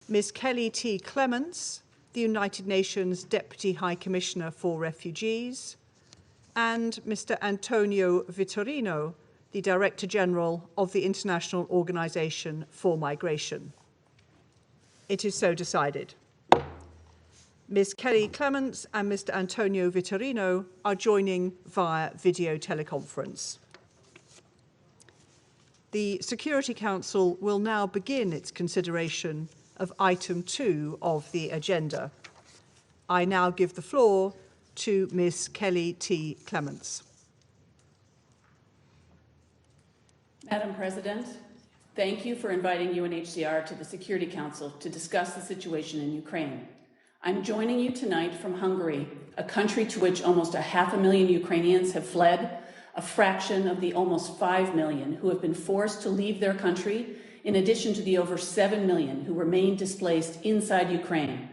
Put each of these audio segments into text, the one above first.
Ms. Kelly T. Clements, the United Nations Deputy High Commissioner for Refugees, and Mr. Antonio Vitorino, the Director General of the International Organization for Migration. It is so decided. Ms. Kelly Clements and Mr. Antonio Vitorino are joining via video teleconference. The Security Council will now begin its consideration of item 2 of the agenda. I now give the floor to Ms. Kelly T. Clements. Madam President, thank you for inviting UNHCR to the Security Council to discuss the situation in Ukraine. I'm joining you tonight from Hungary, a country to which almost 500,000 Ukrainians have fled, a fraction of the almost 5 million who have been forced to leave their country, in addition to the over 7 million who remain displaced inside Ukraine.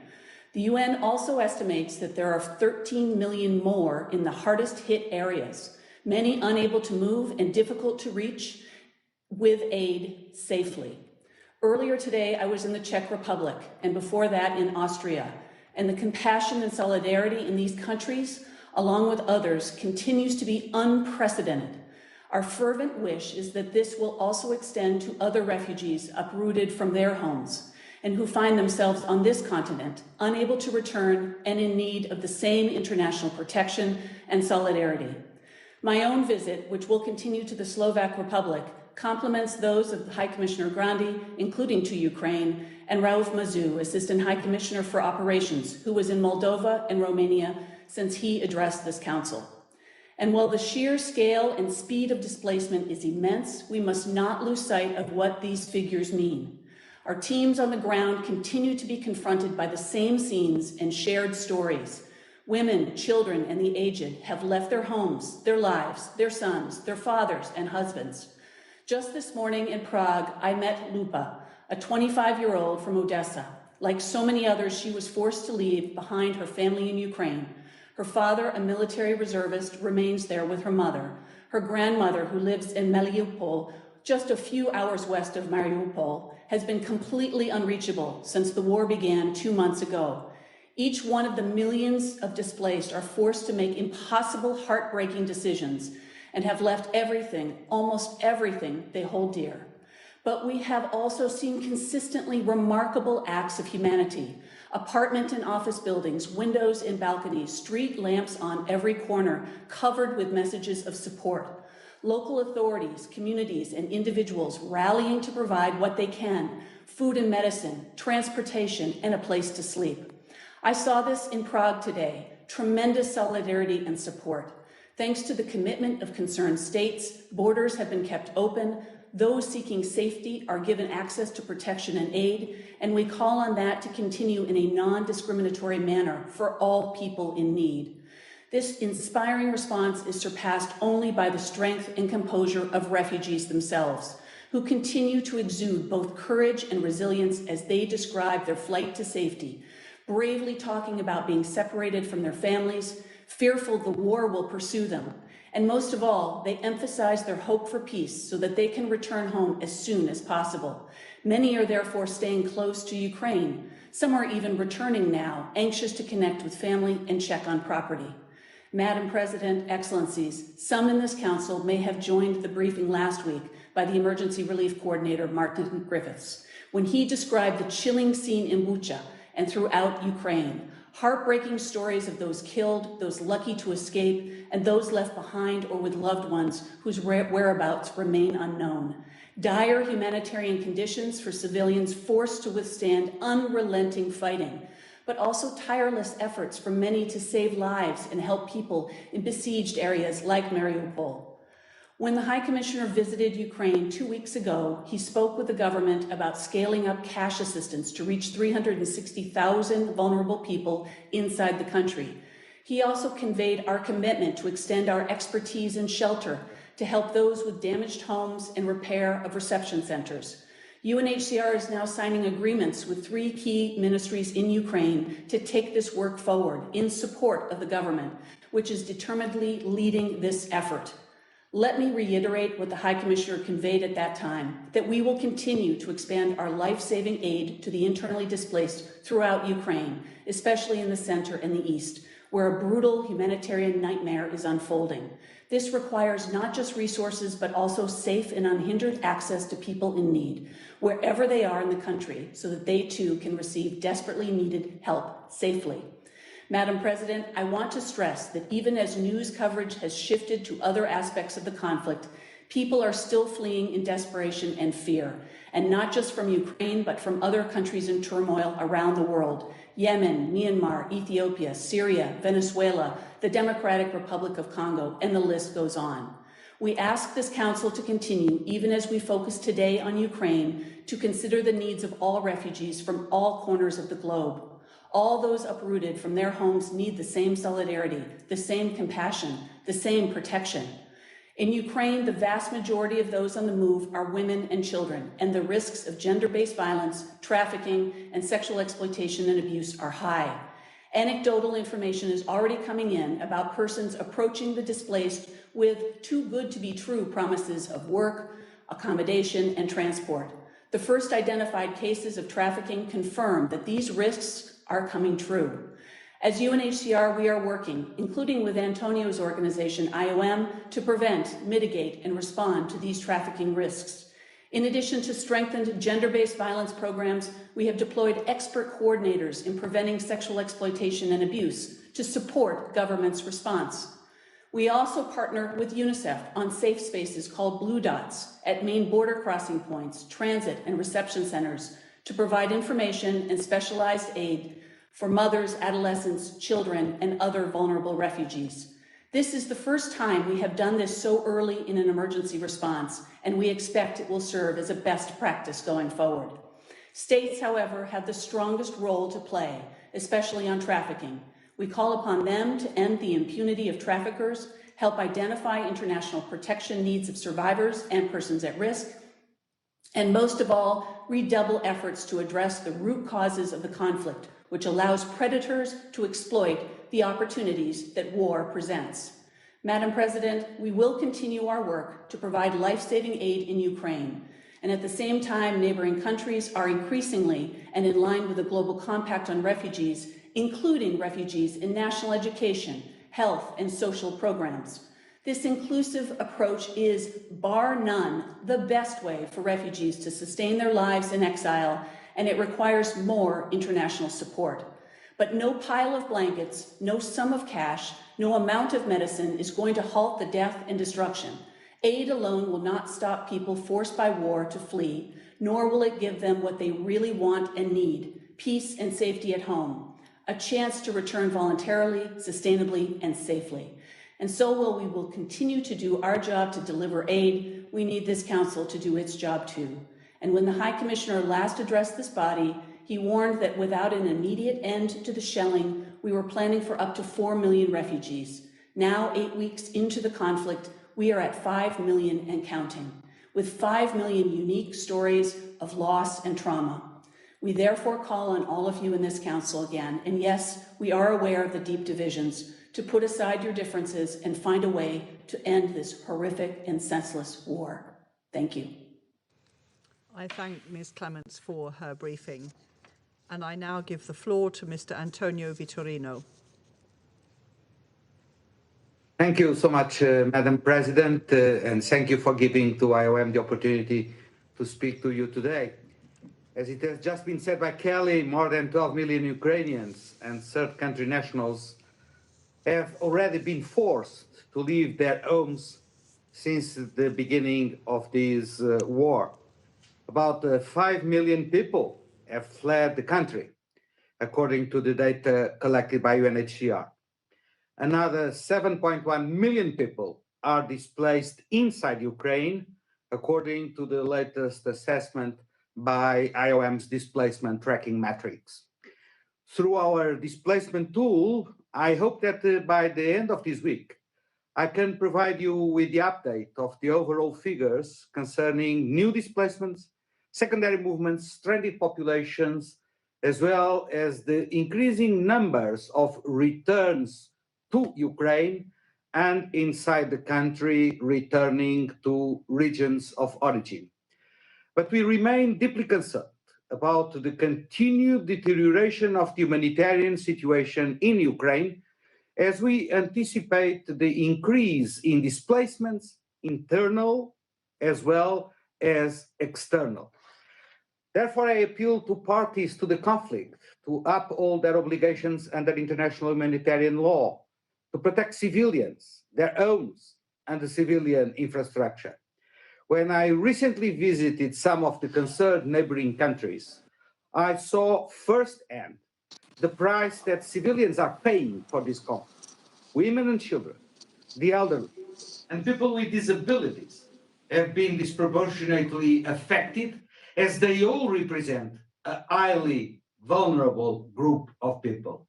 The UN also estimates that there are 13 million more in the hardest hit areas, many unable to move and difficult to reach with aid safely. Earlier today, I was in the Czech Republic, and before that in Austria, and the compassion and solidarity in these countries, along with others, continues to be unprecedented. Our fervent wish is that this will also extend to other refugees uprooted from their homes and who find themselves on this continent, unable to return and in need of the same international protection and solidarity. My own visit, which will continue to the Slovak Republic, complements those of High Commissioner Grandi, including to Ukraine, and Raouf Mazou, Assistant High Commissioner for Operations, who was in Moldova and Romania since he addressed this council. And while the sheer scale and speed of displacement is immense, we must not lose sight of what these figures mean. Our teams on the ground continue to be confronted by the same scenes and shared stories. Women, children, and the aged have left their homes, their lives, their sons, their fathers, and husbands. Just this morning in Prague, I met Lupa, a 25-year-old from Odessa. Like so many others, she was forced to leave behind her family in Ukraine. Her father, a military reservist, remains there with her mother. Her grandmother, who lives in Mariupol, just a few hours west of Mariupol, has been completely unreachable since the war began 2 months ago. Each one of the millions of displaced are forced to make impossible, heartbreaking decisions and have left everything, almost everything, they hold dear. But we have also seen consistently remarkable acts of humanity. Apartment and office buildings, windows and balconies, street lamps on every corner, covered with messages of support. Local authorities, communities, and individuals rallying to provide what they can: food and medicine, transportation, and a place to sleep. I saw this in Prague today, tremendous solidarity and support. Thanks to the commitment of concerned states, borders have been kept open, those seeking safety are given access to protection and aid, and we call on that to continue in a non-discriminatory manner for all people in need. This inspiring response is surpassed only by the strength and composure of refugees themselves, who continue to exude both courage and resilience as they describe their flight to safety, bravely talking about being separated from their families, fearful the war will pursue them, and most of all, they emphasize their hope for peace so that they can return home as soon as possible. Many are therefore staying close to Ukraine. Some are even returning now, anxious to connect with family and check on property. Madam President, Excellencies, some in this Council may have joined the briefing last week by the Emergency Relief Coordinator, Martin Griffiths, when he described the chilling scene in Bucha and throughout Ukraine. Heartbreaking stories of those killed, those lucky to escape, and those left behind or with loved ones whose whereabouts remain unknown. Dire humanitarian conditions for civilians forced to withstand unrelenting fighting, but also tireless efforts from many to save lives and help people in besieged areas like Mariupol. When the High Commissioner visited Ukraine 2 weeks ago, he spoke with the government about scaling up cash assistance to reach 360,000 vulnerable people inside the country. He also conveyed our commitment to extend our expertise in shelter to help those with damaged homes and repair of reception centers. UNHCR is now signing agreements with 3 key ministries in Ukraine to take this work forward in support of the government, which is determinedly leading this effort. Let me reiterate what the High Commissioner conveyed at that time, that we will continue to expand our life-saving aid to the internally displaced throughout Ukraine, especially in the center and the east, where a brutal humanitarian nightmare is unfolding. This requires not just resources, but also safe and unhindered access to people in need, wherever they are in the country, so that they too can receive desperately needed help safely. Madam President, I want to stress that even as news coverage has shifted to other aspects of the conflict, people are still fleeing in desperation and fear, and not just from Ukraine, but from other countries in turmoil around the world: Yemen, Myanmar, Ethiopia, Syria, Venezuela, the Democratic Republic of Congo, and the list goes on. We ask this Council to continue, even as we focus today on Ukraine, to consider the needs of all refugees from all corners of the globe. All those uprooted from their homes need the same solidarity, the same compassion, the same protection. In Ukraine, the vast majority of those on the move are women and children, and the risks of gender-based violence, trafficking, and sexual exploitation and abuse are high. Anecdotal information is already coming in about persons approaching the displaced with too good to be true promises of work, accommodation, and transport. The first identified cases of trafficking confirm that these risks are coming true. As UNHCR, we are working, including with Antonio's organization, IOM, to prevent, mitigate, and respond to these trafficking risks. In addition to strengthened gender-based violence programs, we have deployed expert coordinators in preventing sexual exploitation and abuse to support government's response. We also partner with UNICEF on safe spaces called Blue Dots at main border crossing points, transit, and reception centers to provide information and specialized aid for mothers, adolescents, children, and other vulnerable refugees. This is the first time we have done this so early in an emergency response, and we expect it will serve as a best practice going forward. States, however, have the strongest role to play, especially on trafficking. We call upon them to end the impunity of traffickers, help identify international protection needs of survivors and persons at risk, and most of all, redouble efforts to address the root causes of the conflict, which allows predators to exploit the opportunities that war presents. Madam President, we will continue our work to provide life-saving aid in Ukraine. And at the same time, neighboring countries are increasingly, and in line with the Global Compact on Refugees, including refugees in national education, health, and social programs. This inclusive approach is, bar none, the best way for refugees to sustain their lives in exile, and it requires more international support. But no pile of blankets, no sum of cash, no amount of medicine is going to halt the death and destruction. Aid alone will not stop people forced by war to flee, nor will it give them what they really want and need: peace and safety at home, a chance to return voluntarily, sustainably, and safely. And so while we will continue to do our job to deliver aid, we need this Council to do its job too. And when the High Commissioner last addressed this body, he warned that without an immediate end to the shelling, we were planning for up to 4 million refugees. Now, 8 weeks into the conflict, we are at 5 million and counting, with 5 million unique stories of loss and trauma. We therefore call on all of you in this Council again, and yes, we are aware of the deep divisions, to put aside your differences and find a way to end this horrific and senseless war. Thank you. I thank Ms. Clements for her briefing, and I now give the floor to Mr. Antonio Vitorino. Thank you so much, Madam President, and thank you for giving to IOM the opportunity to speak to you today. As it has just been said by Kelly, more than 12 million Ukrainians and third country nationals have already been forced to leave their homes since the beginning of this war. About 5 million people have fled the country, according to the data collected by UNHCR. Another 7.1 million people are displaced inside Ukraine, according to the latest assessment by IOM's displacement tracking metrics. Through our displacement tool, I hope that by the end of this week, I can provide you with the update of the overall figures concerning new displacements, secondary movements, stranded populations, as well as the increasing numbers of returns to Ukraine and inside the country returning to regions of origin. But we remain deeply concerned about the continued deterioration of the humanitarian situation in Ukraine as we anticipate the increase in displacements, internal as well as external. Therefore, I appeal to parties to the conflict to uphold their obligations under international humanitarian law, to protect civilians, their homes, and the civilian infrastructure. When I recently visited some of the concerned neighboring countries, I saw firsthand the price that civilians are paying for this conflict. Women and children, the elderly, and people with disabilities have been disproportionately affected as they all represent a highly vulnerable group of people.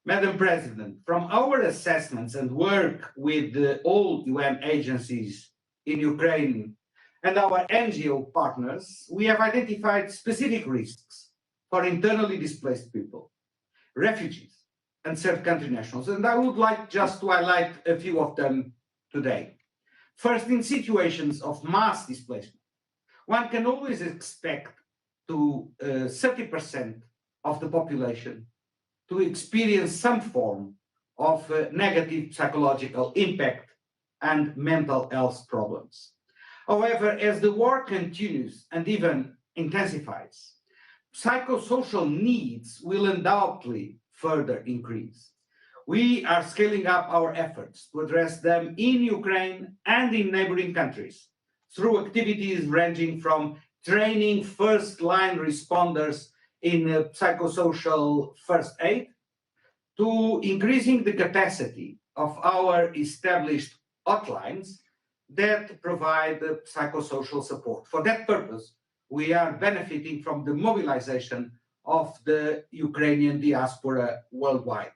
Madam President, from our assessments and work with all UN agencies in Ukraine and our NGO partners, we have identified specific risks for internally displaced people, refugees, and third country nationals. And I would like just to highlight a few of them today. First, in situations of mass displacement, one can always expect to 30% of the population to experience some form of negative psychological impact and mental health problems. However, as the war continues and even intensifies, psychosocial needs will undoubtedly further increase. We are scaling up our efforts to address them in Ukraine and in neighboring countries through activities ranging from training first-line responders in psychosocial first aid to increasing the capacity of our established hotlines that provide psychosocial support. For that purpose, we are benefiting from the mobilization of the Ukrainian diaspora worldwide.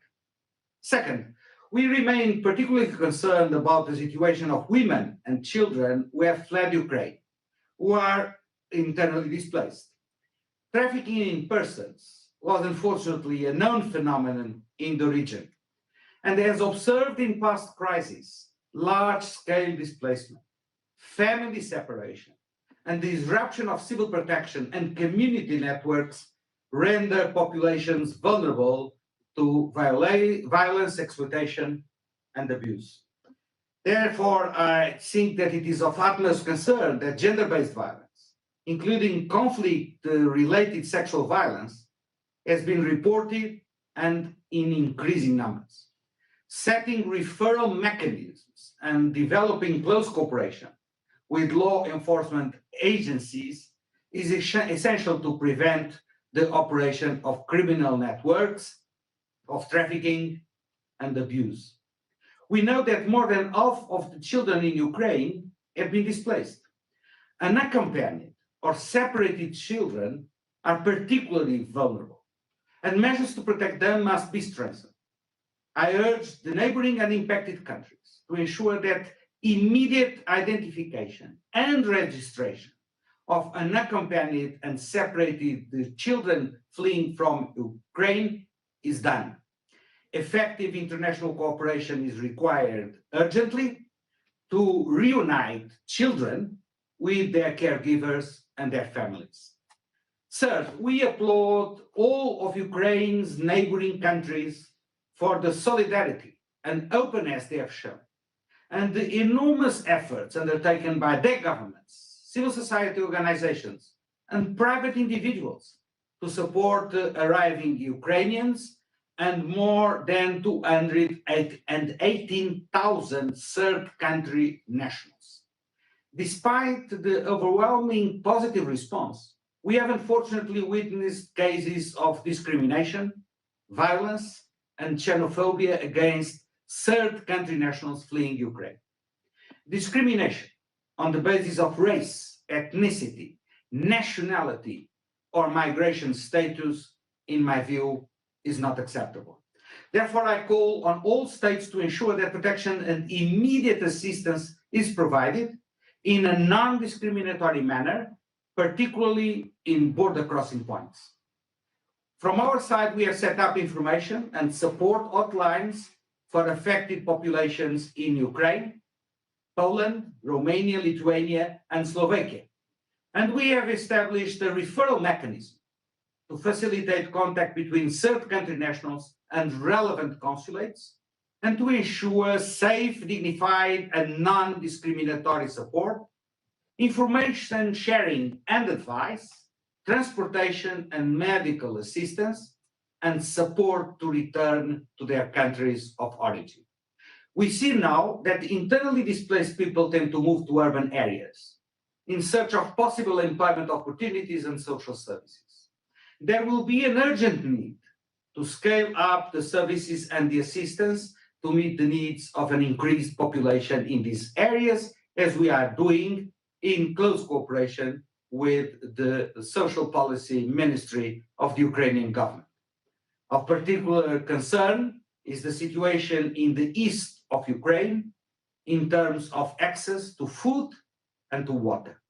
Second, we remain particularly concerned about the situation of women and children who have fled Ukraine, who are internally displaced. Trafficking in persons was unfortunately a known phenomenon in the region, and as observed in past crises, large-scale displacement, family separation, and the disruption of civil protection and community networks render populations vulnerable to violence, exploitation, and abuse. Therefore, I think that it is of utmost concern that gender-based violence, including conflict-related sexual violence, has been reported and in increasing numbers. Setting referral mechanisms and developing close cooperation with law enforcement agencies is essential to prevent the operation of criminal networks of trafficking and abuse. We know that more than half of the children in Ukraine have been displaced. Unaccompanied or separated children are particularly vulnerable, and measures to protect them must be strengthened. I urge the neighboring and impacted countries to ensure that immediate identification and registration of unaccompanied and separated children fleeing from Ukraine is done. Effective international cooperation is required urgently to reunite children with their caregivers and their families. Third, we applaud all of Ukraine's neighboring countries for the solidarity and openness they have shown, and the enormous efforts undertaken by their governments, civil society organizations, and private individuals to support arriving Ukrainians and more than 218,000 third country nationals. Despite the overwhelming positive response, we have unfortunately witnessed cases of discrimination, violence, and xenophobia against third country nationals fleeing Ukraine. Discrimination on the basis of race, ethnicity, nationality, or migration status, in my view, is not acceptable. Therefore, I call on all states to ensure that protection and immediate assistance is provided in a non-discriminatory manner, particularly in border crossing points. From our side, we have set up information and support hotlines for affected populations in Ukraine, Poland, Romania, Lithuania, and Slovakia. And we have established a referral mechanism to facilitate contact between third country nationals and relevant consulates, and to ensure safe, dignified, and non-discriminatory support, information sharing and advice, transportation and medical assistance, and support to return to their countries of origin. We see now that internally displaced people tend to move to urban areas in search of possible employment opportunities and social services. There will be an urgent need to scale up the services and the assistance to meet the needs of an increased population in these areas, as we are doing in close cooperation with the Social Policy Ministry of the Ukrainian government. Of particular concern is the situation in the east of Ukraine in terms of access to food and to water.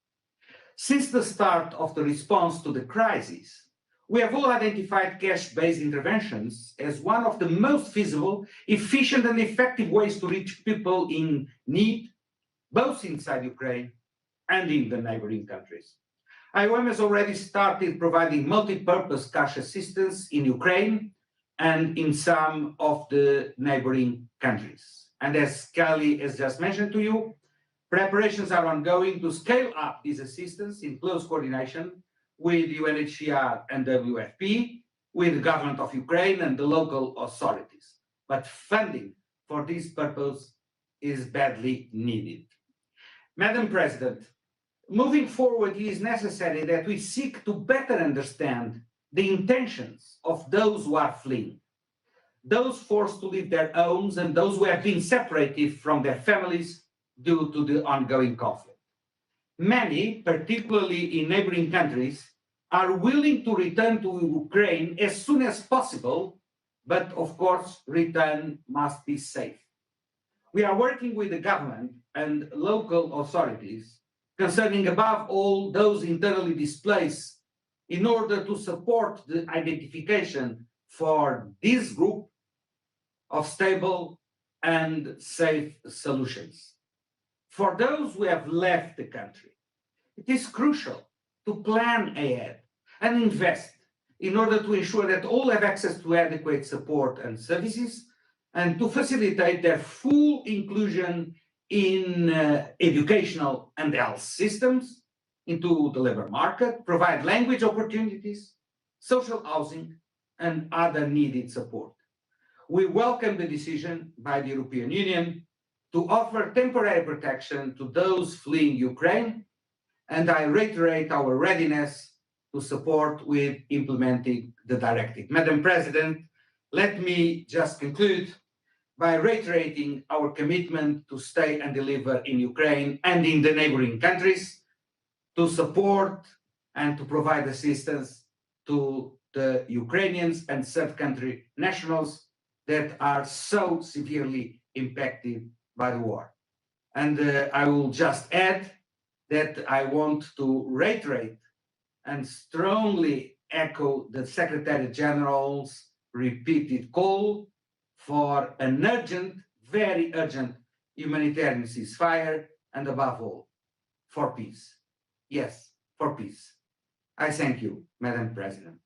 Since the start of the response to the crisis, we have all identified cash-based interventions as one of the most feasible, efficient, and effective ways to reach people in need, both inside Ukraine and in the neighboring countries. IOM has already started providing multi-purpose cash assistance in Ukraine and in some of the neighboring countries. And as Kelly has just mentioned to you, preparations are ongoing to scale up this assistance in close coordination with UNHCR and WFP, with the government of Ukraine and the local authorities. But funding for this purpose is badly needed. Madam President, moving forward, it is necessary that we seek to better understand the intentions of those who are fleeing, those forced to leave their homes, and those who have been separated from their families due to the ongoing conflict. Many, particularly in neighboring countries, are willing to return to Ukraine as soon as possible, but of course, return must be safe. We are working with the government and local authorities concerning, above all, those internally displaced in order to support the identification for this group of stable and safe solutions. For those who have left the country, it is crucial to plan ahead and invest in order to ensure that all have access to adequate support and services, and to facilitate their full inclusion in educational and health systems, into the labor market, provide language opportunities, social housing, and other needed support. We welcome the decision by the European Union to offer temporary protection to those fleeing Ukraine, and I reiterate our readiness to support with implementing the directive. Madam President, let me just conclude by reiterating our commitment to stay and deliver in Ukraine and in the neighboring countries, to support and to provide assistance to the Ukrainians and third country nationals that are so severely impacted by the war. And I will just add that I want to reiterate and strongly echo the Secretary General's repeated call for an urgent, very urgent humanitarian ceasefire, and above all, for peace. Yes, for peace. I thank you, Madam President.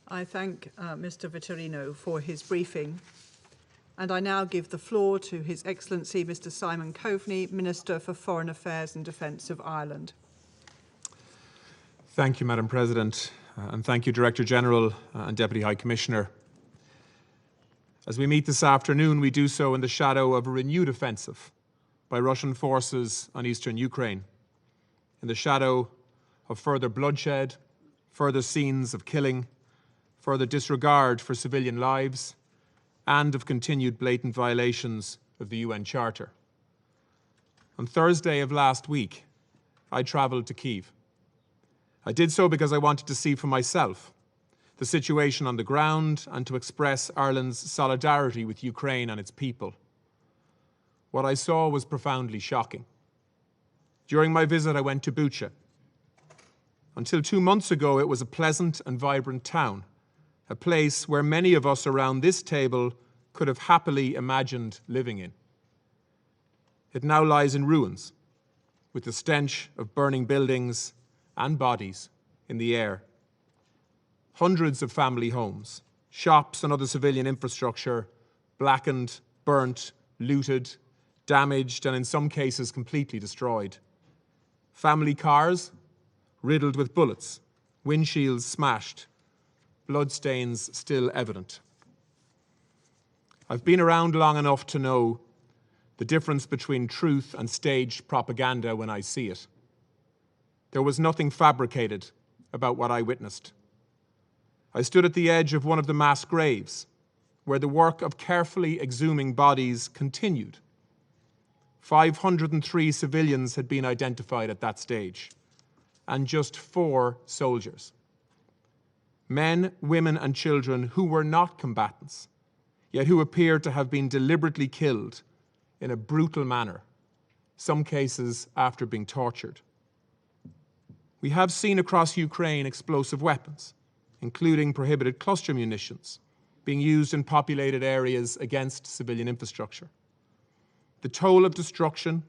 I thank Mr. Vitorino for his briefing. And I now give the floor to His Excellency Mr. Simon Coveney, Minister for Foreign Affairs and Defence of Ireland. Thank you, Madam President, and thank you, Director General and Deputy High Commissioner. As we meet this afternoon, we do so in the shadow of a renewed offensive by Russian forces on eastern Ukraine, in the shadow of further bloodshed, further scenes of killing, further disregard for civilian lives, and of continued blatant violations of the UN Charter. On Thursday of last week, I travelled to Kyiv. I did so because I wanted to see for myself the situation on the ground and to express Ireland's solidarity with Ukraine and its people. What I saw was profoundly shocking. During my visit, I went to Bucha. Until 2 months ago, it was a pleasant and vibrant town, a place where many of us around this table could have happily imagined living in. It now lies in ruins, with the stench of burning buildings and bodies in the air. Hundreds of family homes, shops and other civilian infrastructure blackened, burnt, looted, damaged, and in some cases completely destroyed. Family cars riddled with bullets, windshields smashed, bloodstains still evident. I've been around long enough to know the difference between truth and staged propaganda when I see it. There was nothing fabricated about what I witnessed. I stood at the edge of one of the mass graves, where the work of carefully exhuming bodies continued. 503 civilians had been identified at that stage, and just 4 soldiers. Men, women, and children who were not combatants, yet who appeared to have been deliberately killed in a brutal manner, some cases after being tortured. We have seen across Ukraine explosive weapons, including prohibited cluster munitions, being used in populated areas against civilian infrastructure. The toll of destruction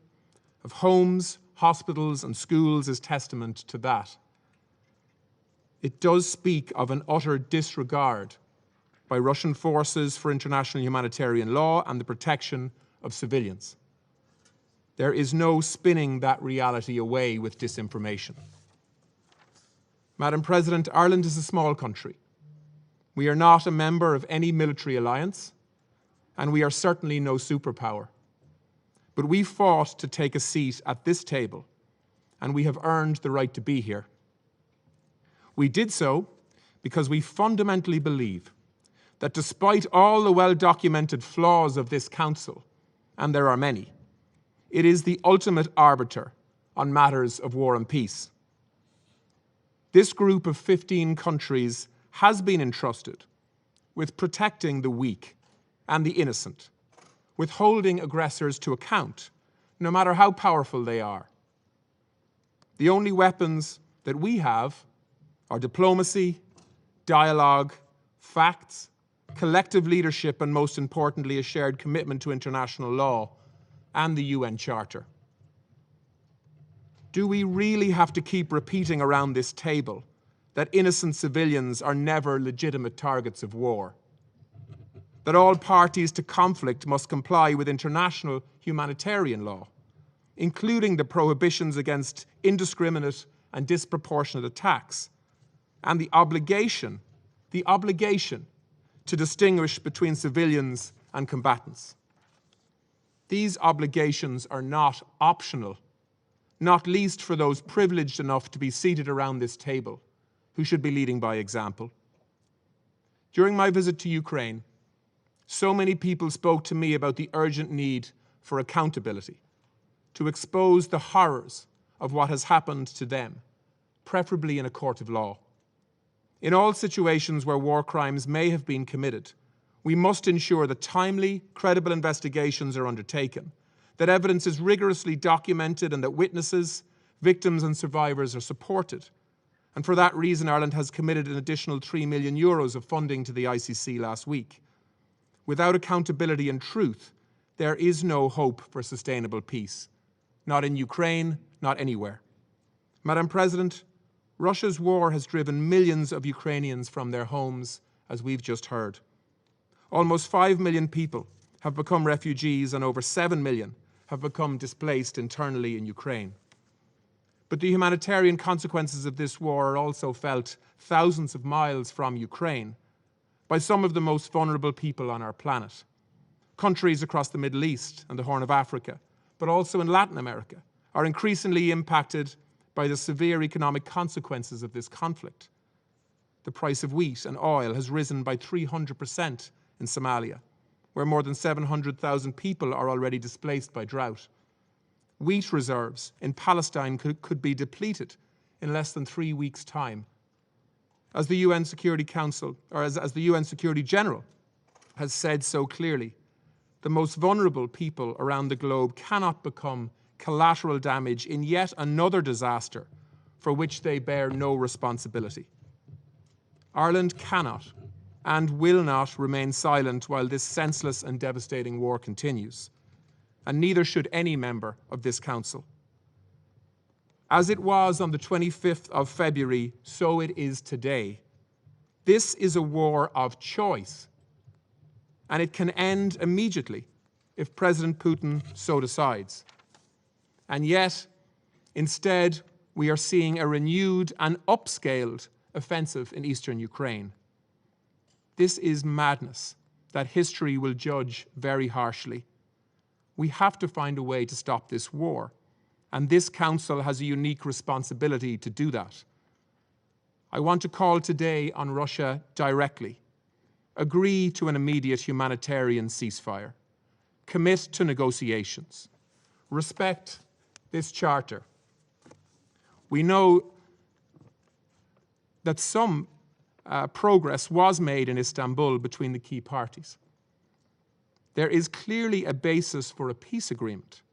of homes, hospitals, and schools is testament to that. It does speak of an utter disregard by Russian forces for international humanitarian law and the protection of civilians. There is no spinning that reality away with disinformation. Madam President, Ireland is a small country. We are not a member of any military alliance, and we are certainly no superpower. But we fought to take a seat at this table, and we have earned the right to be here. We did so because we fundamentally believe that despite all the well-documented flaws of this Council, and there are many, it is the ultimate arbiter on matters of war and peace. This group of 15 countries has been entrusted with protecting the weak and the innocent, with holding aggressors to account, no matter how powerful they are. The only weapons that we have are diplomacy, dialogue, facts, collective leadership, and most importantly, a shared commitment to international law and the UN Charter. Do we really have to keep repeating around this table that innocent civilians are never legitimate targets of war? That all parties to conflict must comply with international humanitarian law, including the prohibitions against indiscriminate and disproportionate attacks, and the obligation to distinguish between civilians and combatants. These obligations are not optional, not least for those privileged enough to be seated around this table, who should be leading by example. During my visit to Ukraine, so many people spoke to me about the urgent need for accountability, to expose the horrors of what has happened to them, preferably in a court of law. In all situations where war crimes may have been committed, we must ensure that timely, credible investigations are undertaken, that evidence is rigorously documented, and that witnesses, victims, and survivors are supported. And for that reason, Ireland has committed an additional €3 million of funding to the ICC last week. Without accountability and truth, there is no hope for sustainable peace. Not in Ukraine, not anywhere. Madam President, Russia's war has driven millions of Ukrainians from their homes, as we've just heard. Almost 5 million people have become refugees, and over 7 million have become displaced internally in Ukraine. But the humanitarian consequences of this war are also felt thousands of miles from Ukraine by some of the most vulnerable people on our planet. Countries across the Middle East and the Horn of Africa, but also in Latin America, are increasingly impacted by the severe economic consequences of this conflict. The price of wheat and oil has risen by 300% in Somalia, where more than 700,000 people are already displaced by drought. Wheat reserves in Palestine could be depleted in less than 3 weeks' time. As the UN Security Council, or as the UN Security General has said so clearly, the most vulnerable people around the globe cannot become collateral damage in yet another disaster for which they bear no responsibility. Ireland cannot and will not remain silent while this senseless and devastating war continues, and neither should any member of this Council. As it was on the 25th of February, so it is today. This is a war of choice, and it can end immediately if President Putin so decides. And yet, instead, we are seeing a renewed and upscaled offensive in eastern Ukraine. This is madness that history will judge very harshly. We have to find a way to stop this war, and this Council has a unique responsibility to do that. I want to call today on Russia directly. Agree to an immediate humanitarian ceasefire. Commit to negotiations. Respect this charter. We know that some progress was made in Istanbul between the key parties. There is clearly a basis for a peace agreement.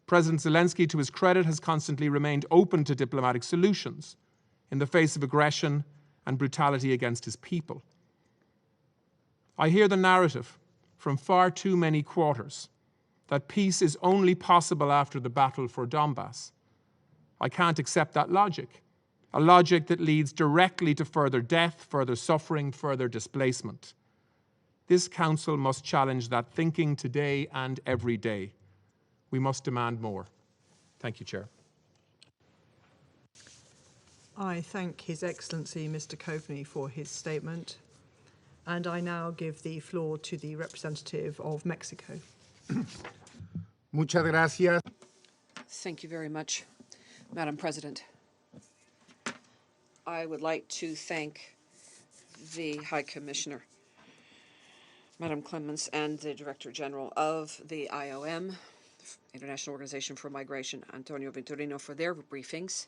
President Zelensky, to his credit, has constantly remained open to diplomatic solutions in the face of aggression and brutality against his people. I hear the narrative from far too many quarters that peace is only possible after the battle for Donbass. I can't accept that logic, a logic that leads directly to further death, further suffering, further displacement. This Council must challenge that thinking today and every day. We must demand more. Thank you, Chair. I thank His Excellency Mr. Coveney for his statement, and I now give the floor to the representative of Mexico. Muchas gracias. Thank you very much, Madam President. I would like to thank the High Commissioner, Madam Clements, and the Director General of the IOM, International Organization for Migration, Antonio Vitorino, for their briefings.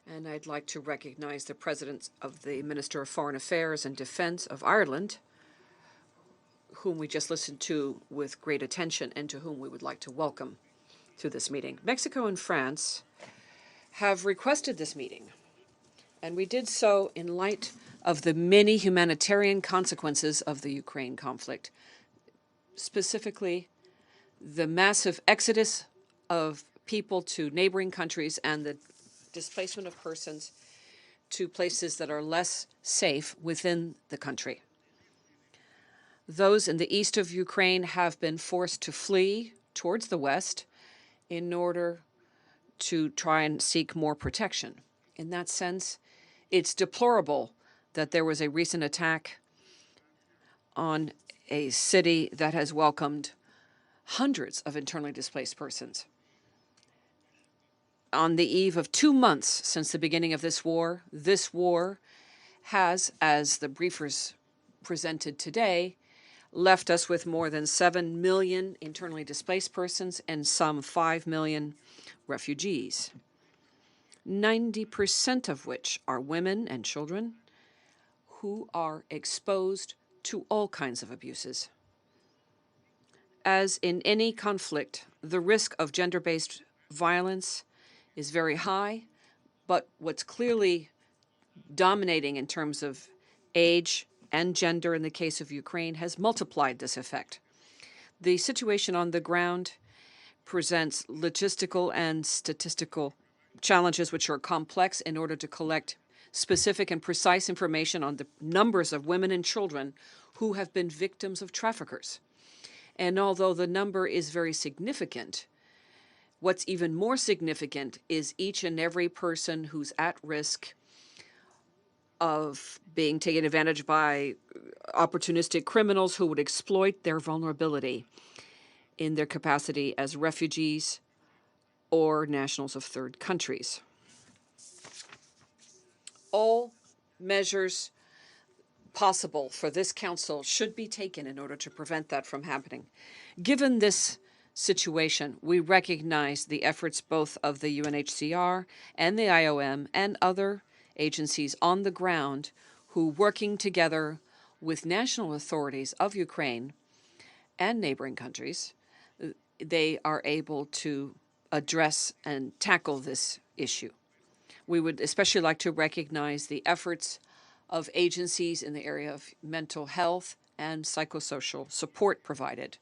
And I'd like to recognize the President of the Minister of Foreign Affairs and Defence of Ireland, whom we just listened to with great attention and to whom we would like to welcome to this meeting. Mexico and France have requested this meeting, and we did so in light of the many humanitarian consequences of the Ukraine conflict, specifically the massive exodus of people to neighboring countries and the displacement of persons to places that are less safe within the country. Those in the east of Ukraine have been forced to flee towards the west in order to try and seek more protection. In that sense, it's deplorable that there was a recent attack on a city that has welcomed hundreds of internally displaced persons. On the eve of 2 months since the beginning of this war has, as the briefers presented today, left us with more than 7 million internally displaced persons and some 5 million refugees, 90% of which are women and children who are exposed to all kinds of abuses. As in any conflict, the risk of gender-based violence is very high, but what's clearly dominating in terms of age and gender in the case of Ukraine has multiplied this effect. The situation on the ground presents logistical and statistical challenges which are complex in order to collect specific and precise information on the numbers of women and children who have been victims of traffickers. And although the number is very significant, what's even more significant is each and every person who's at risk of being taken advantage by opportunistic criminals who would exploit their vulnerability in their capacity as refugees or nationals of third countries. All measures possible for this Council should be taken in order to prevent that from happening. Given this situation, we recognize the efforts both of the UNHCR and the IOM and other agencies on the ground who, working together with national authorities of Ukraine and neighboring countries, they are able to address and tackle this issue. We would especially like to recognize the efforts of agencies in the area of mental health and psychosocial support provided.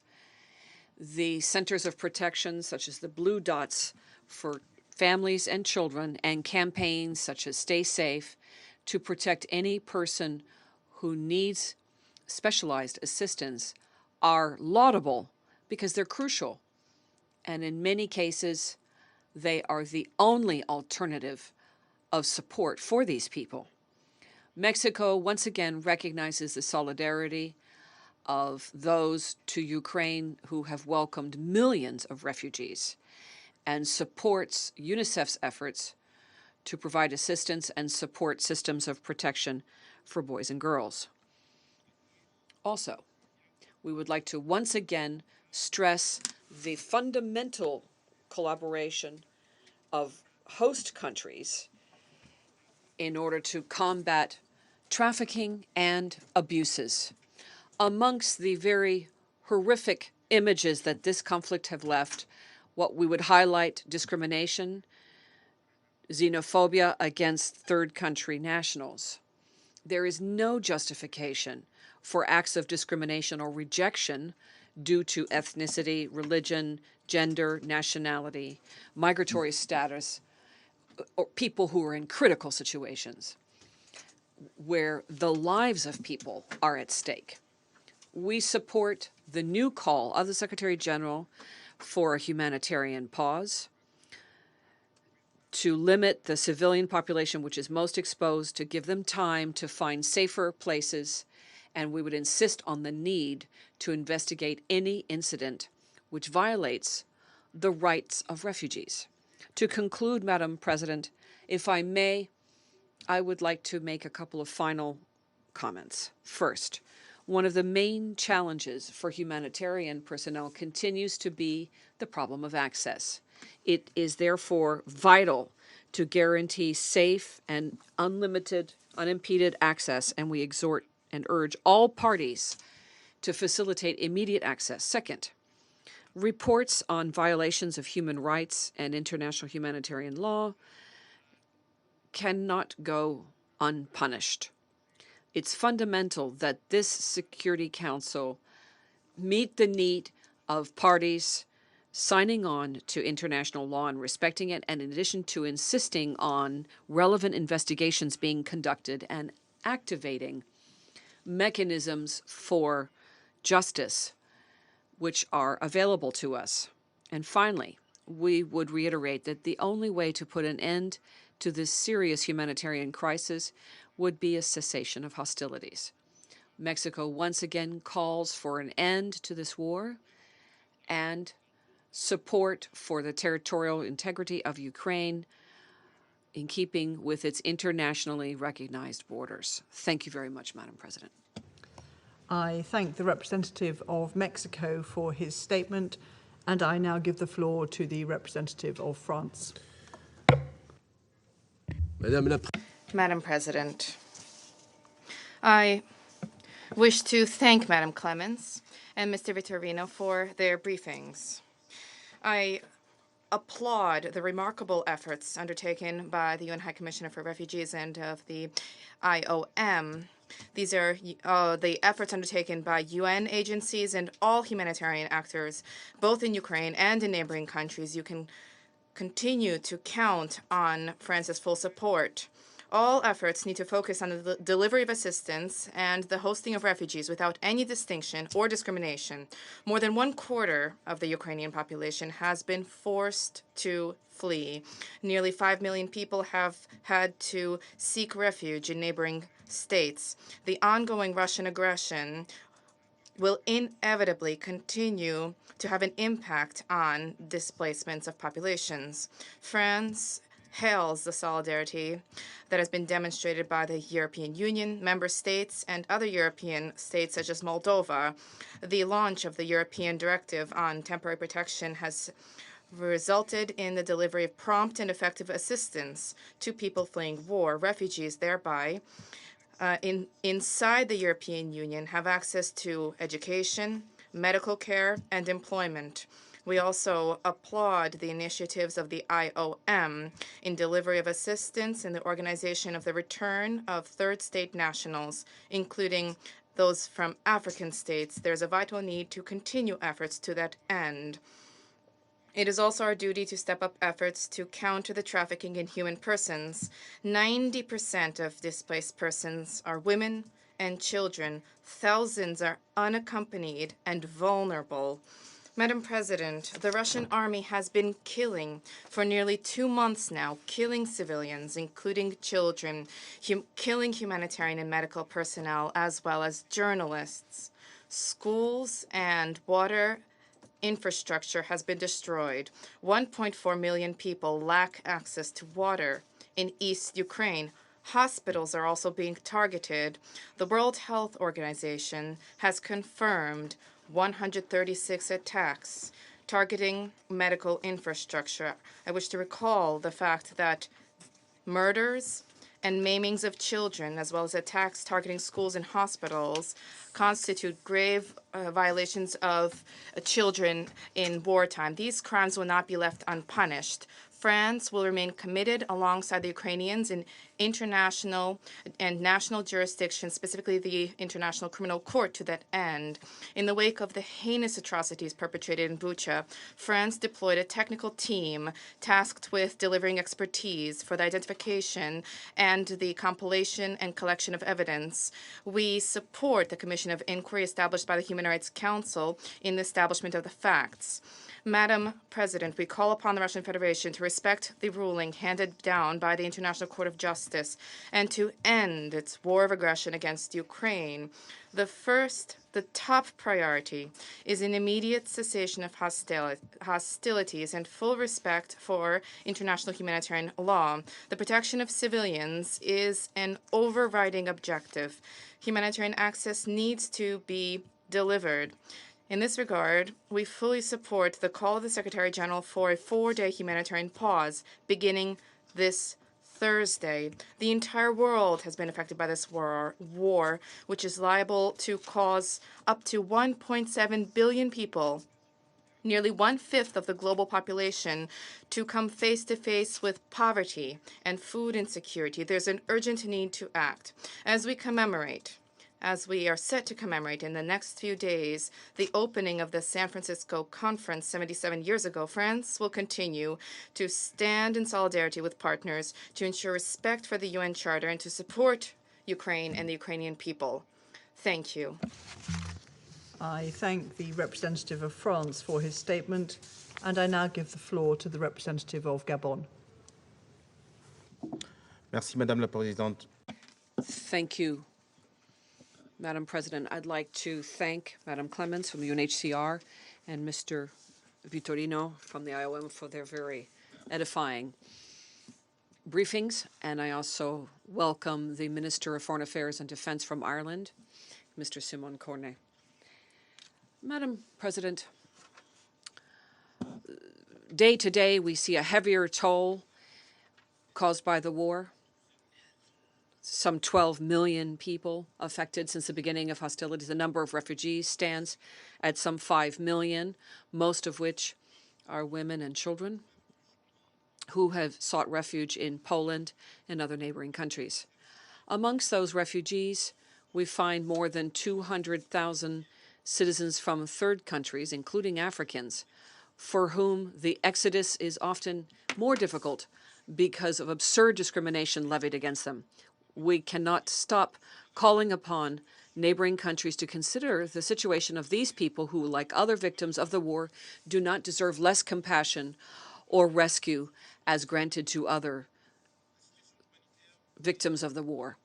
The centers of protection, such as the Blue Dots for families and children, and campaigns such as Stay Safe to protect any person who needs specialized assistance, are laudable because they're crucial. And in many cases, they are the only alternative of support for these people. Mexico once again recognizes the solidarity of those to Ukraine who have welcomed millions of refugees and supports UNICEF's efforts to provide assistance and support systems of protection for boys and girls. Also, we would like to once again stress the fundamental collaboration of host countries in order to combat trafficking and abuses. Amongst the very horrific images that this conflict have left, what we would highlight: discrimination, xenophobia against third country nationals. There is no justification for acts of discrimination or rejection due to ethnicity, religion, gender, nationality, migratory status, or people who are in critical situations where the lives of people are at stake. We support the new call of the Secretary General for a humanitarian pause, to limit the civilian population which is most exposed, to give them time to find safer places, and we would insist on the need to investigate any incident which violates the rights of refugees. To conclude, Madam President, if I may, I would like to make a couple of final comments. First, one of the main challenges for humanitarian personnel continues to be the problem of access. It is therefore vital to guarantee safe and unlimited, unimpeded access, and we exhort and urge all parties to facilitate immediate access. Second, reports on violations of human rights and international humanitarian law cannot go unpunished. It's fundamental that this Security Council meet the need of parties signing on to international law and respecting it, and in addition to insisting on relevant investigations being conducted and activating mechanisms for justice which are available to us. And finally, we would reiterate that the only way to put an end to this serious humanitarian crisis would be a cessation of hostilities. Mexico once again calls for an end to this war and support for the territorial integrity of Ukraine in keeping with its internationally recognized borders. Thank you very much, Madam President. I thank the representative of Mexico for his statement, and I now give the floor to the representative of France. Madam President, I wish to thank Madam Clements and Mr. Vitorino for their briefings. I applaud the remarkable efforts undertaken by the UN High Commissioner for Refugees and of the IOM. These are the efforts undertaken by UN agencies and all humanitarian actors, both in Ukraine and in neighboring countries. You can continue to count on France's full support. All efforts need to focus on the delivery of assistance and the hosting of refugees without any distinction or discrimination. More than 1/4 of the Ukrainian population has been forced to flee. Nearly 5 million people have had to seek refuge in neighboring states. The ongoing Russian aggression will inevitably continue to have an impact on displacements of populations. France hails the solidarity that has been demonstrated by the European Union, member states, and other European states such as Moldova. The launch of the European Directive on Temporary Protection has resulted in the delivery of prompt and effective assistance to people fleeing war. Refugees thereby inside the European Union have access to education, medical care, and employment. We also applaud the initiatives of the IOM in delivery of assistance in the organization of the return of third state nationals, including those from African states. There's a vital need to continue efforts to that end. It is also our duty to step up efforts to counter the trafficking in human persons. 90% of displaced persons are women and children. Thousands are unaccompanied and vulnerable. Madam President, the Russian army has been killing for nearly 2 months now, killing civilians, including children, killing humanitarian and medical personnel, as well as journalists. Schools and water infrastructure has been destroyed. 1.4 million people lack access to water in East Ukraine. Hospitals are also being targeted. The World Health Organization has confirmed 136 attacks targeting medical infrastructure. I wish to recall the fact that murders and maimings of children, as well as attacks targeting schools and hospitals, constitute grave violations of children in wartime. These crimes will not be left unpunished. France will remain committed alongside the Ukrainians in international and national jurisdiction, specifically the International Criminal Court, to that end. In the wake of the heinous atrocities perpetrated in Bucha, France deployed a technical team tasked with delivering expertise for the identification and the compilation and collection of evidence. We support the Commission of Inquiry established by the Human Rights Council in the establishment of the facts. Madam President, we call upon the Russian Federation to respect the ruling handed down by the International Court of Justice and to end its war of aggression against Ukraine. The top priority is an immediate cessation of hostilities and full respect for international humanitarian law. The protection of civilians is an overriding objective. Humanitarian access needs to be delivered. In this regard, we fully support the call of the Secretary General for a 4-day humanitarian pause beginning this Thursday. The entire world has been affected by this war, which is liable to cause up to 1.7 billion people, nearly 1/5 of the global population, to come face to face with poverty and food insecurity. There's an urgent need to act. As we are set to commemorate in the next few days the opening of the San Francisco Conference 77 years ago, France will continue to stand in solidarity with partners to ensure respect for the UN Charter and to support Ukraine and the Ukrainian people. Thank you. I thank the representative of France for his statement, and I now give the floor to the representative of Gabon. Merci, Madame la Présidente. Thank you, Madam President. I'd like to thank Madam Clements from the UNHCR and Mr. Vitorino from the IOM for their very edifying briefings. And I also welcome the Minister of Foreign Affairs and Defence from Ireland, Mr. Simon Cornet. Madam President, day to day we see a heavier toll caused by the war. Some 12 million people affected since the beginning of hostilities. The number of refugees stands at some 5 million, most of which are women and children who have sought refuge in Poland and other neighboring countries. Amongst those refugees, we find more than 200,000 citizens from third countries, including Africans, for whom the exodus is often more difficult because of absurd discrimination levied against them. We cannot stop calling upon neighboring countries to consider the situation of these people who, like other victims of the war, do not deserve less compassion or rescue as granted to other victims of the war.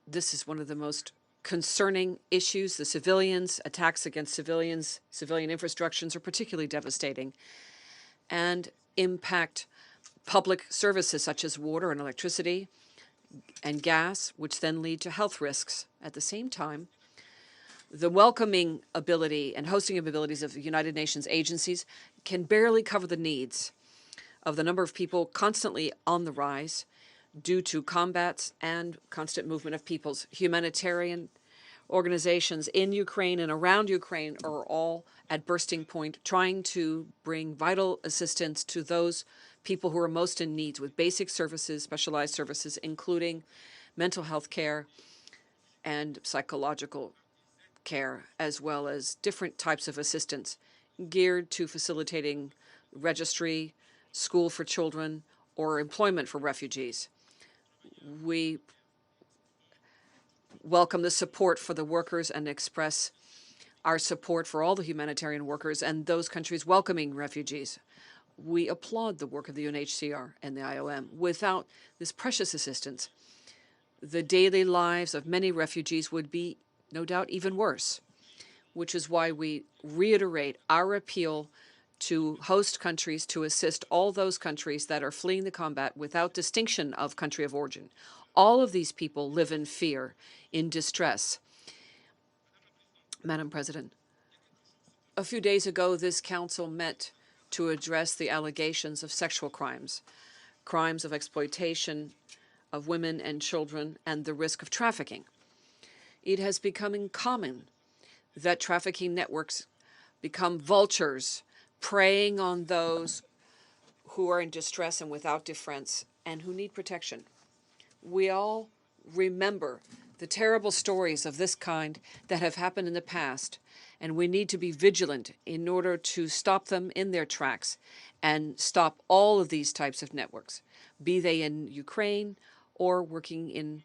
This is one of the most concerning issues. The civilians, attacks against civilians, civilian infrastructures are particularly devastating and impact public services such as water and electricity and gas, which then lead to health risks. At the same time, the welcoming ability and hosting abilities of the United Nations agencies can barely cover the needs of the number of people constantly on the rise due to combats and constant movement of peoples. Humanitarian organizations in Ukraine and around Ukraine are all at bursting point, trying to bring vital assistance to those people who are most in need with basic services, specialized services, including mental health care and psychological care, as well as different types of assistance geared to facilitating registry, school for children, or employment for refugees. We welcome the support for the workers and express our support for all the humanitarian workers and those countries welcoming refugees. We applaud the work of the UNHCR and the IOM. Without this precious assistance, the daily lives of many refugees would be, no doubt, even worse, which is why we reiterate our appeal to host countries to assist all those countries that are fleeing the combat without distinction of country of origin. All of these people live in fear, in distress. Madam President, a few days ago, this council met to address the allegations of sexual crimes, crimes of exploitation of women and children, and the risk of trafficking. It has become common that trafficking networks become vultures, preying on those who are in distress and without defense and who need protection. We all remember the terrible stories of this kind that have happened in the past, and we need to be vigilant in order to stop them in their tracks and stop all of these types of networks, be they in Ukraine or working in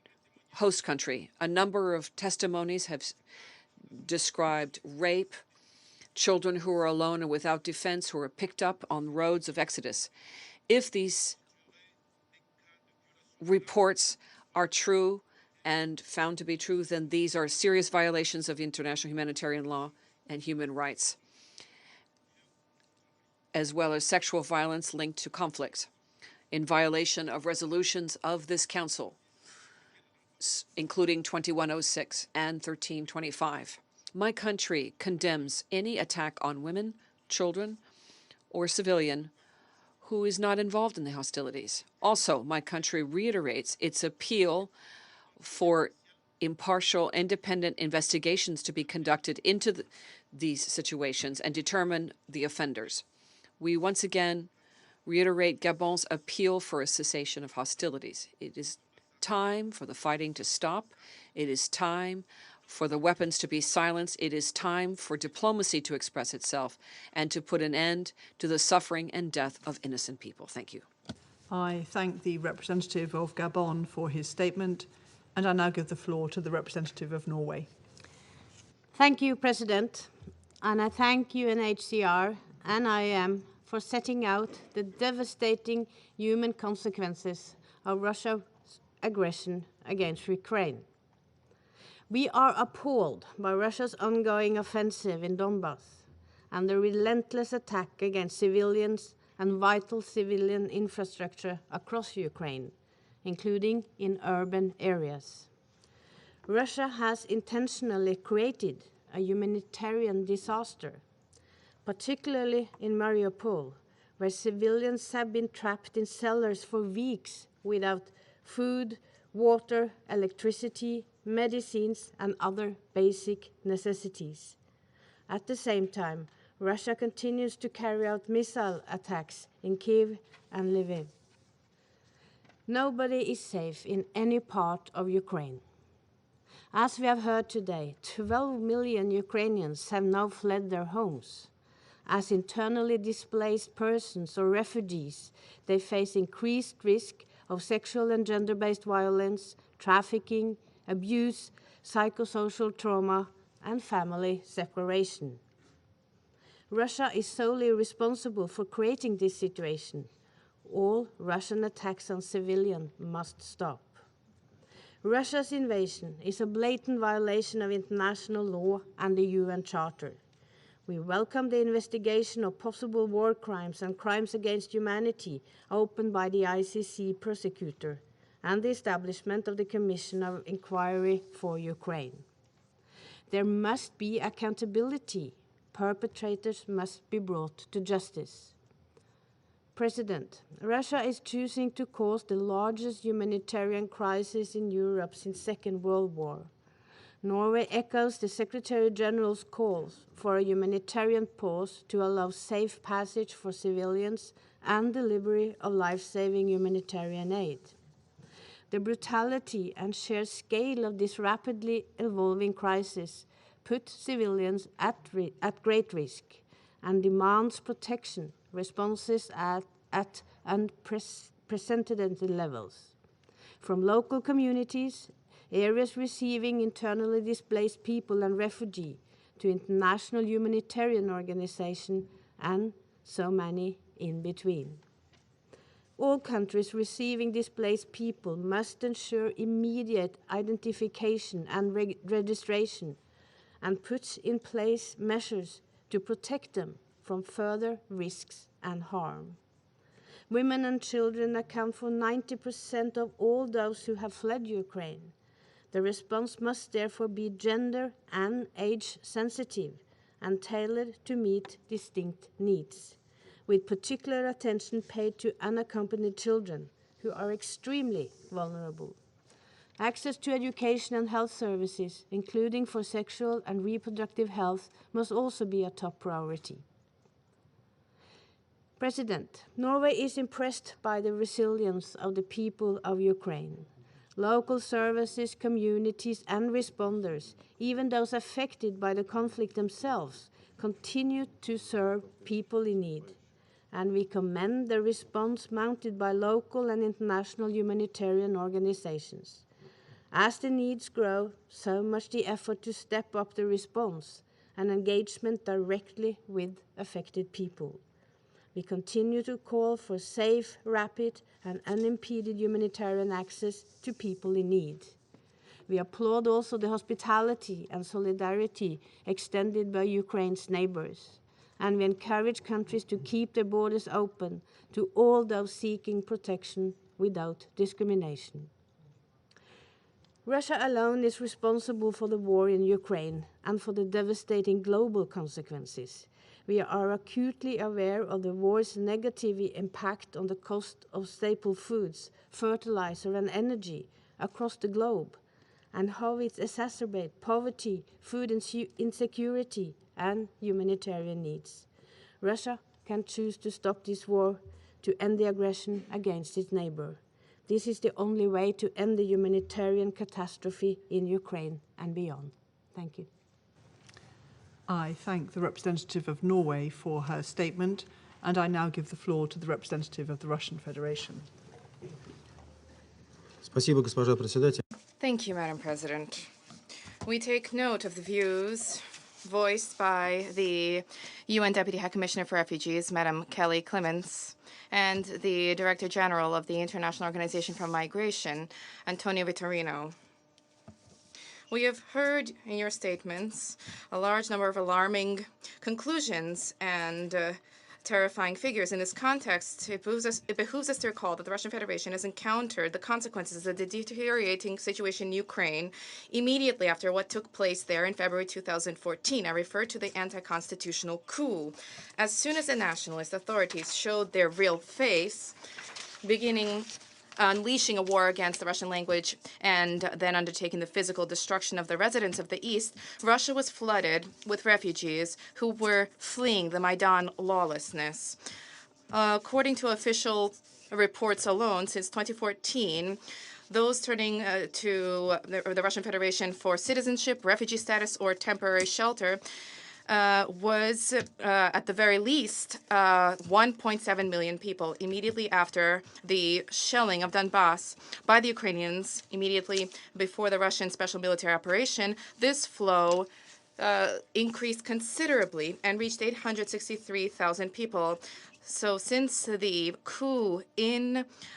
host country. A number of testimonies have described rape, children who are alone and without defense who are picked up on roads of exodus. If these reports are true and found to be true, then these are serious violations of international humanitarian law and human rights, as well as sexual violence linked to conflicts, in violation of resolutions of this Council, including 2106 and 1325. My country condemns any attack on women, children, or civilian who is not involved in the hostilities. Also, my country reiterates its appeal for impartial, independent investigations to be conducted into these situations and determine the offenders. We once again reiterate Gabon's appeal for a cessation of hostilities. It is time for the fighting to stop. It is time for the weapons to be silenced. It is time for diplomacy to express itself and to put an end to the suffering and death of innocent people. Thank you. I thank the representative of Gabon for his statement, and I now give the floor to the representative of Norway. Thank you, President, and I thank UNHCR and IOM for setting out the devastating human consequences of Russia's aggression against Ukraine. We are appalled by Russia's ongoing offensive in Donbass and the relentless attack against civilians and vital civilian infrastructure across Ukraine, including in urban areas. Russia has intentionally created a humanitarian disaster, particularly in Mariupol, where civilians have been trapped in cellars for weeks without food, water, electricity, medicines, and other basic necessities. At the same time, Russia continues to carry out missile attacks in Kyiv and Lviv. Nobody is safe in any part of Ukraine. As we have heard today, 12 million Ukrainians have now fled their homes. As internally displaced persons or refugees, they face increased risk of sexual and gender-based violence, trafficking, abuse, psychosocial trauma, and family separation. Russia is solely responsible for creating this situation. All Russian attacks on civilians must stop. Russia's invasion is a blatant violation of international law and the UN Charter. We welcome the investigation of possible war crimes and crimes against humanity opened by the ICC prosecutor and the establishment of the Commission of Inquiry for Ukraine. There must be accountability. Perpetrators must be brought to justice. President, Russia is choosing to cause the largest humanitarian crisis in Europe since the Second World War. Norway echoes the Secretary General's calls for a humanitarian pause to allow safe passage for civilians and delivery of life-saving humanitarian aid. The brutality and sheer scale of this rapidly evolving crisis put civilians at great risk and demands protection responses at unprecedented levels. From local communities, areas receiving internally displaced people and refugees, to international humanitarian organizations, and so many in between. All countries receiving displaced people must ensure immediate identification and registration and put in place measures to protect them from further risks and harm. Women and children account for 90% of all those who have fled Ukraine. The response must therefore be gender and age sensitive and tailored to meet distinct needs, with particular attention paid to unaccompanied children who are extremely vulnerable. Access to education and health services, including for sexual and reproductive health, must also be a top priority. President, Norway is impressed by the resilience of the people of Ukraine. Local services, communities, and responders, even those affected by the conflict themselves, continue to serve people in need. And we commend the response mounted by local and international humanitarian organizations. As the needs grow, so much the effort to step up the response and engagement directly with affected people. We continue to call for safe, rapid, and unimpeded humanitarian access to people in need. We applaud also the hospitality and solidarity extended by Ukraine's neighbors, and we encourage countries to keep their borders open to all those seeking protection without discrimination. Russia alone is responsible for the war in Ukraine and for the devastating global consequences. We are acutely aware of the war's negative impact on the cost of staple foods, fertilizer, and energy across the globe, and how it exacerbates poverty, food insecurity, and humanitarian needs. Russia can choose to stop this war, to end the aggression against its neighbor. This is the only way to end the humanitarian catastrophe in Ukraine and beyond. Thank you. I thank the representative of Norway for her statement, and I now give the floor to the representative of the Russian Federation. Спасибо, госпожа председатель. Thank you, Madam President. We take note of the views voiced by the UN Deputy High Commissioner for Refugees, Madam Kelly Clements, and the Director General of the International Organization for Migration, Antonio Vitorino. We have heard in your statements a large number of alarming conclusions and terrifying figures. In this context, it behooves us to recall that the Russian Federation has encountered the consequences of the deteriorating situation in Ukraine immediately after what took place there in February 2014. I refer to the anti-constitutional coup. As soon as the nationalist authorities showed their real face, unleashing a war against the Russian language and then undertaking the physical destruction of the residents of the East, Russia was flooded with refugees who were fleeing the Maidan lawlessness. According to official reports alone, since 2014, those turning to the Russian Federation for citizenship, refugee status, or temporary shelter was, at the very least, 1.7 million people immediately after the shelling of Donbass by the Ukrainians, immediately before the Russian special military operation. This flow increased considerably and reached 863,000 people. So since the coup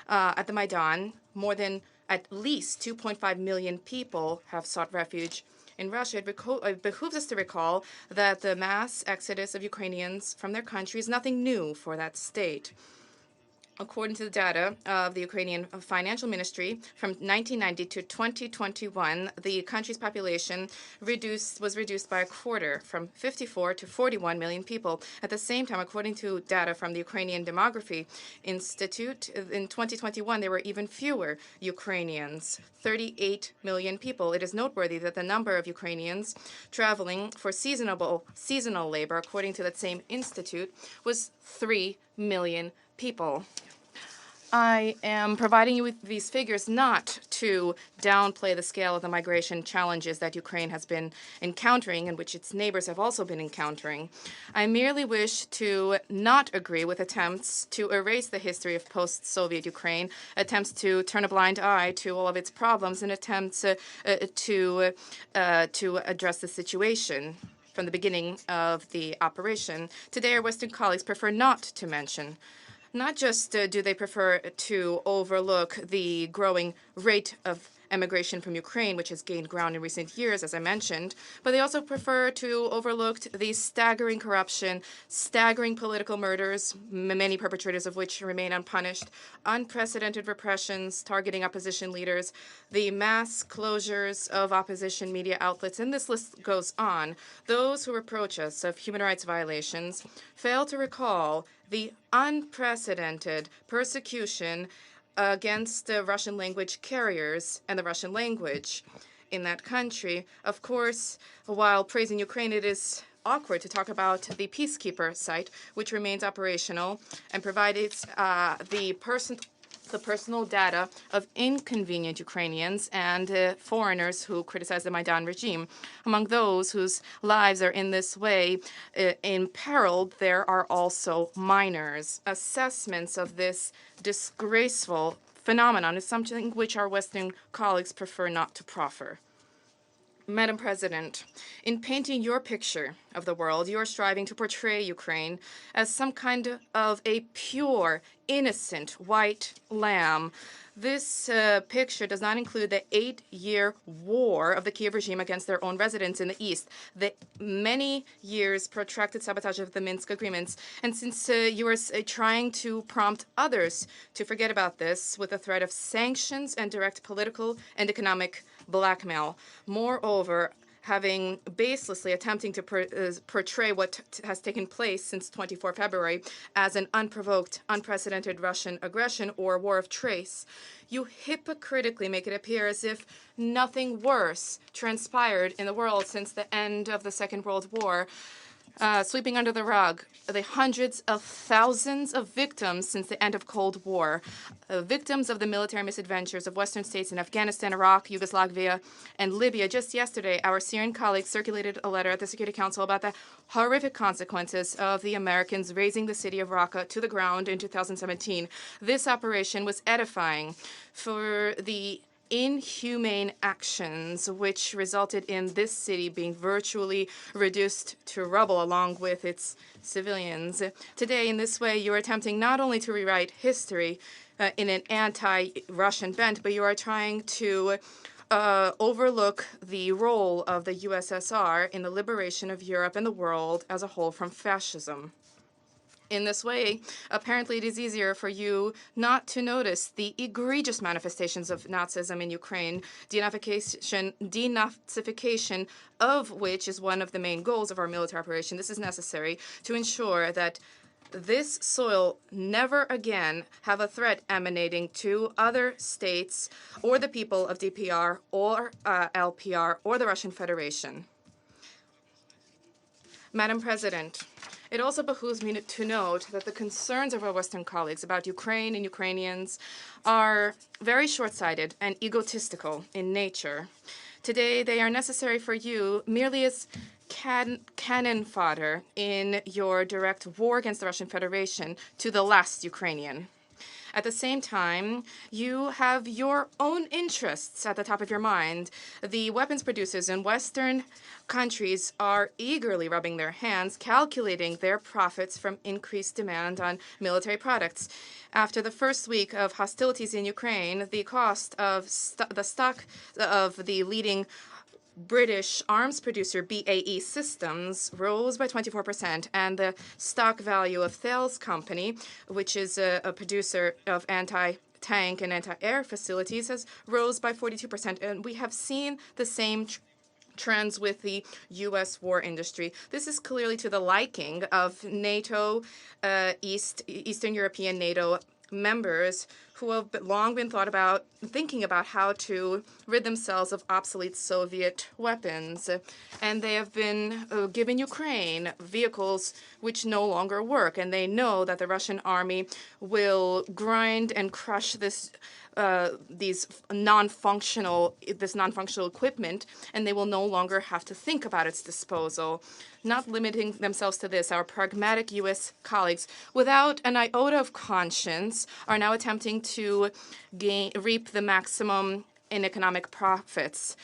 at the Maidan, more than at least 2.5 million people have sought refuge in Russia. It behooves us to recall that the mass exodus of Ukrainians from their country is nothing new for that state. According to the data of the Ukrainian Financial Ministry, from 1990 to 2021, the country's population was reduced by a quarter, from 54 to 41 million people. At the same time, according to data from the Ukrainian Demography Institute, in 2021, there were even fewer Ukrainians, 38 million people. It is noteworthy that the number of Ukrainians traveling for seasonal labor, according to that same institute, was 3 million people. I am providing you with these figures not to downplay the scale of the migration challenges that Ukraine has been encountering and which its neighbors have also been encountering. I merely wish to not agree with attempts to erase the history of post-Soviet Ukraine, attempts to turn a blind eye to all of its problems, and attempts to address the situation from the beginning of the operation. Today, our Western colleagues prefer not to mention. Not just do they prefer to overlook the growing rate of emigration from Ukraine, which has gained ground in recent years, as I mentioned, but they also prefer to overlook the staggering corruption, staggering political murders, many perpetrators of which remain unpunished, unprecedented repressions targeting opposition leaders, the mass closures of opposition media outlets, and this list goes on. Those who reproach us of human rights violations fail to recall the unprecedented persecution against the Russian language carriers and the Russian language in that country. Of course, while praising Ukraine, it is awkward to talk about the Peacekeeper site, which remains operational and provides the personal data of inconvenient Ukrainians and foreigners who criticize the Maidan regime. Among those whose lives are in this way imperiled, there are also minors. Assessments of this disgraceful phenomenon is something which our Western colleagues prefer not to proffer. Madam President, in painting your picture of the world, you are striving to portray Ukraine as some kind of a pure, innocent white lamb. This picture does not include the 8-year war of the Kiev regime against their own residents in the east, the many years protracted sabotage of the Minsk agreements, and since you are trying to prompt others to forget about this with the threat of sanctions and direct political and economic blackmail. Moreover, having baselessly attempting to portray what has taken place since 24 February as an unprovoked, unprecedented Russian aggression or war of trace, you hypocritically make it appear as if nothing worse transpired in the world since the end of the Second World War, sweeping under the rug the hundreds of thousands of victims since the end of Cold War, victims of the military misadventures of Western states in Afghanistan, Iraq, Yugoslavia, and Libya. Just yesterday, our Syrian colleagues circulated a letter at the Security Council about the horrific consequences of the Americans razing the city of Raqqa to the ground in 2017. This operation was edifying for the inhumane actions which resulted in this city being virtually reduced to rubble along with its civilians. Today, in this way, you are attempting not only to rewrite history in an anti-Russian bent, but you are trying to overlook the role of the USSR in the liberation of Europe and the world as a whole from fascism. In this way, apparently it is easier for you not to notice the egregious manifestations of Nazism in Ukraine, denazification of which is one of the main goals of our military operation. This is necessary to ensure that this soil never again have a threat emanating to other states or the people of DPR or LPR or the Russian Federation. Madam President, it also behooves me to note that the concerns of our Western colleagues about Ukraine and Ukrainians are very short-sighted and egotistical in nature. Today, they are necessary for you merely as cannon fodder in your direct war against the Russian Federation to the last Ukrainian. At the same time, you have your own interests at the top of your mind. The weapons producers in Western countries are eagerly rubbing their hands, calculating their profits from increased demand on military products. After the first week of hostilities in Ukraine, the cost of the stock of the leading British arms producer BAE Systems rose by 24%, and the stock value of Thales Company, which is a producer of anti-tank and anti-air facilities, has rose by 42%. And we have seen the same trends with the U.S. war industry. This is clearly to the liking of NATO, Eastern European NATO members who have long been thinking about how to rid themselves of obsolete Soviet weapons. And they have been giving Ukraine vehicles which no longer work. And they know that the Russian army will grind and crush this non-functional equipment, and they will no longer have to think about its disposal. Not limiting themselves to this, our pragmatic U.S. colleagues, without an iota of conscience, are now attempting to reap the maximum in economic profits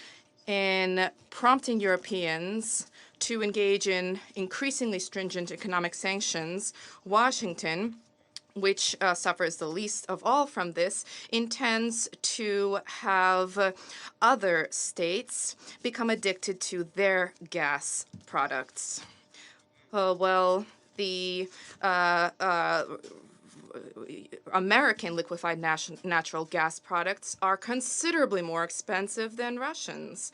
in prompting Europeans to engage in increasingly stringent economic sanctions. Washington, which suffers the least of all from this, intends to have other states become addicted to their gas products. The American liquefied natural gas products are considerably more expensive than Russians.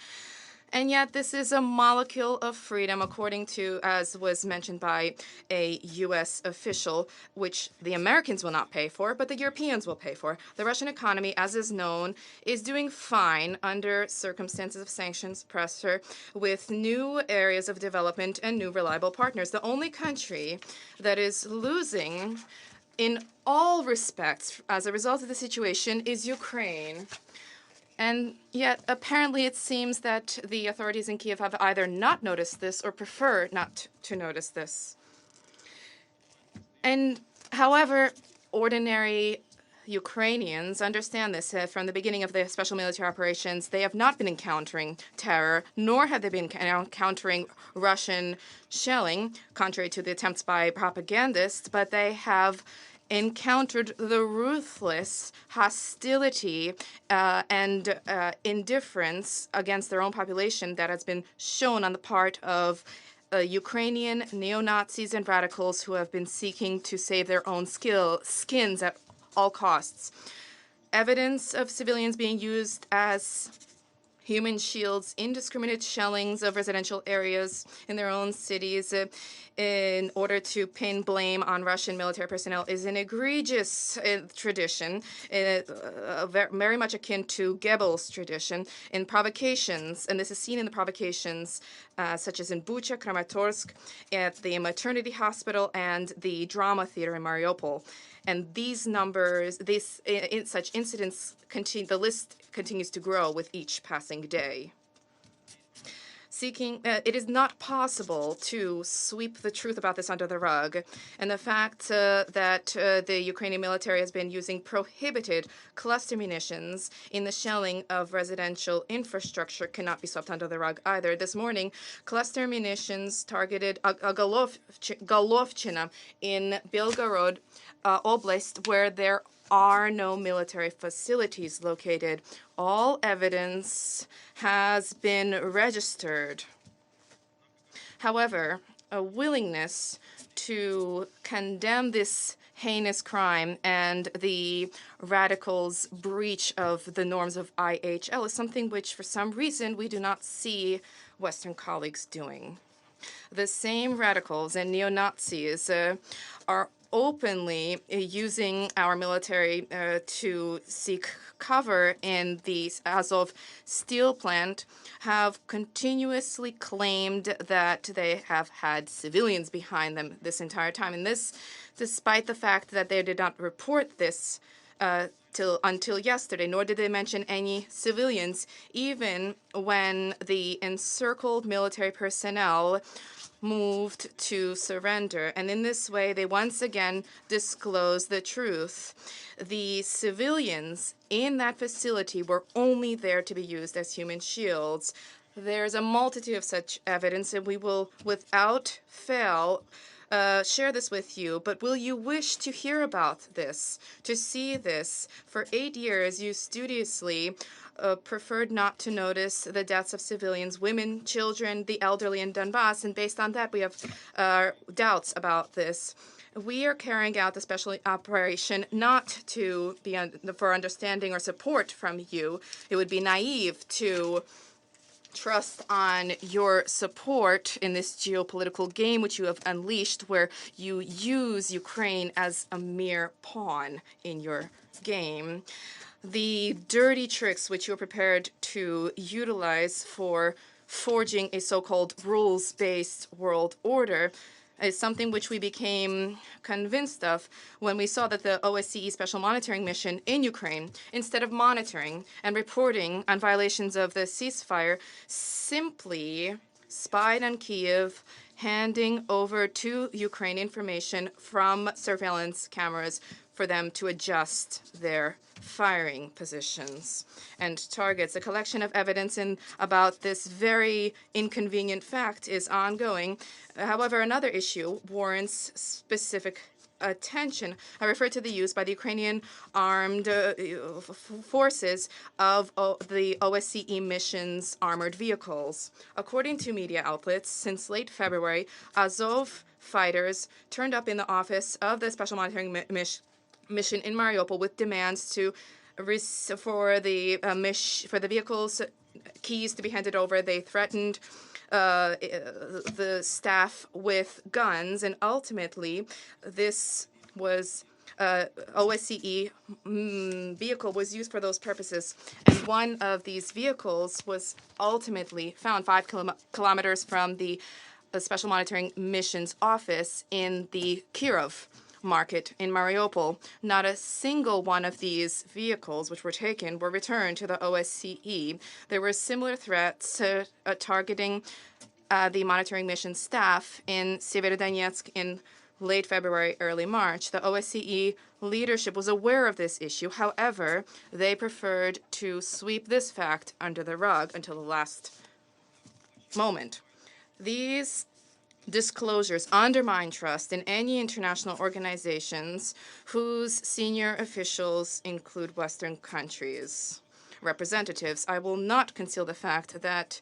And yet this is a molecule of freedom, according to, as was mentioned by a U.S. official, which the Americans will not pay for, but the Europeans will pay for. The Russian economy, as is known, is doing fine under circumstances of sanctions pressure, with new areas of development and new reliable partners. The only country that is losing in all respects as a result of the situation is Ukraine. And yet, apparently, it seems that the authorities in Kiev have either not noticed this or prefer not to notice this. And however, ordinary Ukrainians understand this. From the beginning of the special military operations, they have not been encountering terror, nor have they been encountering Russian shelling, contrary to the attempts by propagandists, but they have encountered the ruthless hostility and indifference against their own population that has been shown on the part of Ukrainian neo-Nazis and radicals who have been seeking to save their own skins at all costs. Evidence of civilians being used as human shields, indiscriminate shellings of residential areas in their own cities in order to pin blame on Russian military personnel is an egregious tradition, very much akin to Goebbels' tradition in provocations, and this is seen in the provocations such as in Bucha, Kramatorsk, at the maternity hospital, and the drama theater in Mariupol. And these numbers, such incidents, the list continues to grow with each passing day. It is not possible to sweep the truth about this under the rug, and the fact that the Ukrainian military has been using prohibited cluster munitions in the shelling of residential infrastructure cannot be swept under the rug either. This morning, cluster munitions targeted Golovchina in Belgorod Oblast, where there are no military facilities located. All evidence has been registered. However, a willingness to condemn this heinous crime and the radicals' breach of the norms of IHL is something which, for some reason, we do not see Western colleagues doing. The same radicals and neo-Nazis are openly using our military to seek cover in the Azov steel plant, have continuously claimed that they have had civilians behind them this entire time. And this, despite the fact that they did not report this until yesterday, nor did they mention any civilians, even when the encircled military personnel moved to surrender. And in this way, they once again disclosed the truth. The civilians in that facility were only there to be used as human shields. There's a multitude of such evidence, and we will, without fail, share this with you, but will you wish to hear about this, to see this? For 8 years, you studiously preferred not to notice the deaths of civilians, women, children, the elderly in Donbass, and based on that, we have doubts about this. We are carrying out the special operation not to be for understanding or support from you. It would be naive to trust on your support in this geopolitical game which you have unleashed, where you use Ukraine as a mere pawn in your game. The dirty tricks which you are prepared to utilize for forging a so-called rules-based world order is something which we became convinced of when we saw that the OSCE Special Monitoring Mission in Ukraine, instead of monitoring and reporting on violations of the ceasefire, simply spied on Kyiv, handing over to Ukraine information from surveillance cameras for them to adjust their firing positions and targets. A collection of evidence about this very inconvenient fact is ongoing. However, another issue warrants specific attention. I refer to the use by the Ukrainian armed forces of the OSCE mission's armored vehicles. According to media outlets, since late February, Azov fighters turned up in the office of the Special Monitoring Mission in Mariupol with demands for the vehicles' keys to be handed over. They threatened the staff with guns, and ultimately, this was OSCE vehicle was used for those purposes. And one of these vehicles was ultimately found 5 kilometers from the Special Monitoring Mission's office in the Kirov market in Mariupol. Not a single one of these vehicles which were taken were returned to the OSCE. There were similar threats targeting the monitoring mission staff in Severodonetsk in late February, early March. The OSCE leadership was aware of this issue. However, they preferred to sweep this fact under the rug until the last moment. These disclosures undermine trust in any international organizations whose senior officials include Western countries' representatives. I will not conceal the fact that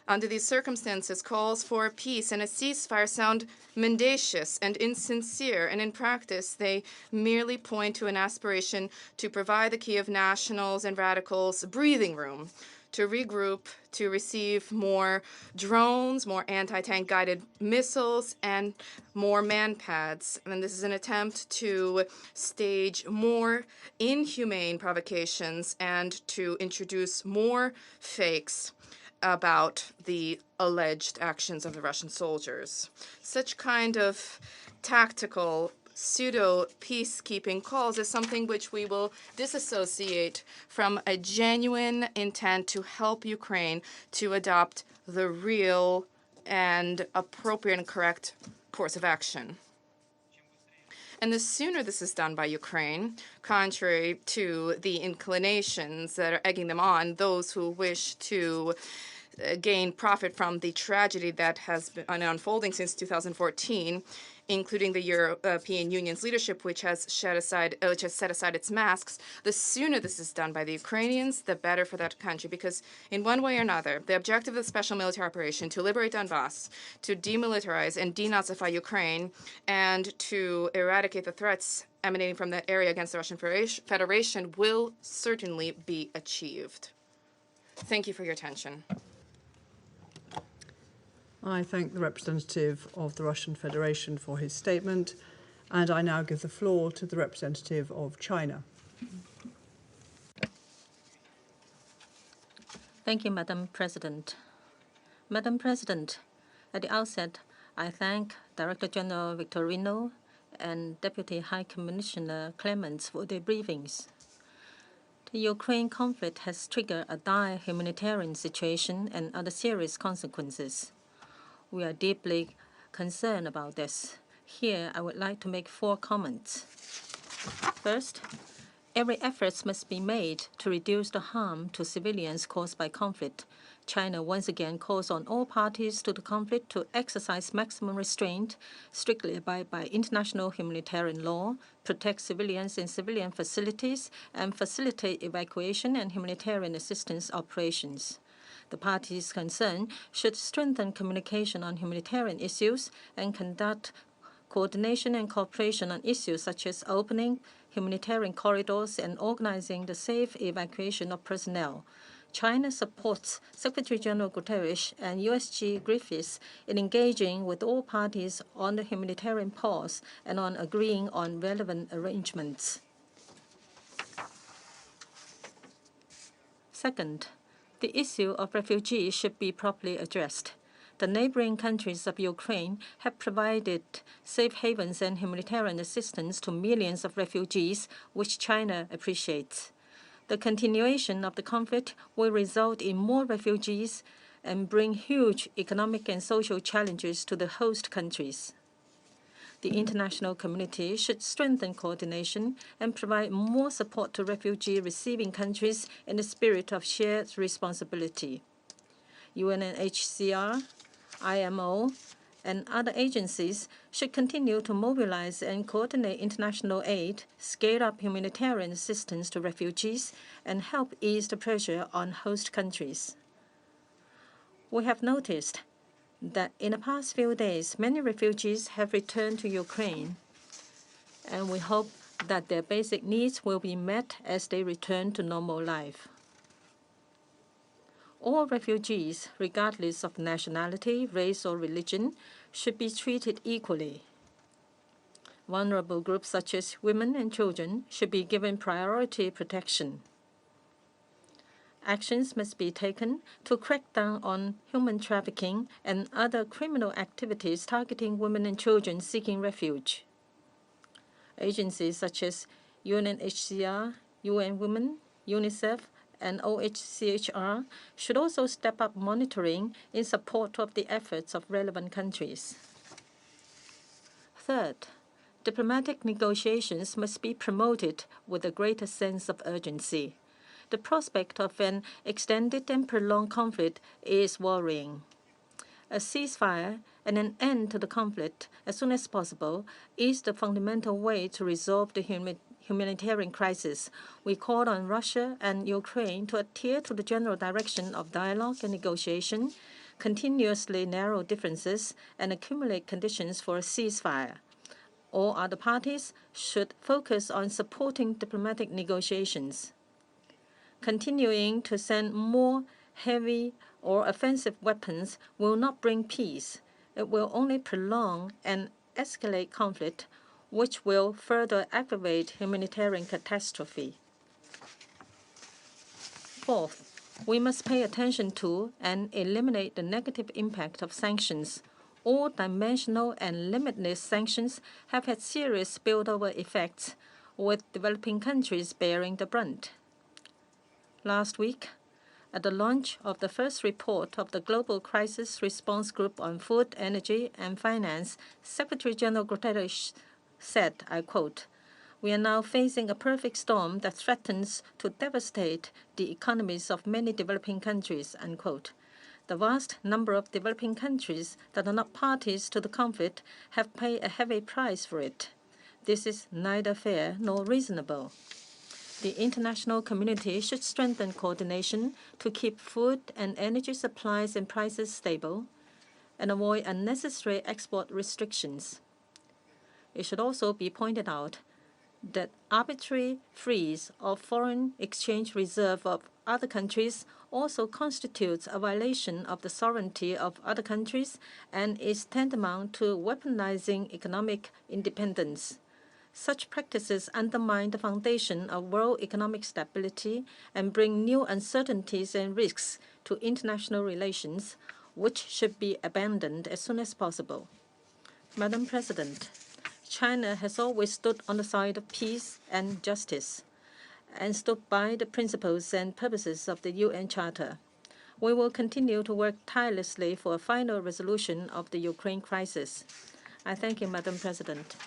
under these circumstances, calls for peace and a ceasefire sound mendacious and insincere, and in practice, they merely point to an aspiration to provide the Kyiv nationals and radicals breathing room to regroup, to receive more drones, more anti-tank guided missiles, and more man-pads. And this is an attempt to stage more inhumane provocations and to introduce more fakes about the alleged actions of the Russian soldiers. Such kind of tactical pseudo-peacekeeping calls is something which we will disassociate from a genuine intent to help Ukraine to adopt the real and appropriate and correct course of action. And the sooner this is done by Ukraine, contrary to the inclinations that are egging them on, those who wish to gain profit from the tragedy that has been unfolding since 2014, including the European Union's leadership, which has set aside its masks, the sooner this is done by the Ukrainians, the better for that country. Because in one way or another, the objective of the special military operation to liberate Donbass, to demilitarize and denazify Ukraine, and to eradicate the threats emanating from that area against the Russian Federation will certainly be achieved. Thank you for your attention. I thank the representative of the Russian Federation for his statement, and I now give the floor to the representative of China. Thank you, Madam President. Madam President, at the outset, I thank Director General Vitorino and Deputy High Commissioner Clements for their briefings. The Ukraine conflict has triggered a dire humanitarian situation and other serious consequences. We are deeply concerned about this. Here, I would like to make 4 comments. First, every effort must be made to reduce the harm to civilians caused by conflict. China once again calls on all parties to the conflict to exercise maximum restraint, strictly abide by international humanitarian law, protect civilians in civilian facilities, and facilitate evacuation and humanitarian assistance operations. The parties concerned should strengthen communication on humanitarian issues and conduct coordination and cooperation on issues such as opening humanitarian corridors and organizing the safe evacuation of personnel. China supports Secretary General Guterres and USG Griffiths in engaging with all parties on the humanitarian pause and on agreeing on relevant arrangements. Second, the issue of refugees should be properly addressed. The neighboring countries of Ukraine have provided safe havens and humanitarian assistance to millions of refugees, which China appreciates. The continuation of the conflict will result in more refugees and bring huge economic and social challenges to the host countries. The international community should strengthen coordination and provide more support to refugee-receiving countries in the spirit of shared responsibility. UNHCR, IMO, and other agencies should continue to mobilize and coordinate international aid, scale up humanitarian assistance to refugees, and help ease the pressure on host countries. We have noticed that in the past few days, many refugees have returned to Ukraine, and we hope that their basic needs will be met as they return to normal life. All refugees, regardless of nationality, race, or religion, should be treated equally. Vulnerable groups such as women and children should be given priority protection. Actions must be taken to crack down on human trafficking and other criminal activities targeting women and children seeking refuge. Agencies such as UNHCR, UN Women, UNICEF, and OHCHR should also step up monitoring in support of the efforts of relevant countries. Third, diplomatic negotiations must be promoted with a greater sense of urgency. The prospect of an extended and prolonged conflict is worrying. A ceasefire and an end to the conflict as soon as possible is the fundamental way to resolve the humanitarian crisis. We called on Russia and Ukraine to adhere to the general direction of dialogue and negotiation, continuously narrow differences, and accumulate conditions for a ceasefire. All other parties should focus on supporting diplomatic negotiations. Continuing to send more heavy or offensive weapons will not bring peace. It will only prolong and escalate conflict, which will further aggravate humanitarian catastrophe. Fourth, we must pay attention to and eliminate the negative impact of sanctions. All dimensional and limitless sanctions have had serious spillover effects, with developing countries bearing the brunt. Last week, at the launch of the first report of the Global Crisis Response Group on Food, Energy, and Finance, Secretary General Guterres said, I quote, "We are now facing a perfect storm that threatens to devastate the economies of many developing countries," unquote. The vast number of developing countries that are not parties to the conflict have paid a heavy price for it. This is neither fair nor reasonable. The international community should strengthen coordination to keep food and energy supplies and prices stable and avoid unnecessary export restrictions. It should also be pointed out that arbitrary freeze of foreign exchange reserve of other countries also constitutes a violation of the sovereignty of other countries and is tantamount to weaponizing economic independence. Such practices undermine the foundation of world economic stability and bring new uncertainties and risks to international relations, which should be abandoned as soon as possible. Madam President, China has always stood on the side of peace and justice and stood by the principles and purposes of the UN Charter. We will continue to work tirelessly for a final resolution of the Ukraine crisis. I thank you, Madam President.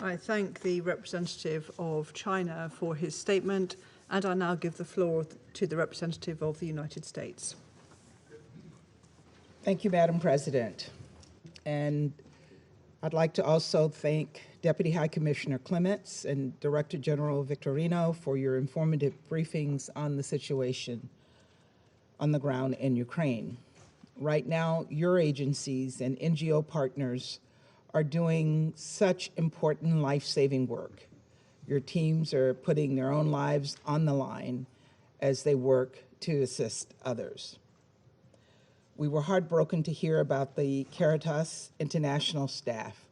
I thank the representative of China for his statement, And I now give the floor to the representative of the United States. Thank you, Madam President. And I'd like to also thank Deputy High Commissioner Clements and Director General Victorino for your informative briefings on the situation on the ground in Ukraine. Right now, your agencies and NGO partners are doing such important life-saving work. Your teams are putting their own lives on the line as they work to assist others. We were heartbroken to hear about the Caritas International staff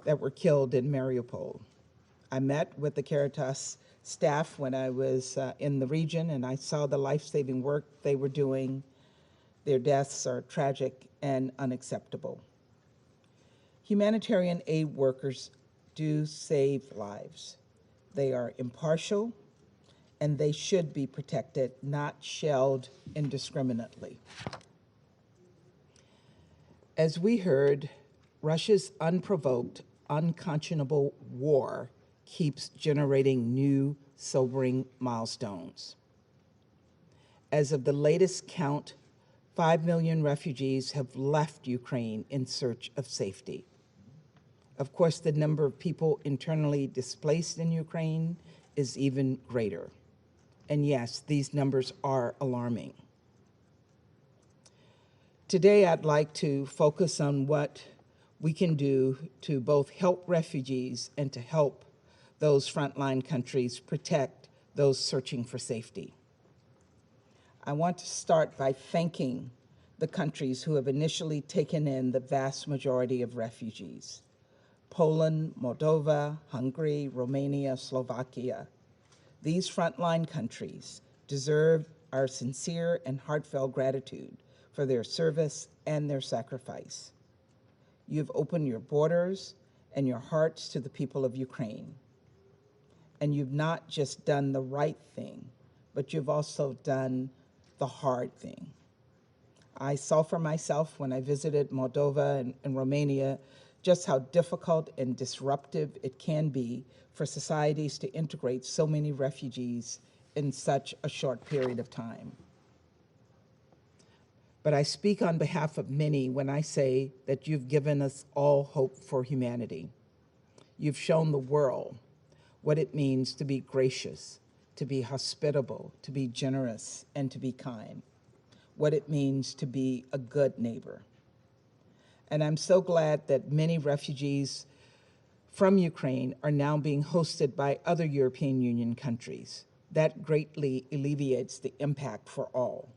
that were killed in Mariupol. I met with the Caritas staff when I was in the region, and I saw the life-saving work they were doing. Their deaths are tragic and unacceptable. Humanitarian aid workers do save lives. They are impartial, and they should be protected, not shelled indiscriminately. As we heard, Russia's unprovoked, unconscionable war keeps generating new, sobering milestones. As of the latest count, 5 million refugees have left Ukraine in search of safety. Of course, the number of people internally displaced in Ukraine is even greater. And yes, these numbers are alarming. Today, I'd like to focus on what we can do to both help refugees and to help those frontline countries protect those searching for safety. I want to start by thanking the countries who have initially taken in the vast majority of refugees: Poland, Moldova, Hungary, Romania, Slovakia. These frontline countries deserve our sincere and heartfelt gratitude for their service and their sacrifice. You've opened your borders and your hearts to the people of Ukraine. And you've not just done the right thing, but you've also done the hard thing. I saw for myself when I visited Moldova and Romania just how difficult and disruptive it can be for societies to integrate so many refugees in such a short period of time. But I speak on behalf of many when I say that you've given us all hope for humanity. You've shown the world what it means to be gracious, to be hospitable, to be generous, and to be kind, what it means to be a good neighbor. And I'm so glad that many refugees from Ukraine are now being hosted by other European Union countries. That greatly alleviates the impact for all.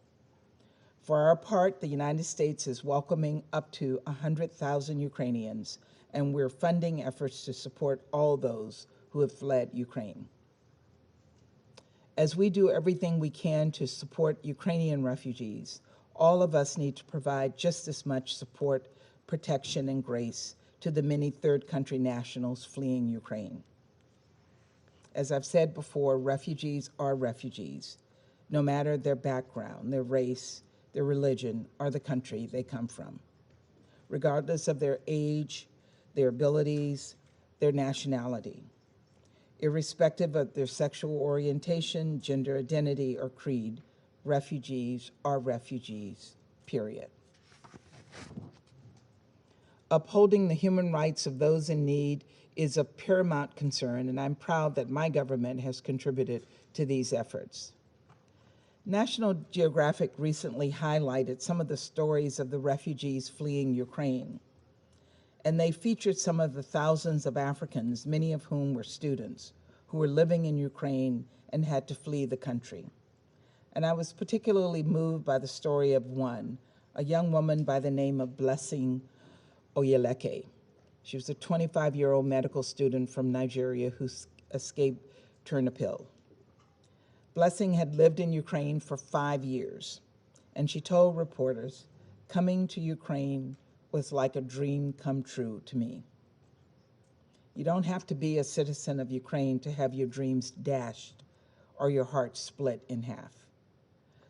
For our part, the United States is welcoming up to 100,000 Ukrainians, and we're funding efforts to support all those who have fled Ukraine. As we do everything we can to support Ukrainian refugees, all of us need to provide just as much support, protection, and grace to the many third country nationals fleeing Ukraine. As I've said before, refugees are refugees, no matter their background, their race, their religion, or the country they come from, regardless of their age, their abilities, their nationality, irrespective of their sexual orientation, gender identity, or creed. Refugees are refugees, period. Upholding the human rights of those in need is of paramount concern, and I'm proud that my government has contributed to these efforts. National Geographic recently highlighted some of the stories of the refugees fleeing Ukraine, and they featured some of the thousands of Africans, many of whom were students, who were living in Ukraine and had to flee the country. And I was particularly moved by the story of one, a young woman by the name of Blessing Oyeleke. She was a 25-year-old medical student from Nigeria who escaped Ternopil. Blessing had lived in Ukraine for 5 years, and she told reporters, "Coming to Ukraine was like a dream come true to me." You don't have to be a citizen of Ukraine to have your dreams dashed or your heart split in half.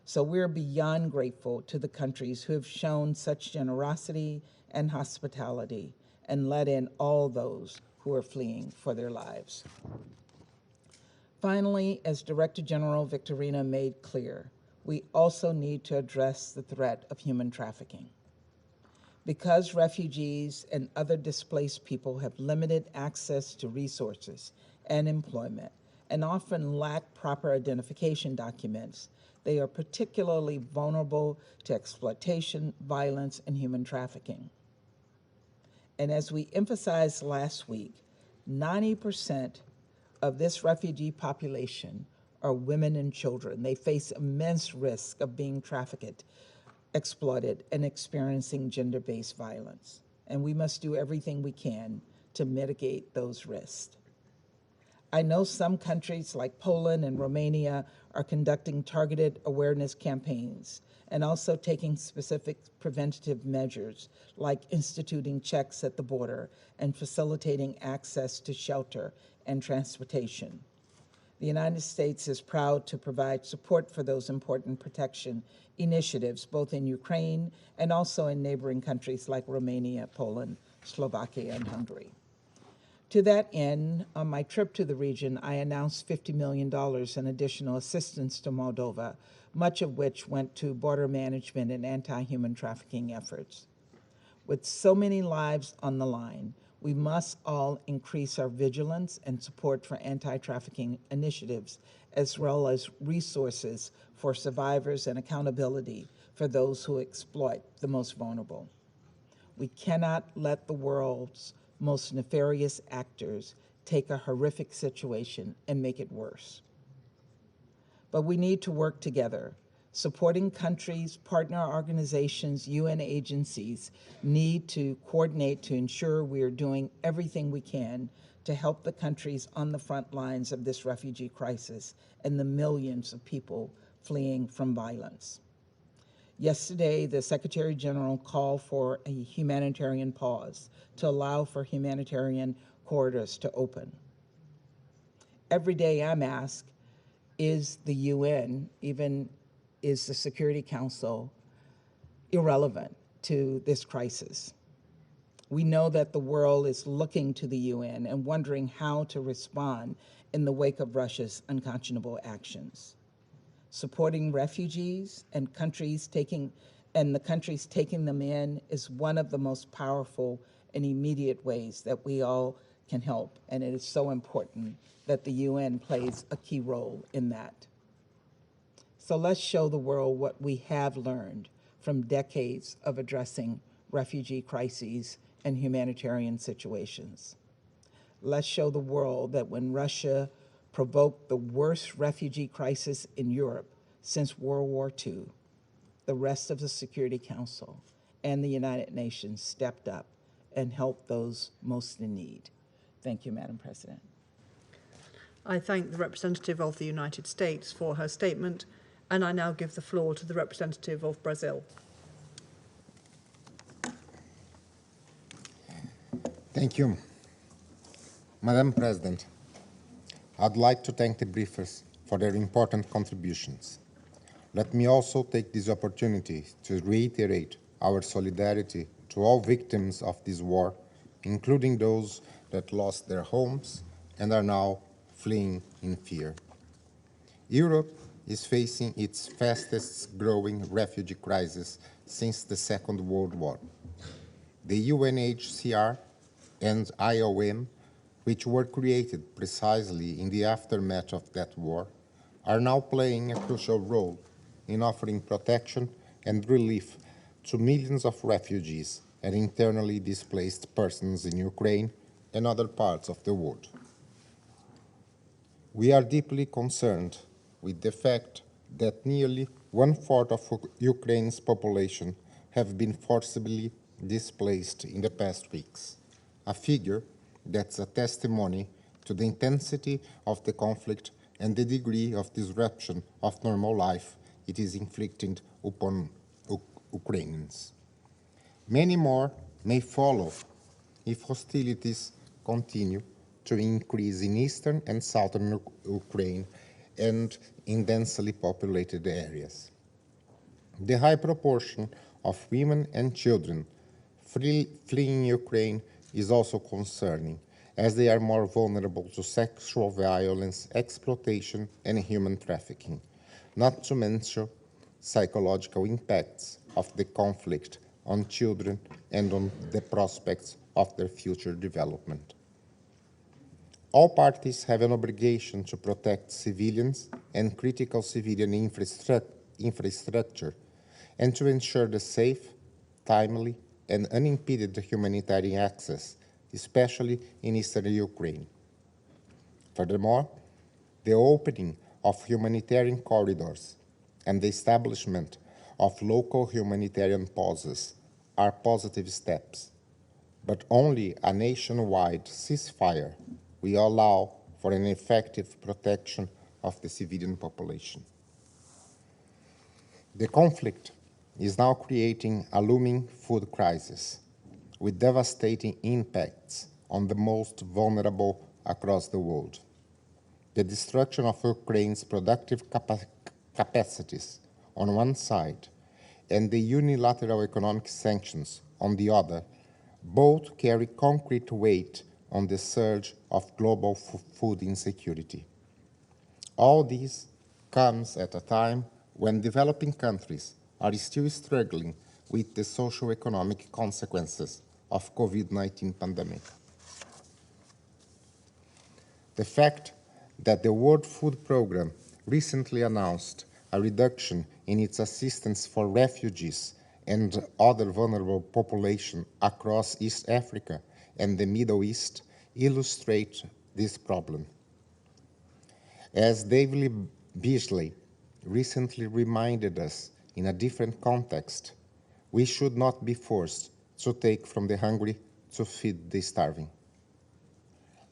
So we're beyond grateful to the countries who have shown such generosity and hospitality and let in all those who are fleeing for their lives. Finally, as Director General Victorino made clear, we also need to address the threat of human trafficking. Because refugees and other displaced people have limited access to resources and employment and often lack proper identification documents, they are particularly vulnerable to exploitation, violence, and human trafficking. And as we emphasized last week, 90% of this refugee population are women and children. They face immense risk of being trafficked, exploited, and experiencing gender-based violence. And we must do everything we can to mitigate those risks. I know some countries like Poland and Romania are conducting targeted awareness campaigns and also taking specific preventative measures like instituting checks at the border and facilitating access to shelter and transportation. The United States is proud to provide support for those important protection initiatives, both in Ukraine and also in neighboring countries like Romania, Poland, Slovakia, and Hungary. To that end, on my trip to the region, I announced $50 million in additional assistance to Moldova, much of which went to border management and anti-human trafficking efforts. With so many lives on the line, we must all increase our vigilance and support for anti-trafficking initiatives, as well as resources for survivors and accountability for those who exploit the most vulnerable. We cannot let the world's most nefarious actors take a horrific situation and make it worse. But we need to work together. Supporting countries, partner organizations, UN agencies need to coordinate to ensure we are doing everything we can to help the countries on the front lines of this refugee crisis and the millions of people fleeing from violence. Yesterday, the Secretary General called for a humanitarian pause to allow for humanitarian corridors to open. Every day I'm asked, is the UN, even is the Security Council, irrelevant to this crisis? We know that the world is looking to the UN and wondering how to respond in the wake of Russia's unconscionable actions. Supporting refugees and the countries taking them in is one of the most powerful and immediate ways that we all can help, and it is so important that the UN plays a key role in that. So let's show the world what we have learned from decades of addressing refugee crises and humanitarian situations. Let's show the world that when Russia provoked the worst refugee crisis in Europe since World War II, the rest of the Security Council and the United Nations stepped up and helped those most in need. Thank you, Madam President. I thank the representative of the United States for her statement, and I now give the floor to the representative of Brazil. Thank you. Madam President, I'd like to thank the briefers for their important contributions. Let me also take this opportunity to reiterate our solidarity to all victims of this war, including those that lost their homes and are now fleeing in fear. Europe is facing its fastest growing refugee crisis since the Second World War. The UNHCR and IOM, which were created precisely in the aftermath of that war, are now playing a crucial role in offering protection and relief to millions of refugees and internally displaced persons in Ukraine and other parts of the world. We are deeply concerned with the fact that nearly 1/4 of Ukraine's population have been forcibly displaced in the past weeks, a figure that's a testimony to the intensity of the conflict and the degree of disruption of normal life it is inflicting upon Ukrainians. Many more may follow if hostilities continue to increase in eastern and southern Ukraine and in densely populated areas. The high proportion of women and children fleeing Ukraine is also concerning, as they are more vulnerable to sexual violence, exploitation, and human trafficking, not to mention psychological impacts of the conflict on children and on the prospects of their future development. All parties have an obligation to protect civilians and critical civilian infrastructure and to ensure the safe, timely, and unimpeded humanitarian access, especially in eastern Ukraine. Furthermore, the opening of humanitarian corridors and the establishment of local humanitarian pauses are positive steps, but only a nationwide ceasefire will allow for an effective protection of the civilian population. The conflict is now creating a looming food crisis with devastating impacts on the most vulnerable across the world. The destruction of Ukraine's productive capacities on one side and the unilateral economic sanctions on the other both carry concrete weight on the surge of global food insecurity. All this comes at a time when developing countries are still struggling with the socio-economic consequences of COVID-19 pandemic. The fact that the World Food Programme recently announced a reduction in its assistance for refugees and other vulnerable populations across East Africa and the Middle East illustrate this problem. As David Beasley recently reminded us in a different context, we should not be forced to take from the hungry to feed the starving.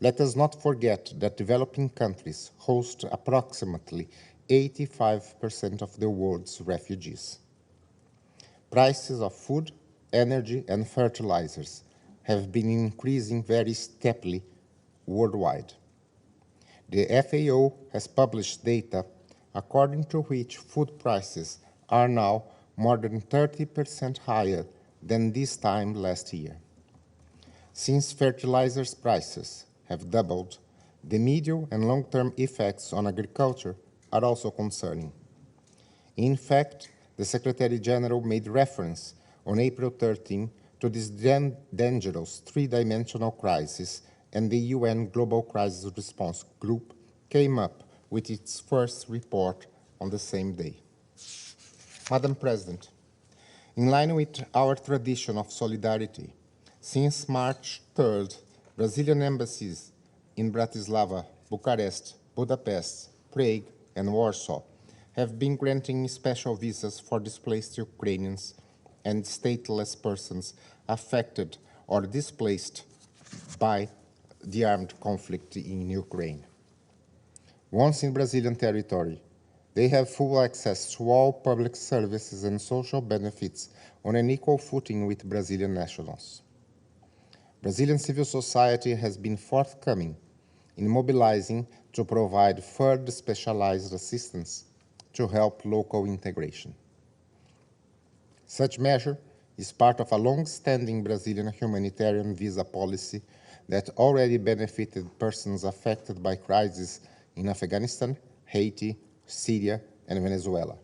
Let us not forget that developing countries host approximately 85% of the world's refugees. Prices of food, energy, and fertilizers have been increasing very steeply worldwide. The FAO has published data according to which food prices are now more than 30% higher than this time last year. Since fertilizers prices have doubled, the medium and long-term effects on agriculture are also concerning. In fact, the Secretary General made reference on April 13 to this dangerous three-dimensional crisis, and the UN Global Crisis Response Group came up with its first report on the same day. Madam President, in line with our tradition of solidarity, since March 3rd, Brazilian embassies in Bratislava, Bucharest, Budapest, Prague, and Warsaw have been granting special visas for displaced Ukrainians and stateless persons affected or displaced by the armed conflict in Ukraine. Once in Brazilian territory, they have full access to all public services and social benefits on an equal footing with Brazilian nationals. Brazilian civil society has been forthcoming in mobilizing to provide further specialized assistance to help local integration. Such measure is part of a long-standing Brazilian humanitarian visa policy that already benefited persons affected by crises in Afghanistan, Haiti, Syria, and Venezuela.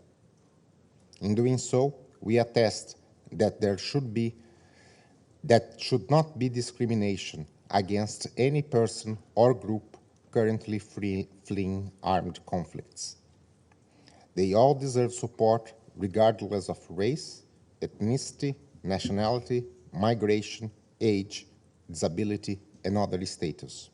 In doing so, we attest that there should not be discrimination against any person or group currently fleeing armed conflicts. They all deserve support regardless of race, ethnicity, nationality, migration, age, disability, and other status.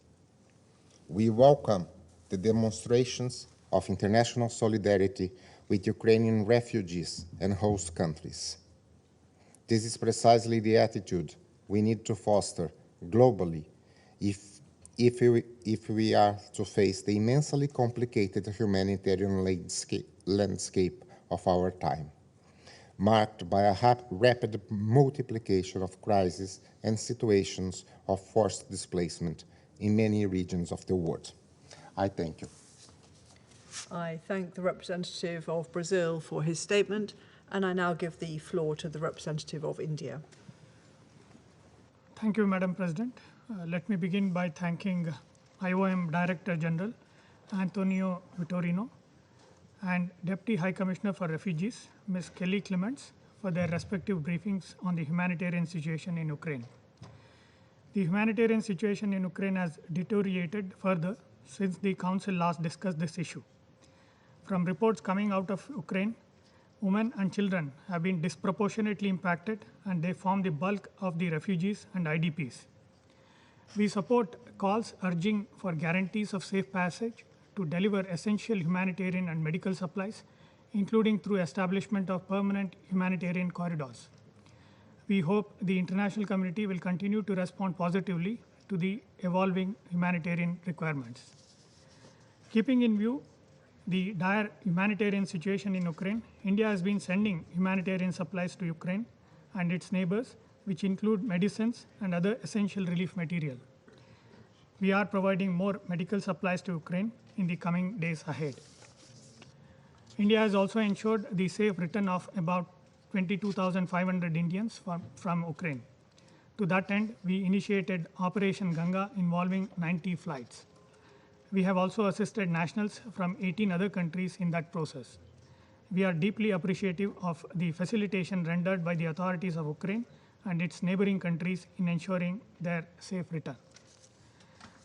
We welcome the demonstrations of international solidarity with Ukrainian refugees and host countries. This is precisely the attitude we need to foster globally if we are to face the immensely complicated humanitarian landscape of our time, marked by a rapid multiplication of crises and situations of forced displacement in many regions of the world. I thank you. I thank the representative of Brazil for his statement, and I now give the floor to the representative of India. Thank you, Madam President. Let me begin by thanking IOM Director General Antonio Vitorino and Deputy High Commissioner for Refugees, Ms. Kelly Clements, for their respective briefings on the humanitarian situation in Ukraine. The humanitarian situation in Ukraine has deteriorated further since the Council last discussed this issue. From reports coming out of Ukraine, women and children have been disproportionately impacted, and they form the bulk of the refugees and IDPs. We support calls urging for guarantees of safe passage to deliver essential humanitarian and medical supplies, including through establishment of permanent humanitarian corridors. We hope the international community will continue to respond positively to the evolving humanitarian requirements. Keeping in view the dire humanitarian situation in Ukraine, India has been sending humanitarian supplies to Ukraine and its neighbors, which include medicines and other essential relief material. We are providing more medical supplies to Ukraine in the coming days ahead. India has also ensured the safe return of about 22,500 Indians from Ukraine. To that end, we initiated Operation Ganga involving 90 flights. We have also assisted nationals from 18 other countries in that process. We are deeply appreciative of the facilitation rendered by the authorities of Ukraine and its neighboring countries in ensuring their safe return.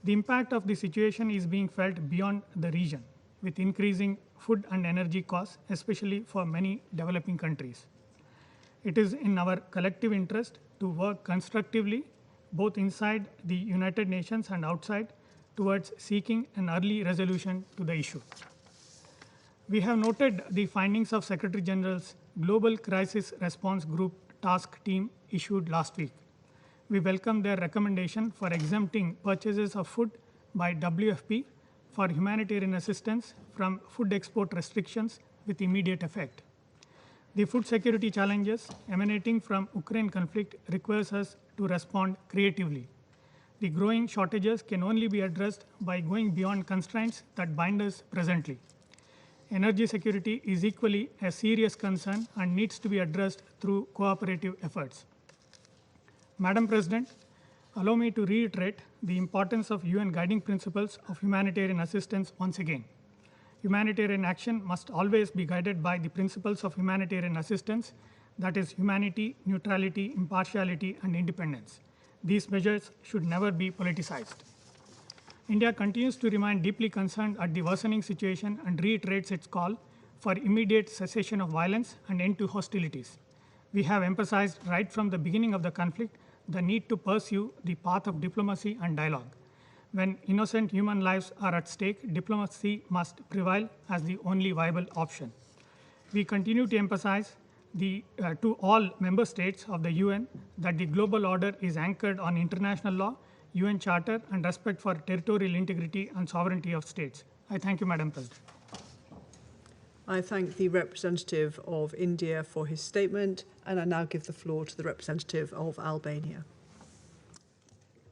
The impact of the situation is being felt beyond the region, with increasing food and energy costs, especially for many developing countries. It is in our collective interest to work constructively, both inside the United Nations and outside, towards seeking an early resolution to the issue. We have noted the findings of Secretary General's Global Crisis Response Group task team issued last week. We welcome their recommendation for exempting purchases of food by WFP for humanitarian assistance from food export restrictions with immediate effect. The food security challenges emanating from Ukraine conflict requires us to respond creatively. The growing shortages can only be addressed by going beyond constraints that bind us presently. Energy security is equally a serious concern and needs to be addressed through cooperative efforts. Madam President, allow me to reiterate the importance of UN guiding principles of humanitarian assistance once again. Humanitarian action must always be guided by the principles of humanitarian assistance, that is, humanity, neutrality, impartiality, and independence. These measures should never be politicized. India continues to remain deeply concerned at the worsening situation and reiterates its call for immediate cessation of violence and end to hostilities. We have emphasized right from the beginning of the conflict the need to pursue the path of diplomacy and dialogue. When innocent human lives are at stake, diplomacy must prevail as the only viable option. We continue to emphasize to all member states of the UN that the global order is anchored on international law, UN Charter, and respect for territorial integrity and sovereignty of states. I thank you, Madam President. I thank the representative of India for his statement, and I now give the floor to the representative of Albania.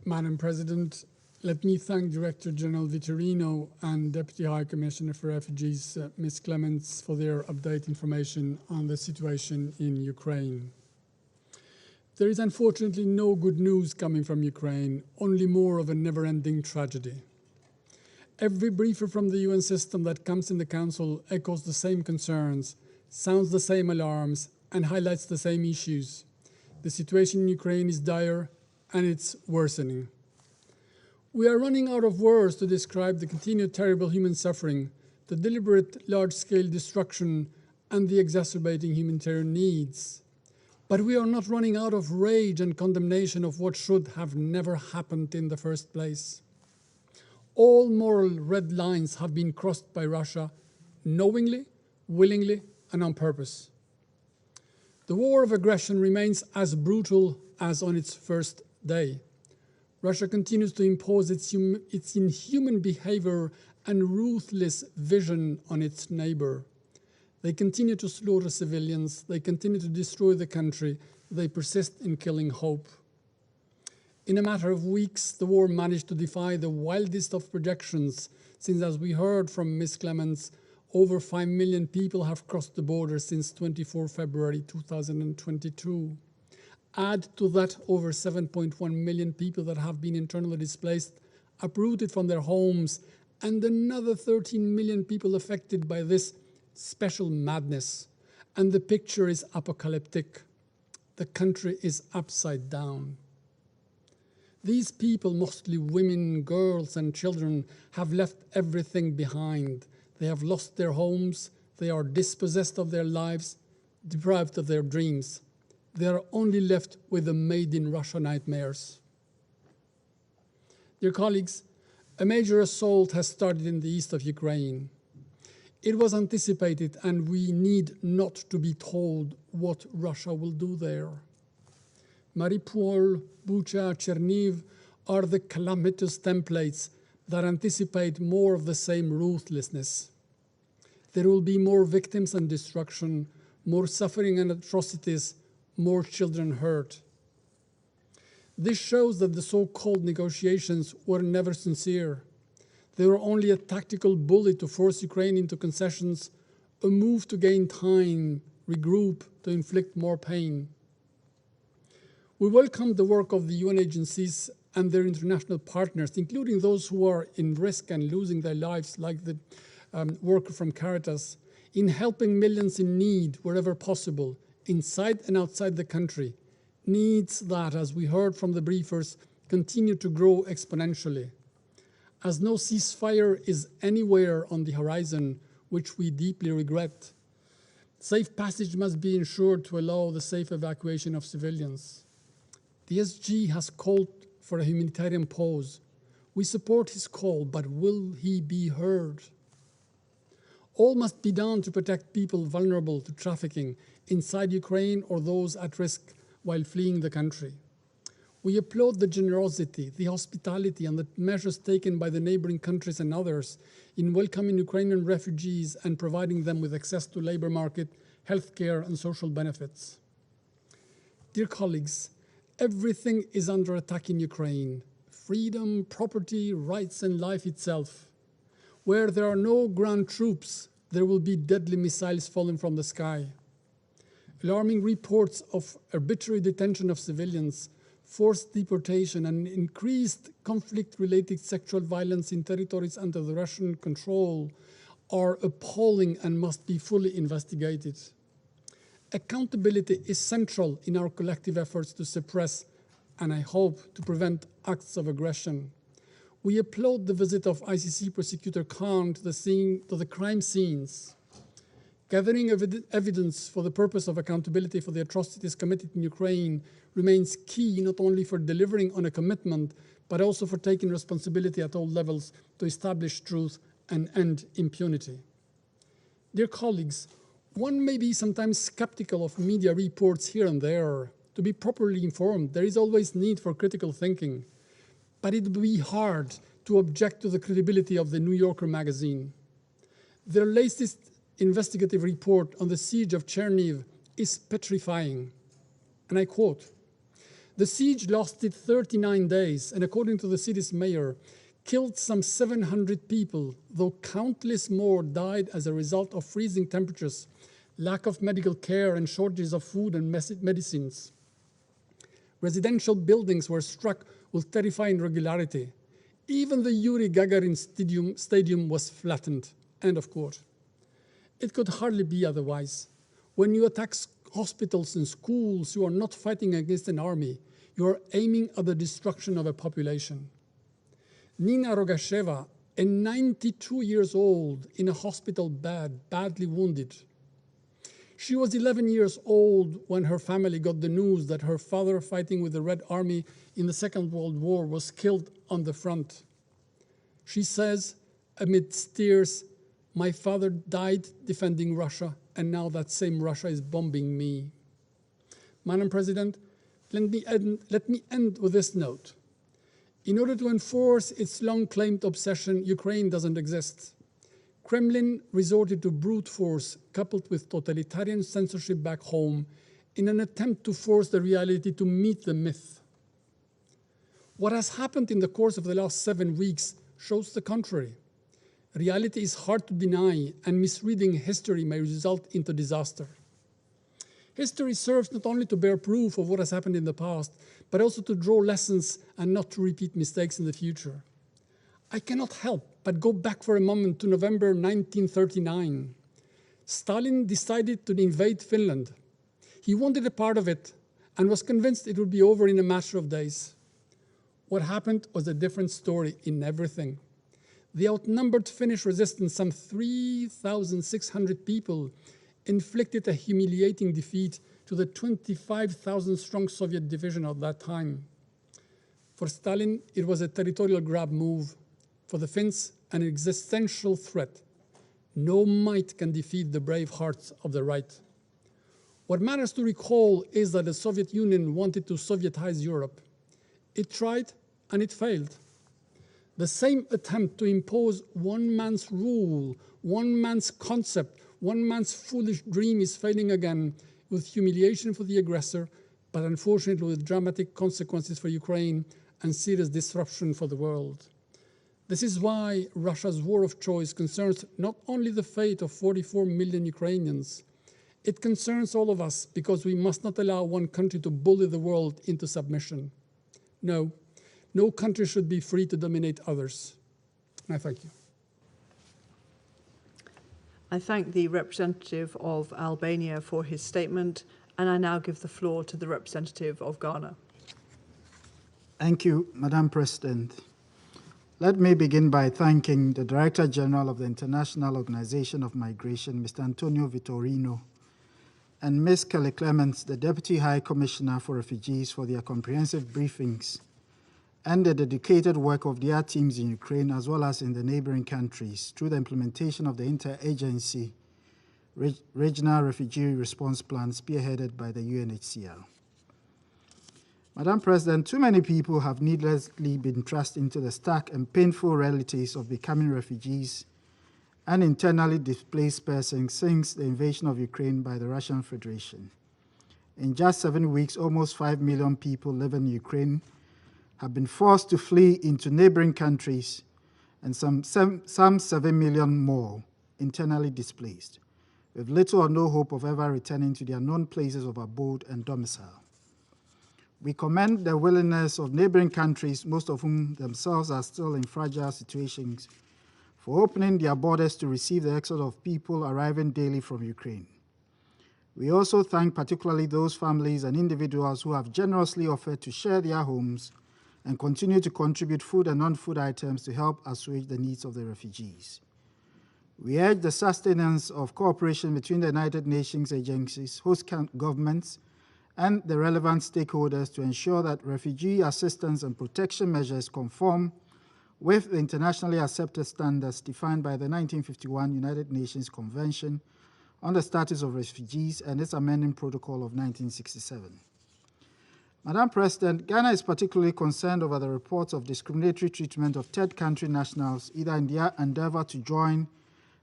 Madam President, let me thank Director General Vitorino and Deputy High Commissioner for Refugees, Ms. Clements, for their update information on the situation in Ukraine. There is unfortunately no good news coming from Ukraine, only more of a never-ending tragedy. Every briefer from the UN system that comes in the Council echoes the same concerns, sounds the same alarms, and highlights the same issues. The situation in Ukraine is dire, and it's worsening. We are running out of words to describe the continued terrible human suffering, the deliberate large-scale destruction, and the exacerbating humanitarian needs. But we are not running out of rage and condemnation of what should have never happened in the first place. All moral red lines have been crossed by Russia, knowingly, willingly, and on purpose. The war of aggression remains as brutal as on its first day. Russia continues to impose its inhuman behavior and ruthless vision on its neighbor. They continue to slaughter civilians, they continue to destroy the country, they persist in killing hope. In a matter of weeks, the war managed to defy the wildest of projections, since, as we heard from Ms. Clements, over 5 million people have crossed the border since 24 February 2022. Add to that over 7.1 million people that have been internally displaced, uprooted from their homes, and another 13 million people affected by this special madness. And the picture is apocalyptic. The country is upside down. These people, mostly women, girls, and children, have left everything behind. They have lost their homes. They are dispossessed of their lives, deprived of their dreams. They are only left with the made in Russia nightmares. Dear colleagues, a major assault has started in the east of Ukraine. It was anticipated, and we need not to be told what Russia will do there. Mariupol, Bucha, Cherniv are the calamitous templates that anticipate more of the same ruthlessness. There will be more victims and destruction, more suffering and atrocities, more children hurt. This shows that the so-called negotiations were never sincere. They were only a tactical bullet to force Ukraine into concessions, a move to gain time, regroup, to inflict more pain. We welcome the work of the UN agencies and their international partners, including those who are in risk and losing their lives, like the worker from Caritas, in helping millions in need wherever possible, inside and outside the country, needs that, as we heard from the briefers, continue to grow exponentially. As no ceasefire is anywhere on the horizon, which we deeply regret, safe passage must be ensured to allow the safe evacuation of civilians. The SG has called for a humanitarian pause. We support his call, but will he be heard? All must be done to protect people vulnerable to trafficking inside Ukraine or those at risk while fleeing the country. We applaud the generosity, the hospitality, and the measures taken by the neighboring countries and others in welcoming Ukrainian refugees and providing them with access to labor market, healthcare, and social benefits. Dear colleagues, everything is under attack in Ukraine: freedom, property, rights, and life itself. Where there are no ground troops, there will be deadly missiles falling from the sky. Alarming reports of arbitrary detention of civilians, forced deportation, and increased conflict-related sexual violence in territories under the Russian control are appalling and must be fully investigated. Accountability is central in our collective efforts to suppress, and I hope to prevent, acts of aggression. We applaud the visit of ICC Prosecutor Khan to the crime scenes. Gathering evidence for the purpose of accountability for the atrocities committed in Ukraine remains key not only for delivering on a commitment, but also for taking responsibility at all levels to establish truth and end impunity. Dear colleagues, one may be sometimes skeptical of media reports here and there. To be properly informed, there is always need for critical thinking. But it would be hard to object to the credibility of the New Yorker magazine. Their latest investigative report on the siege of Cherniv is petrifying. And I quote, "The siege lasted 39 days, and according to the city's mayor, killed some 700 people, though countless more died as a result of freezing temperatures, lack of medical care, and shortages of food and medicines. Residential buildings were struck with terrifying regularity. Even the Yuri Gagarin stadium was flattened." End of quote. It could hardly be otherwise. When you attack hospitals and schools, you are not fighting against an army. You are aiming at the destruction of a population. Nina Rogasheva, a 92 years old, in a hospital bed, badly wounded. She was 11 years old when her family got the news that her father, fighting with the Red Army in the Second World War, was killed on the front. She says, amidst tears, "My father died defending Russia, and now that same Russia is bombing me." Madam President, let me end with this note. In order to enforce its long-claimed obsession, Ukraine doesn't exist. Kremlin resorted to brute force coupled with totalitarian censorship back home in an attempt to force the reality to meet the myth. What has happened in the course of the last 7 weeks shows the contrary. Reality is hard to deny, and misreading history may result into disaster. History serves not only to bear proof of what has happened in the past, but also to draw lessons and not to repeat mistakes in the future. I cannot help but go back for a moment to November 1939. Stalin decided to invade Finland. He wanted a part of it and was convinced it would be over in a matter of days. What happened was a different story in everything. The outnumbered Finnish resistance, some 3,600 people, inflicted a humiliating defeat to the 25,000-strong Soviet division at that time. For Stalin, it was a territorial grab move. For the Finns, an existential threat. No might can defeat the brave hearts of the right. What matters to recall is that the Soviet Union wanted to Sovietize Europe. It tried and it failed. The same attempt to impose one man's rule, one man's concept, one man's foolish dream is failing again, with humiliation for the aggressor, but unfortunately with dramatic consequences for Ukraine and serious disruption for the world. This is why Russia's war of choice concerns not only the fate of 44 million Ukrainians, it concerns all of us because we must not allow one country to bully the world into submission. No, no country should be free to dominate others. I thank you. I thank the representative of Albania for his statement, and I now give the floor to the representative of Ghana. Thank you, Madam President. Let me begin by thanking the Director General of the International Organization of Migration, Mr. Antonio Vitorino, and Ms. Kelly Clements, the Deputy High Commissioner for Refugees, for their comprehensive briefings and the dedicated work of their teams in Ukraine as well as in the neighboring countries through the implementation of the Interagency Regional Refugee Response Plan spearheaded by the UNHCR. Madam President, too many people have needlessly been thrust into the stark and painful realities of becoming refugees and internally displaced persons since the invasion of Ukraine by the Russian Federation. In just 7 weeks, almost 5 million people living in Ukraine have been forced to flee into neighboring countries, and some 7 million more internally displaced, with little or no hope of ever returning to their known places of abode and domicile. We commend the willingness of neighboring countries, most of whom themselves are still in fragile situations, for opening their borders to receive the exodus of people arriving daily from Ukraine. We also thank particularly those families and individuals who have generously offered to share their homes and continue to contribute food and non-food items to help assuage the needs of the refugees. We urge the sustenance of cooperation between the United Nations agencies, host governments, and the relevant stakeholders to ensure that refugee assistance and protection measures conform with the internationally accepted standards defined by the 1951 United Nations Convention on the Status of Refugees and its amending protocol of 1967. Madam President, Ghana is particularly concerned over the reports of discriminatory treatment of third country nationals, either in their endeavor to join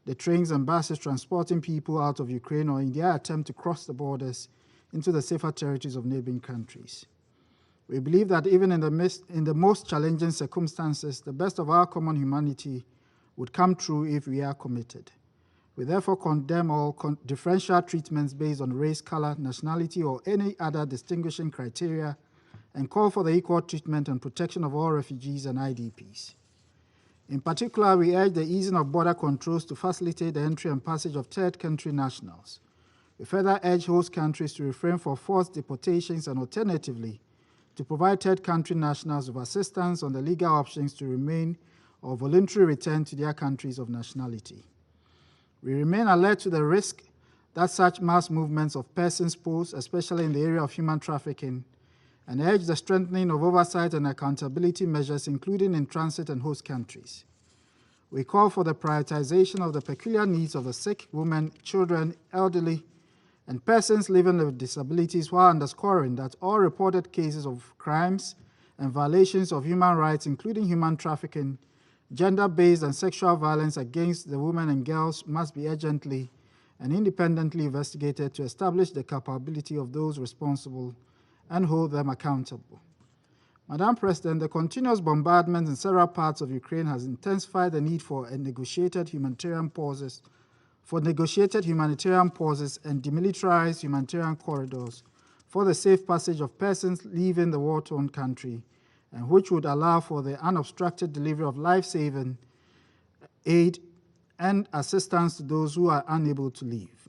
the trains and buses transporting people out of Ukraine or in their attempt to cross the borders into the safer territories of neighboring countries. We believe that even in the most challenging circumstances, the best of our common humanity would come true if we are committed. We therefore condemn all differential treatments based on race, color, nationality, or any other distinguishing criteria, and call for the equal treatment and protection of all refugees and IDPs. In particular, we urge the easing of border controls to facilitate the entry and passage of third country nationals. We further urge host countries to refrain from forced deportations and alternatively, to provide third country nationals with assistance on the legal options to remain or voluntary return to their countries of nationality. We remain alert to the risk that such mass movements of persons pose, especially in the area of human trafficking, and urge the strengthening of oversight and accountability measures, including in transit and host countries. We call for the prioritization of the peculiar needs of the sick, women, children, elderly, and persons living with disabilities, while underscoring that all reported cases of crimes and violations of human rights, including human trafficking, gender-based and sexual violence against the women and girls, must be urgently and independently investigated to establish the culpability of those responsible and hold them accountable. Madam President, the continuous bombardment in several parts of Ukraine has intensified the need for a negotiated humanitarian pauses for negotiated humanitarian pauses and demilitarized humanitarian corridors for the safe passage of persons leaving the war-torn country, and which would allow for the unobstructed delivery of life-saving aid and assistance to those who are unable to leave.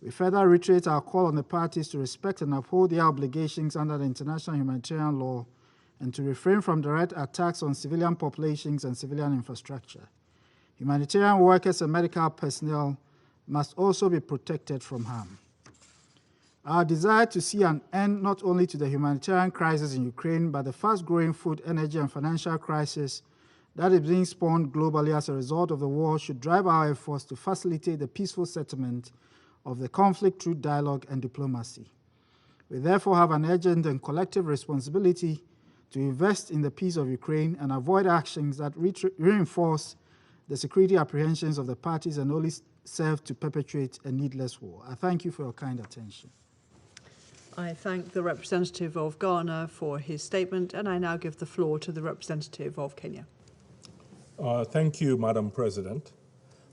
We further reiterate our call on the parties to respect and uphold their obligations under the international humanitarian law and to refrain from direct attacks on civilian populations and civilian infrastructure. Humanitarian workers and medical personnel must also be protected from harm. Our desire to see an end not only to the humanitarian crisis in Ukraine, but the fast-growing food, energy, and financial crisis that is being spawned globally as a result of the war should drive our efforts to facilitate the peaceful settlement of the conflict through dialogue and diplomacy. We therefore have an urgent and collective responsibility to invest in the peace of Ukraine and avoid actions that reinforce the security apprehensions of the parties and only serve to perpetuate a needless war. I thank you for your kind attention. I thank the representative of Ghana for his statement, and I now give the floor to the representative of Kenya. Thank you, Madam President.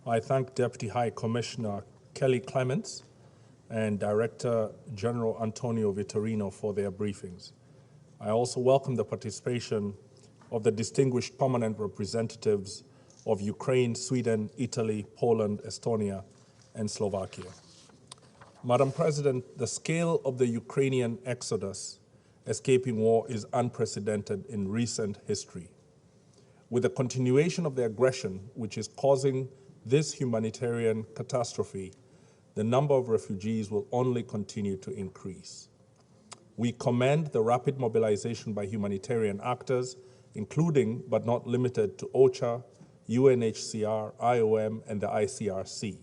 I thank Deputy High Commissioner Kelly Clements and Director General Antonio Vitorino for their briefings. I also welcome the participation of the distinguished permanent representatives of Ukraine, Sweden, Italy, Poland, Estonia, and Slovakia. Madam President, the scale of the Ukrainian exodus escaping war is unprecedented in recent history. With the continuation of the aggression, which is causing this humanitarian catastrophe, the number of refugees will only continue to increase. We commend the rapid mobilization by humanitarian actors, including but not limited to OCHA, UNHCR, IOM, and the ICRC.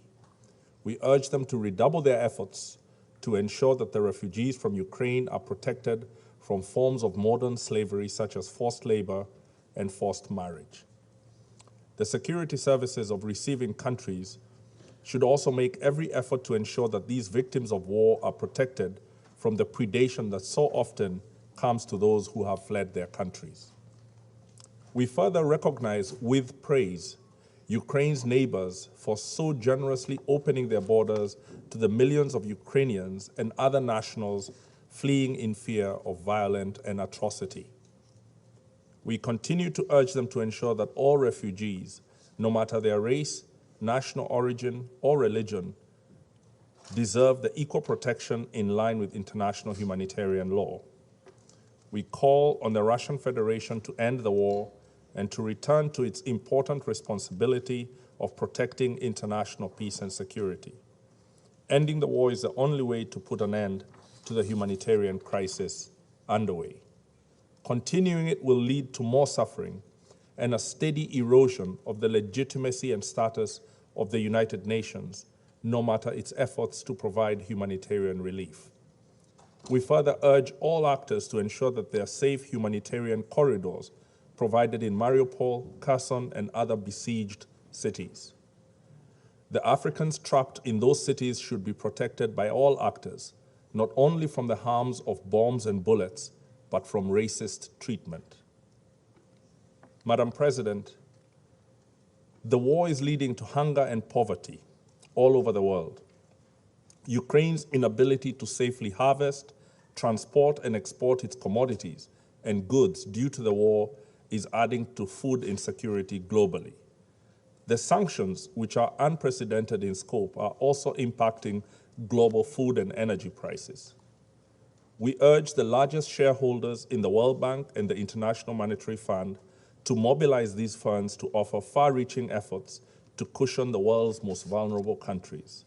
We urge them to redouble their efforts to ensure that the refugees from Ukraine are protected from forms of modern slavery such as forced labor and forced marriage. The security services of receiving countries should also make every effort to ensure that these victims of war are protected from the predation that so often comes to those who have fled their countries. We further recognize with praise Ukraine's neighbors for so generously opening their borders to the millions of Ukrainians and other nationals fleeing in fear of violence and atrocity. We continue to urge them to ensure that all refugees, no matter their race, national origin, or religion, deserve the equal protection in line with international humanitarian law. We call on the Russian Federation to end the war and to return to its important responsibility of protecting international peace and security. Ending the war is the only way to put an end to the humanitarian crisis underway. Continuing it will lead to more suffering and a steady erosion of the legitimacy and status of the United Nations, no matter its efforts to provide humanitarian relief. We further urge all actors to ensure that there are safe humanitarian corridors provided in Mariupol, Kherson, and other besieged cities. The Africans trapped in those cities should be protected by all actors, not only from the harms of bombs and bullets, but from racist treatment. Madam President, the war is leading to hunger and poverty all over the world. Ukraine's inability to safely harvest, transport, and export its commodities and goods due to the war is adding to food insecurity globally. The sanctions, which are unprecedented in scope, are also impacting global food and energy prices. We urge the largest shareholders in the World Bank and the International Monetary Fund to mobilize these funds to offer far-reaching efforts to cushion the world's most vulnerable countries.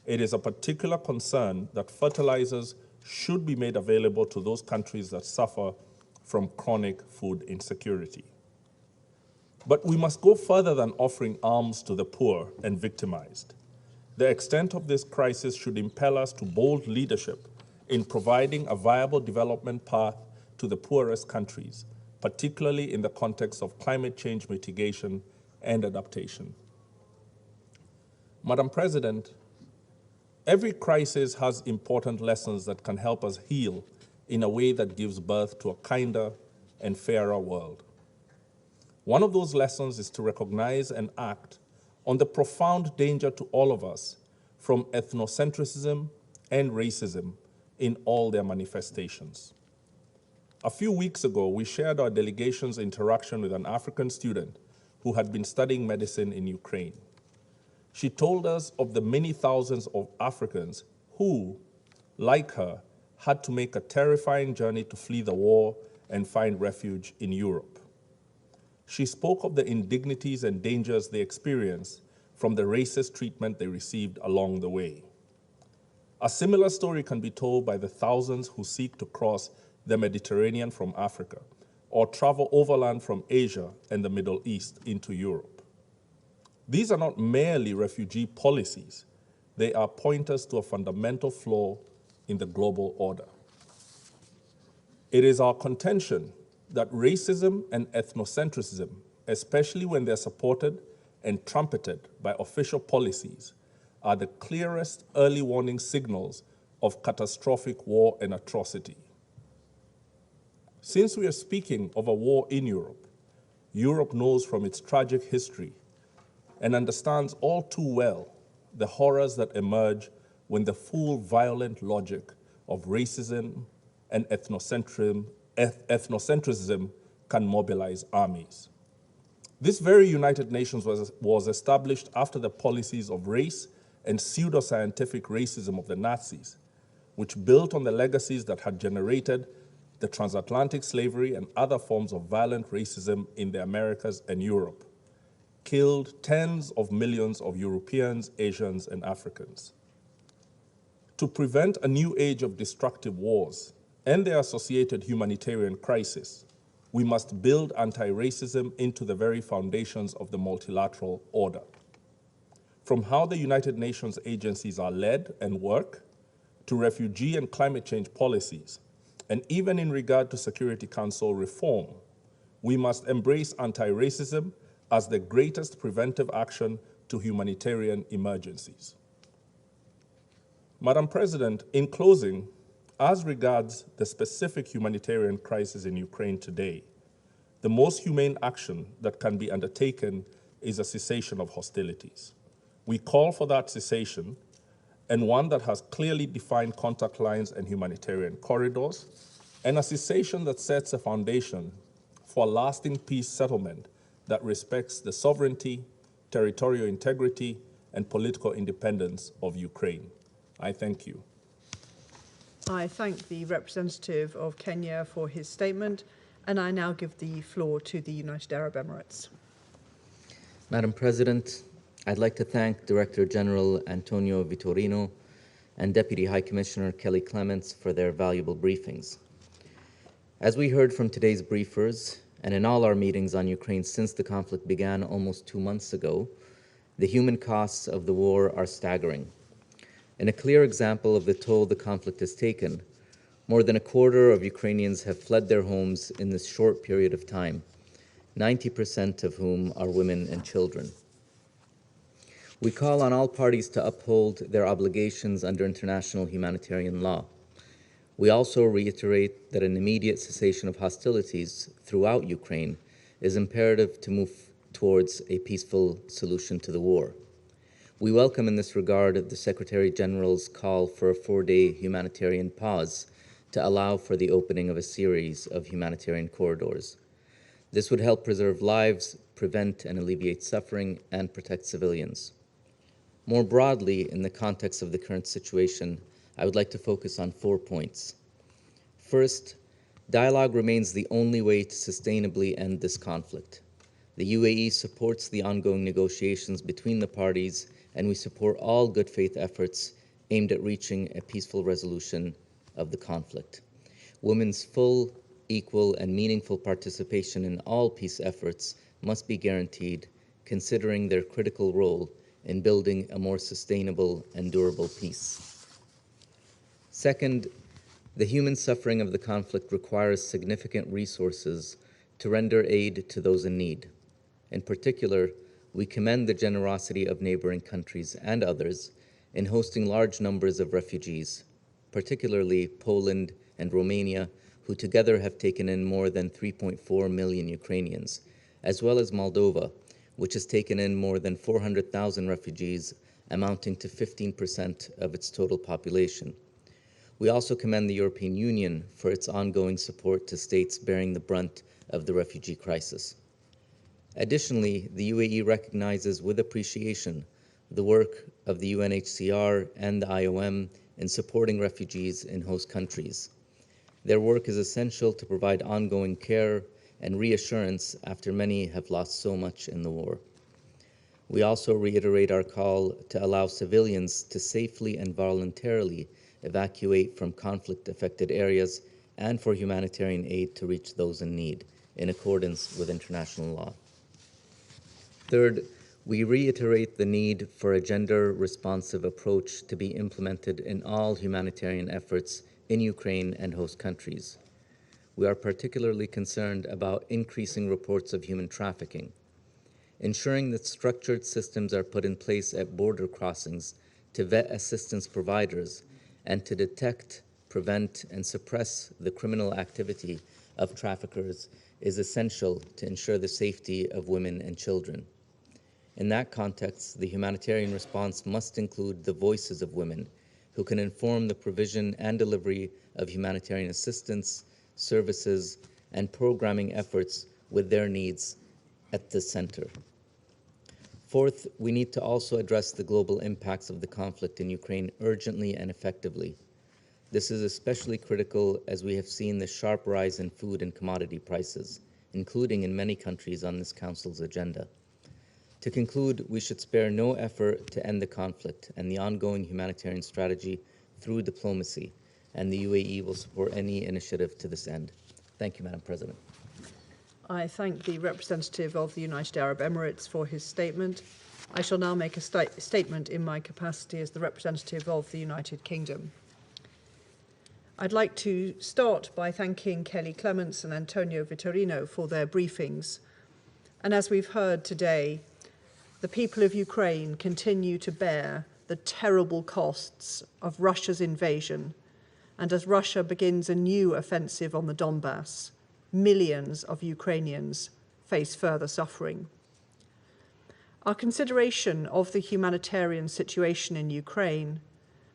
It is a particular concern that fertilizers should be made available to those countries that suffer from chronic food insecurity. But we must go further than offering arms to the poor and victimized. The extent of this crisis should impel us to bold leadership in providing a viable development path to the poorest countries, particularly in the context of climate change mitigation and adaptation. Madam President, every crisis has important lessons that can help us heal in a way that gives birth to a kinder and fairer world. One of those lessons is to recognize and act on the profound danger to all of us from ethnocentrism and racism in all their manifestations. A few weeks ago, we shared our delegation's interaction with an African student who had been studying medicine in Ukraine. She told us of the many thousands of Africans who, like her, had to make a terrifying journey to flee the war and find refuge in Europe. She spoke of the indignities and dangers they experienced from the racist treatment they received along the way. A similar story can be told by the thousands who seek to cross the Mediterranean from Africa or travel overland from Asia and the Middle East into Europe. These are not merely refugee policies. They are pointers to a fundamental flaw in the global order. It is our contention that racism and ethnocentrism, especially when they're supported and trumpeted by official policies, are the clearest early warning signals of catastrophic war and atrocity. Since we are speaking of a war in Europe, Europe knows from its tragic history and understands all too well the horrors that emerge when the full violent logic of racism and ethnocentrism can mobilize armies. This very United Nations was established after the policies of race and pseudoscientific racism of the Nazis, which built on the legacies that had generated the transatlantic slavery and other forms of violent racism in the Americas and Europe, killed tens of millions of Europeans, Asians, and Africans. To prevent a new age of destructive wars and their associated humanitarian crisis, we must build anti-racism into the very foundations of the multilateral order. From how the United Nations agencies are led and work, to refugee and climate change policies, and even in regard to Security Council reform, we must embrace anti-racism as the greatest preventive action to humanitarian emergencies. Madam President, in closing, as regards the specific humanitarian crisis in Ukraine today, the most humane action that can be undertaken is a cessation of hostilities. We call for that cessation, and one that has clearly defined contact lines and humanitarian corridors, and a cessation that sets a foundation for a lasting peace settlement that respects the sovereignty, territorial integrity, and political independence of Ukraine. I thank you. I thank the representative of Kenya for his statement, and I now give the floor to the United Arab Emirates. Madam President, I'd like to thank Director General Antonio Vitorino and Deputy High Commissioner Kelly Clements for their valuable briefings. As we heard from today's briefers, and in all our meetings on Ukraine since the conflict began almost 2 months ago, the human costs of the war are staggering. In a clear example of the toll the conflict has taken, more than a quarter of Ukrainians have fled their homes in this short period of time, 90% of whom are women and children. We call on all parties to uphold their obligations under international humanitarian law. We also reiterate that an immediate cessation of hostilities throughout Ukraine is imperative to move towards a peaceful solution to the war. We welcome in this regard the Secretary General's call for a 4-day humanitarian pause to allow for the opening of a series of humanitarian corridors. This would help preserve lives, prevent and alleviate suffering, and protect civilians. More broadly, in the context of the current situation, I would like to focus on 4 points. First, dialogue remains the only way to sustainably end this conflict. The UAE supports the ongoing negotiations between the parties, and we support all good faith efforts aimed at reaching a peaceful resolution of the conflict. Women's full, equal, and meaningful participation in all peace efforts must be guaranteed, considering their critical role in building a more sustainable and durable peace. Second, the human suffering of the conflict requires significant resources to render aid to those in need. In particular, we commend the generosity of neighboring countries and others in hosting large numbers of refugees, particularly Poland and Romania, who together have taken in more than 3.4 million Ukrainians, as well as Moldova, which has taken in more than 400,000 refugees, amounting to 15% of its total population. We also commend the European Union for its ongoing support to states bearing the brunt of the refugee crisis. Additionally, the UAE recognizes with appreciation the work of the UNHCR and the IOM in supporting refugees in host countries. Their work is essential to provide ongoing care and reassurance after many have lost so much in the war. We also reiterate our call to allow civilians to safely and voluntarily evacuate from conflict-affected areas and for humanitarian aid to reach those in need, in accordance with international law. Third, we reiterate the need for a gender-responsive approach to be implemented in all humanitarian efforts in Ukraine and host countries. We are particularly concerned about increasing reports of human trafficking, ensuring that structured systems are put in place at border crossings to vet assistance providers and to detect, prevent, and suppress the criminal activity of traffickers is essential to ensure the safety of women and children. In that context, the humanitarian response must include the voices of women who can inform the provision and delivery of humanitarian assistance, services, and programming efforts with their needs at the center. Fourth, we need to also address the global impacts of the conflict in Ukraine urgently and effectively. This is especially critical as we have seen the sharp rise in food and commodity prices, including in many countries on this Council's agenda. To conclude, we should spare no effort to end the conflict and the ongoing humanitarian strategy through diplomacy, and the UAE will support any initiative to this end. Thank you, Madam President. I thank the representative of the United Arab Emirates for his statement. I shall now make a statement in my capacity as the representative of the United Kingdom. I'd like to start by thanking Kelly Clements and Antonio Vitorino for their briefings. And as we've heard today, the people of Ukraine continue to bear the terrible costs of Russia's invasion. And as Russia begins a new offensive on the Donbass, millions of Ukrainians face further suffering. Our consideration of the humanitarian situation in Ukraine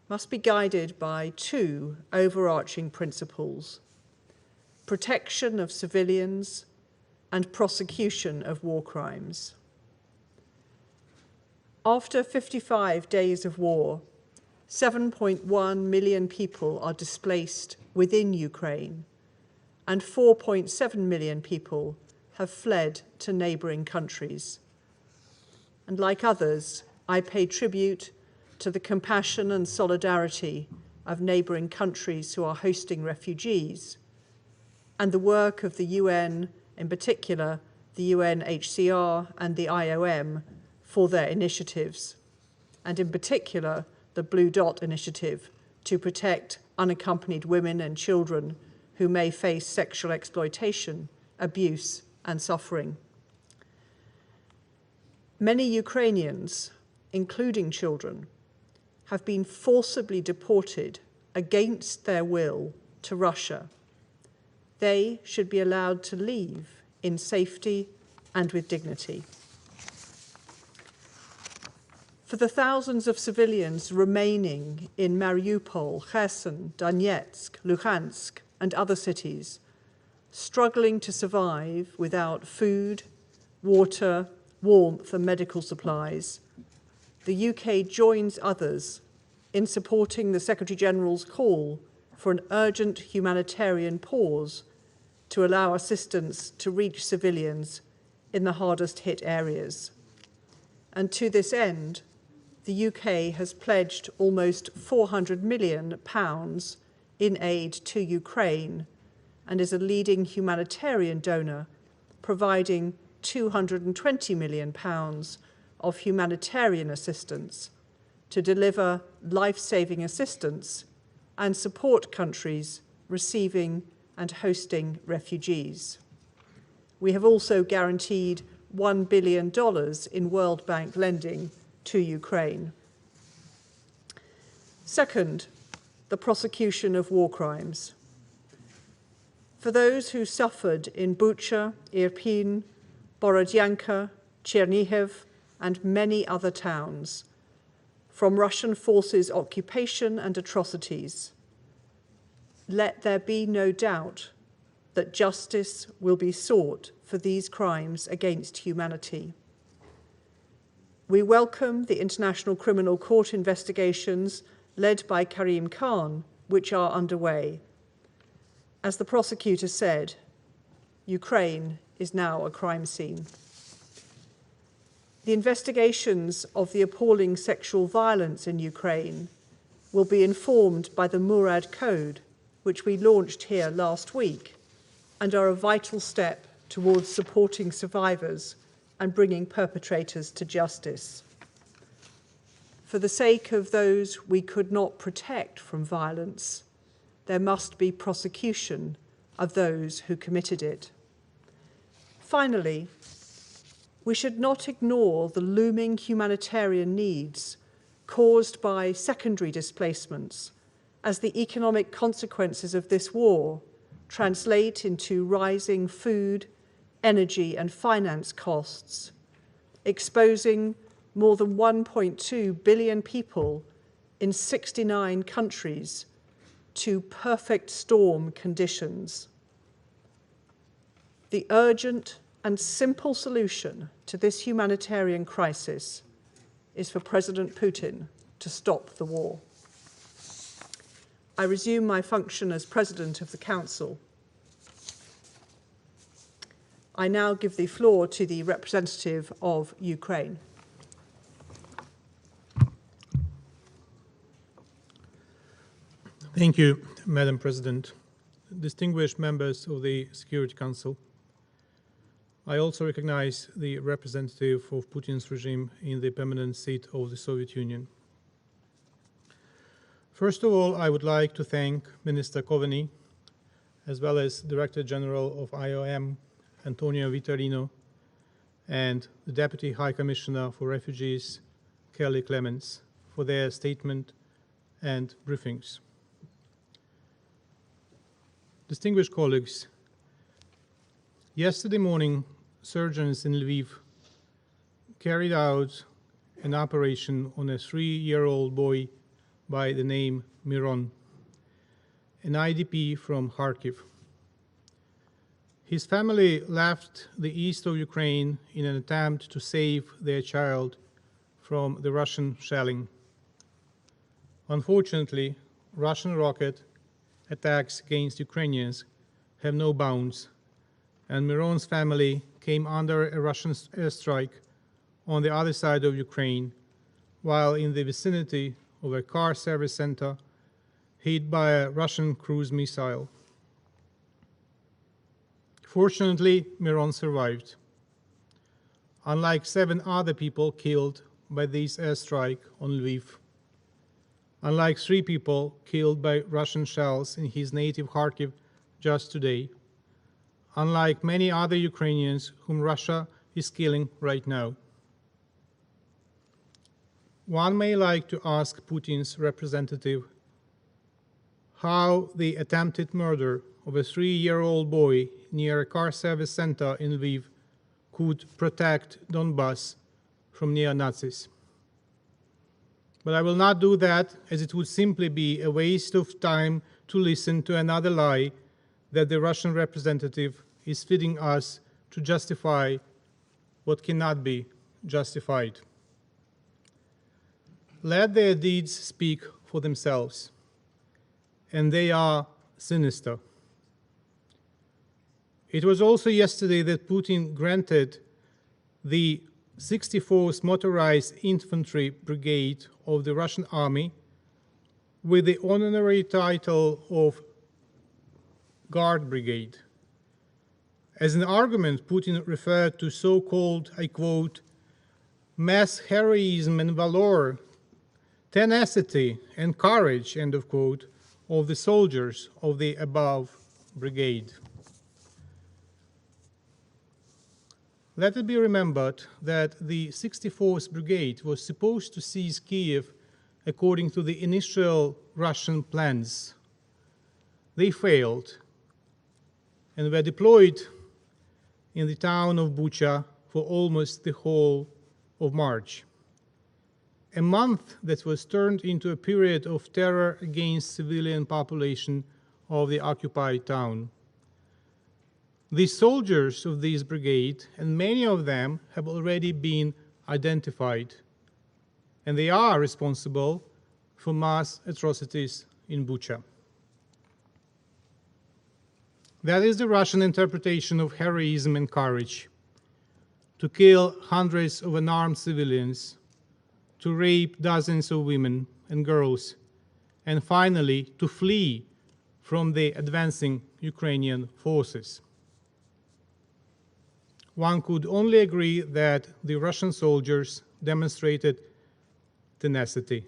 must be guided by two overarching principles: protection of civilians and prosecution of war crimes. After 55 days of war, 7.1 million people are displaced within Ukraine, and 4.7 million people have fled to neighbouring countries. And like others, I pay tribute to the compassion and solidarity of neighbouring countries who are hosting refugees, and the work of the UN, in particular the UNHCR and the IOM, for their initiatives, and in particular the Blue Dot Initiative to protect unaccompanied women and children who may face sexual exploitation, abuse, and suffering. Many Ukrainians, including children, have been forcibly deported against their will to Russia. They should be allowed to leave in safety and with dignity. For the thousands of civilians remaining in Mariupol, Kherson, Donetsk, Luhansk, and other cities, struggling to survive without food, water, warmth, and medical supplies, the UK joins others in supporting the Secretary-General's call for an urgent humanitarian pause to allow assistance to reach civilians in the hardest hit areas. And to this end, the UK has pledged almost £400 million in aid to Ukraine and is a leading humanitarian donor, providing £220 million of humanitarian assistance to deliver life-saving assistance and support countries receiving and hosting refugees. We have also guaranteed $1 billion in World Bank lending to Ukraine. Second, the prosecution of war crimes. For those who suffered in Bucha, Irpin, Borodyanka, Chernihiv, and many other towns from Russian forces' occupation and atrocities. Let there be no doubt that justice will be sought for these crimes against humanity. We welcome the International Criminal Court investigations led by Karim Khan, which are underway. As the prosecutor said, Ukraine is now a crime scene. The investigations of the appalling sexual violence in Ukraine will be informed by the Murad Code, which we launched here last week, and are a vital step towards supporting survivors and bringing perpetrators to justice. For the sake of those we could not protect from violence, there must be prosecution of those who committed it. Finally, we should not ignore the looming humanitarian needs caused by secondary displacements, as the economic consequences of this war translate into rising food, energy, and finance costs, exposing more than 1.2 billion people in 69 countries to perfect storm conditions. The urgent and simple solution to this humanitarian crisis is for President Putin to stop the war. I resume my function as President of the Council. I now give the floor to the representative of Ukraine. Thank you, Madam President. Distinguished members of the Security Council, I also recognize the representative of Putin's regime in the permanent seat of the Soviet Union. First of all, I would like to thank Minister Coveney, as well as Director General of IOM, Antonio Vitorino, and the Deputy High Commissioner for Refugees, Kelly Clements, for their statement and briefings. Distinguished colleagues, yesterday morning, surgeons in Lviv carried out an operation on a 3-year-old boy by the name Miron, an IDP from Kharkiv. His family left the east of Ukraine in an attempt to save their child from the Russian shelling. Unfortunately, Russian rocket attacks against Ukrainians have no bounds, and Miron's family came under a Russian airstrike on the other side of Ukraine, while in the vicinity of a car service center hit by a Russian cruise missile. Fortunately, Miron survived. Unlike 7 other people killed by this airstrike on Lviv, unlike 3 people killed by Russian shells in his native Kharkiv just today, unlike many other Ukrainians whom Russia is killing right now. One may like to ask Putin's representative how the attempted murder of a 3-year-old boy near a car service center in Lviv could protect Donbass from neo-Nazis. But I will not do that, as it would simply be a waste of time to listen to another lie that the Russian representative is feeding us to justify what cannot be justified. Let their deeds speak for themselves, and they are sinister. It was also yesterday that Putin granted the 64th Motorized Infantry Brigade of the Russian Army with the honorary title of Guard Brigade. As an argument, Putin referred to so-called, I quote, mass heroism and valor, tenacity and courage, end of quote, of the soldiers of the above brigade. Let it be remembered that the 64th Brigade was supposed to seize Kiev according to the initial Russian plans. They failed and were deployed in the town of Bucha for almost the whole of March. A month that was turned into a period of terror against civilian population of the occupied town. The soldiers of this brigade, and many of them have already been identified, and they are responsible for mass atrocities in Bucha. That is the Russian interpretation of heroism and courage: to kill hundreds of unarmed civilians, to rape dozens of women and girls, and finally to flee from the advancing Ukrainian forces. One could only agree that the Russian soldiers demonstrated tenacity.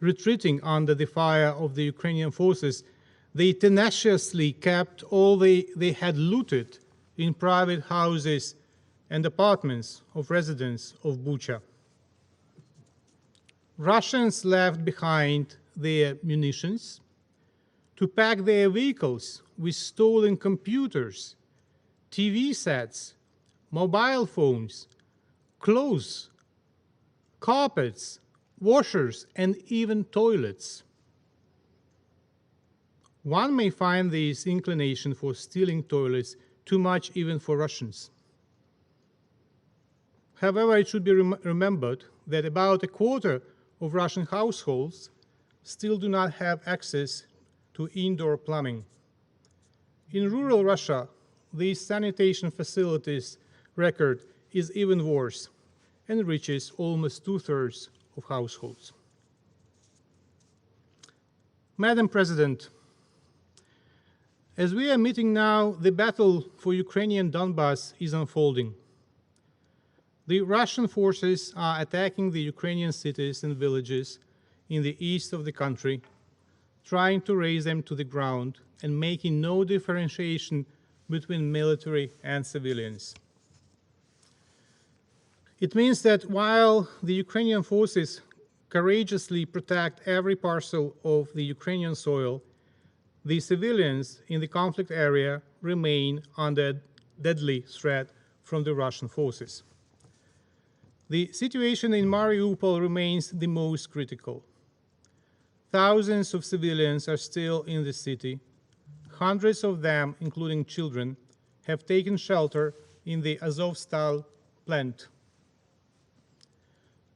Retreating under the fire of the Ukrainian forces, they tenaciously kept all they had looted in private houses and apartments of residents of Bucha. Russians left behind their munitions to pack their vehicles with stolen computers, TV sets, mobile phones, clothes, carpets, washers, and even toilets. One may find this inclination for stealing toilets too much even for Russians. However, it should be remembered that about a quarter of Russian households still do not have access to indoor plumbing. In rural Russia, these sanitation facilities record is even worse and reaches almost 2/3 of households. Madam President, as we are meeting now, the battle for Ukrainian Donbas is unfolding. The Russian forces are attacking the Ukrainian cities and villages in the east of the country, trying to raze them to the ground and making no differentiation between military and civilians. It means that while the Ukrainian forces courageously protect every parcel of the Ukrainian soil, the civilians in the conflict area remain under deadly threat from the Russian forces. The situation in Mariupol remains the most critical. Thousands of civilians are still in the city. Hundreds of them, including children, have taken shelter in the Azovstal plant.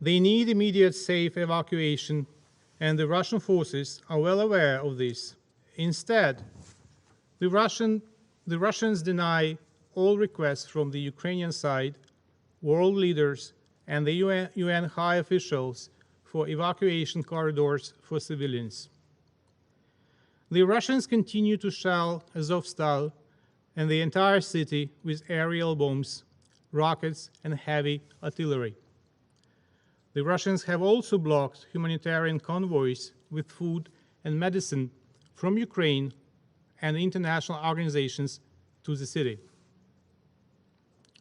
They need immediate safe evacuation, and the Russian forces are well aware of this. Instead, the Russians deny all requests from the Ukrainian side, world leaders, and the UN high officials for evacuation corridors for civilians. The Russians continue to shell Azovstal and the entire city with aerial bombs, rockets, and heavy artillery. The Russians have also blocked humanitarian convoys with food and medicine from Ukraine and international organizations to the city.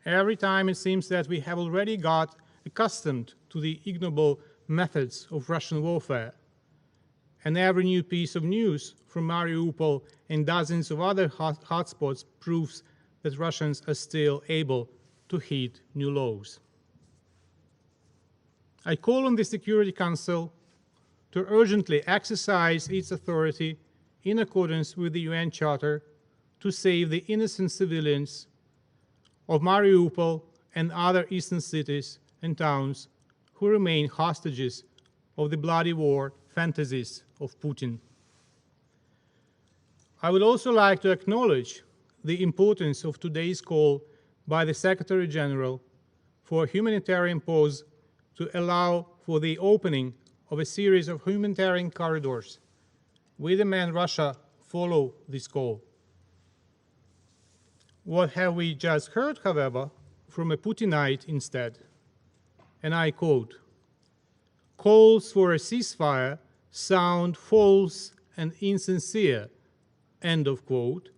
Every time it seems that we have already got accustomed to the ignoble methods of Russian warfare, and every new piece of news from Mariupol and dozens of other hotspots proves that Russians are still able to hit new lows. I call on the Security Council to urgently exercise its authority in accordance with the UN Charter to save the innocent civilians of Mariupol and other eastern cities and towns who remain hostages of the bloody war fantasies of Putin. I would also like to acknowledge the importance of today's call by the Secretary General for a humanitarian pause to allow for the opening of a series of humanitarian corridors. We demand Russia follow this call. What have we just heard, however, from a Putinite instead? And I quote, "Calls for a ceasefire sound false and insincere," end of quote,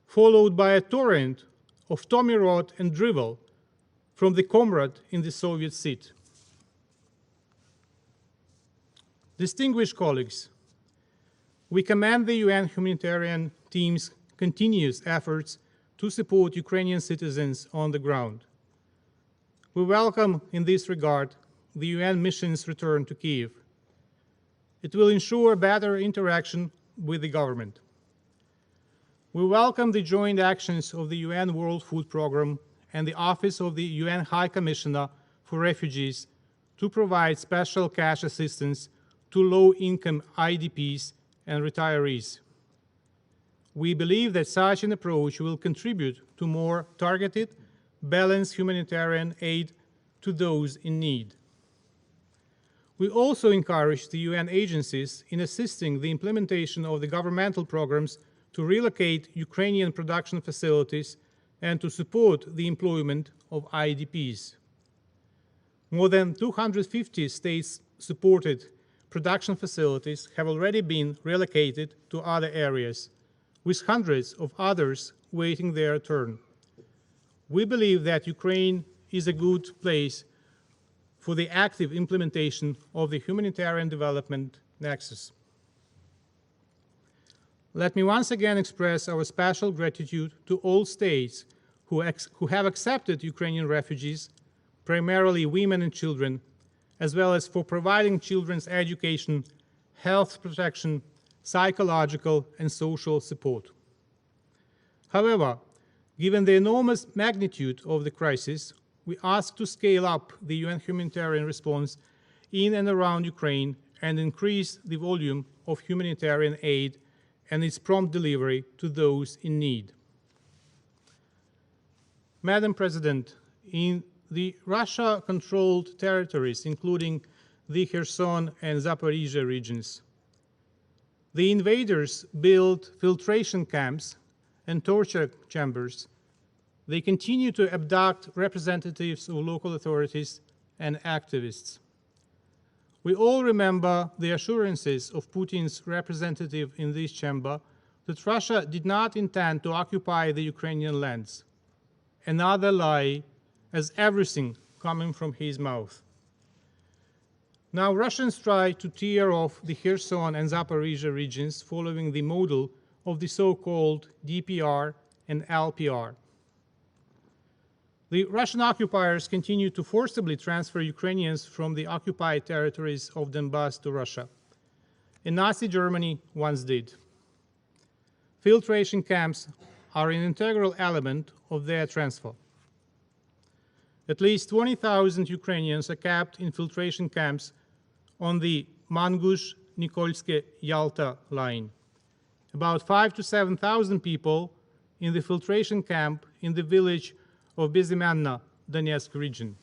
followed by a torrent of tommy rot and drivel from the comrade in the Soviet seat. Distinguished colleagues, we commend the UN humanitarian team's continuous efforts to to support Ukrainian citizens on the ground. We welcome, in this regard, the UN mission's return to Kyiv. It will ensure better interaction with the government. We welcome the joint actions of the UN World Food Programme and the Office of the UN High Commissioner for Refugees to provide special cash assistance to low-income IDPs and retirees. We believe that such an approach will contribute to more targeted, balanced humanitarian aid to those in need. We also encourage the UN agencies in assisting the implementation of the governmental programs to relocate Ukrainian production facilities and to support the employment of IDPs. More than 250 state-supported production facilities have already been relocated to other areas, with hundreds of others waiting their turn. We believe that Ukraine is a good place for the active implementation of the humanitarian development nexus. Let me once again express our special gratitude to all states who have accepted Ukrainian refugees, primarily women and children, as well as for providing children's education, health protection, psychological and social support. However, given the enormous magnitude of the crisis, we ask to scale up the UN humanitarian response in and around Ukraine and increase the volume of humanitarian aid and its prompt delivery to those in need. Madam President, in the Russia-controlled territories, including the Kherson and Zaporizhia regions, the invaders built filtration camps and torture chambers. They continue to abduct representatives of local authorities and activists. We all remember the assurances of Putin's representative in this chamber that Russia did not intend to occupy the Ukrainian lands. Another lie, as everything coming from his mouth. Now Russians try to tear off the Kherson and Zaporizhia regions following the model of the so-called DPR and LPR. The Russian occupiers continue to forcibly transfer Ukrainians from the occupied territories of Donbass to Russia. And Nazi Germany once did. Filtration camps are an integral element of their transfer. At least 20,000 Ukrainians are kept in filtration camps on the Mangush-Nikolske-Yalta line. About 5,000 to 7,000 people in the filtration camp in the village of Bezymyanna, Donetsk region.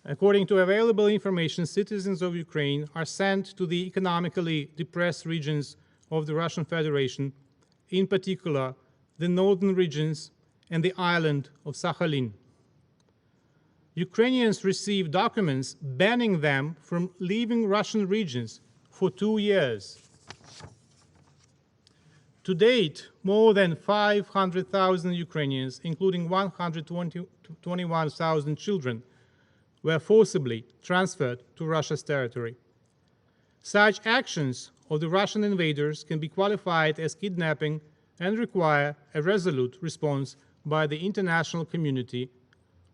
According to available information, citizens of Ukraine are sent to the economically depressed regions of the Russian Federation, in particular the northern regions and the island of Sakhalin. Ukrainians receive documents banning them from leaving Russian regions for 2 years. To date, more than 500,000 Ukrainians, including 121,000 children, were forcibly transferred to Russia's territory. Such actions of the Russian invaders can be qualified as kidnapping and require a resolute response by the international community,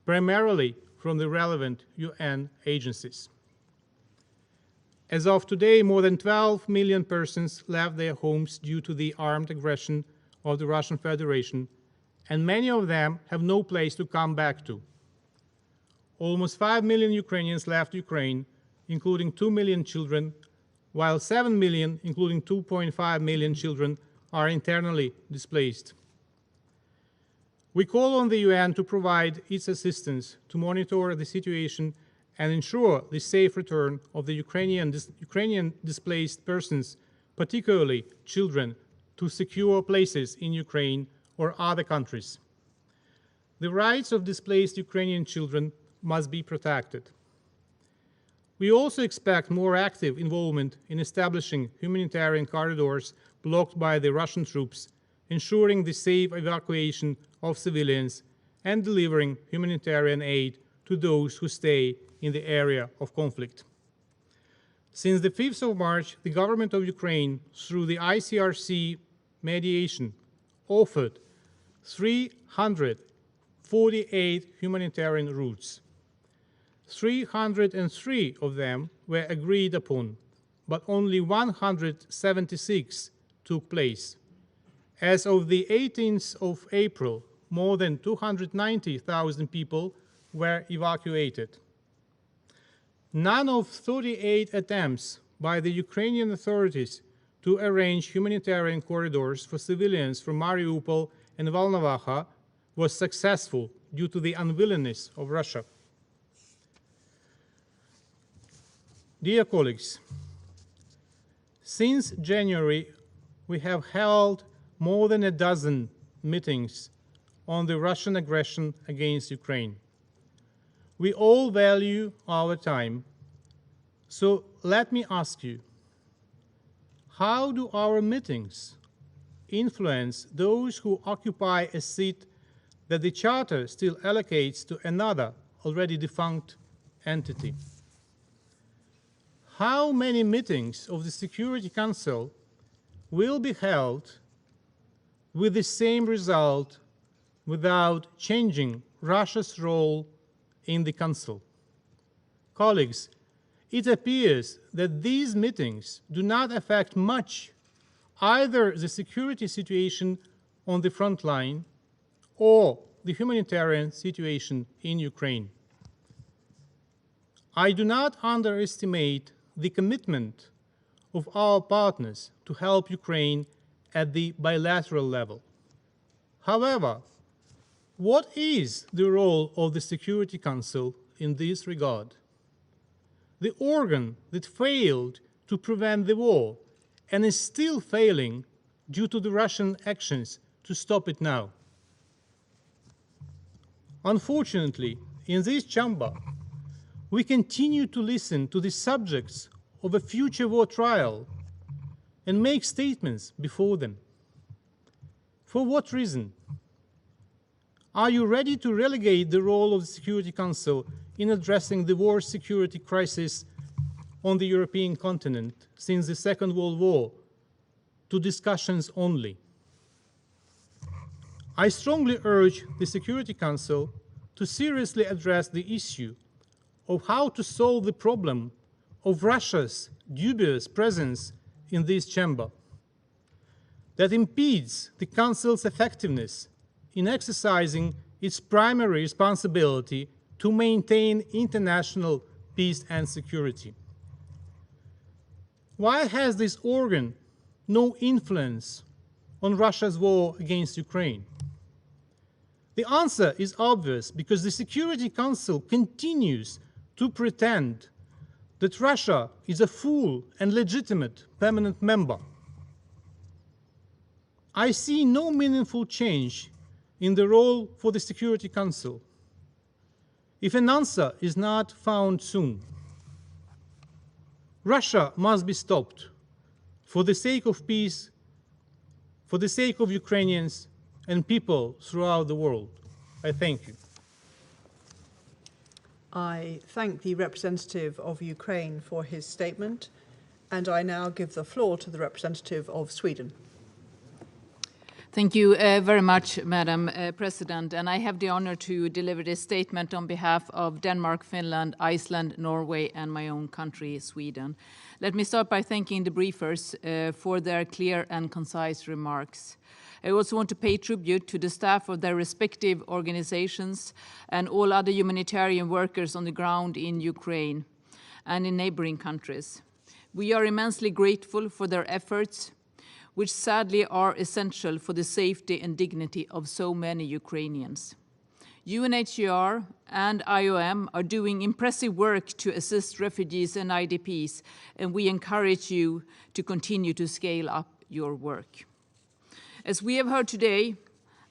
primarily from the relevant UN agencies. As of today, more than 12 million persons left their homes due to the armed aggression of the Russian Federation, and many of them have no place to come back to. Almost 5 million Ukrainians left Ukraine, including 2 million children, while 7 million, including 2.5 million children, are internally displaced. We call on the UN to provide its assistance to monitor the situation and ensure the safe return of the Ukrainian displaced persons, particularly children, to secure places in Ukraine or other countries. The rights of displaced Ukrainian children must be protected. We also expect more active involvement in establishing humanitarian corridors blocked by the Russian troops, ensuring the safe evacuation of civilians and delivering humanitarian aid to those who stay in the area of conflict. Since the 5th of March, the government of Ukraine, through the ICRC mediation, offered 348 humanitarian routes. 303 of them were agreed upon, but only 176 took place. As of the 18th of April, more than 290,000 people were evacuated. None of 38 attempts by the Ukrainian authorities to arrange humanitarian corridors for civilians from Mariupol and Volnovakha was successful due to the unwillingness of Russia. Dear colleagues, since January, we have held more than a dozen meetings on the Russian aggression against Ukraine. We all value our time, so let me ask you, how do our meetings influence those who occupy a seat that the Charter still allocates to another already defunct entity? How many meetings of the Security Council will be held with the same result without changing Russia's role in the Council? Colleagues, it appears that these meetings do not affect much either the security situation on the front line or the humanitarian situation in Ukraine. I do not underestimate the commitment of our partners to help Ukraine at the bilateral level. However, what is the role of the Security Council in this regard? The organ that failed to prevent the war and is still failing due to the Russian actions to stop it now. Unfortunately, in this chamber, we continue to listen to the subjects of a future war trial and make statements before them. For what reason? Are you ready to relegate the role of the Security Council in addressing the war security crisis on the European continent since the Second World War to discussions only? I strongly urge the Security Council to seriously address the issue of how to solve the problem of Russia's dubious presence in this chamber that impedes the Council's effectiveness in exercising its primary responsibility to maintain international peace and security. Why has this organ no influence on Russia's war against Ukraine? The answer is obvious, because the Security Council continues to pretend that Russia is a full and legitimate permanent member. I see no meaningful change in the role for the Security Council if an answer is not found soon. Russia must be stopped for the sake of peace, for the sake of Ukrainians and people throughout the world. I thank you. I thank the representative of Ukraine for his statement, and I now give the floor to the representative of Sweden. Thank you very much, Madam President. And I have the honor to deliver this statement on behalf of Denmark, Finland, Iceland, Norway, and my own country, Sweden. Let me start by thanking the briefers for their clear and concise remarks. I also want to pay tribute to the staff of their respective organizations and all other humanitarian workers on the ground in Ukraine and in neighboring countries. We are immensely grateful for their efforts, which sadly are essential for the safety and dignity of so many Ukrainians. UNHCR and IOM are doing impressive work to assist refugees and IDPs, and we encourage you to continue to scale up your work. As we have heard today,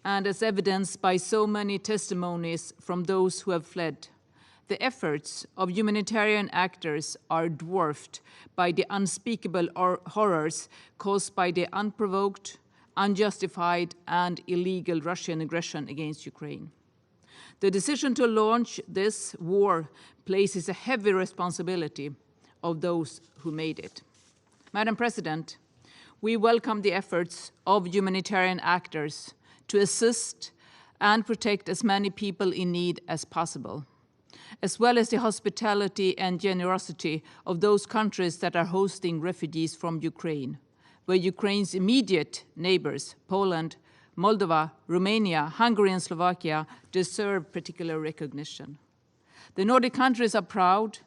and as evidenced by so many testimonies from those who have fled, the efforts of humanitarian actors are dwarfed by the unspeakable horrors caused by the unprovoked, unjustified, and illegal Russian aggression against Ukraine. The decision to launch this war places a heavy responsibility on those who made it. Madam President, we welcome the efforts of humanitarian actors to assist and protect as many people in need as possible, as well as the hospitality and generosity of those countries that are hosting refugees from Ukraine, where Ukraine's immediate neighbors, Poland, Moldova, Romania, Hungary, and Slovakia, deserve particular recognition. The Nordic countries are proud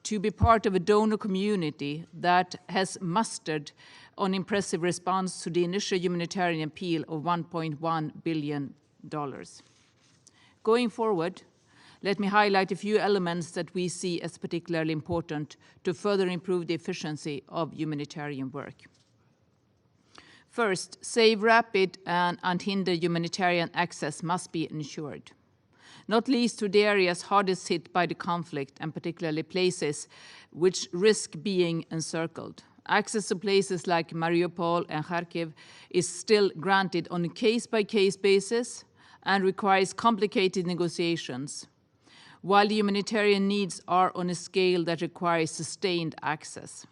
to be part of a donor community that has mustered an impressive response to the initial humanitarian appeal of $1.1 billion. Going forward, let me highlight a few elements that we see as particularly important to further improve the efficiency of humanitarian work. First, safe, rapid, and unhindered humanitarian access must be ensured, not least to the areas hardest hit by the conflict, and particularly places which risk being encircled. Access to places like Mariupol and Kharkiv is still granted on a case-by-case basis and requires complicated negotiations, while the humanitarian needs are on a scale that requires sustained access.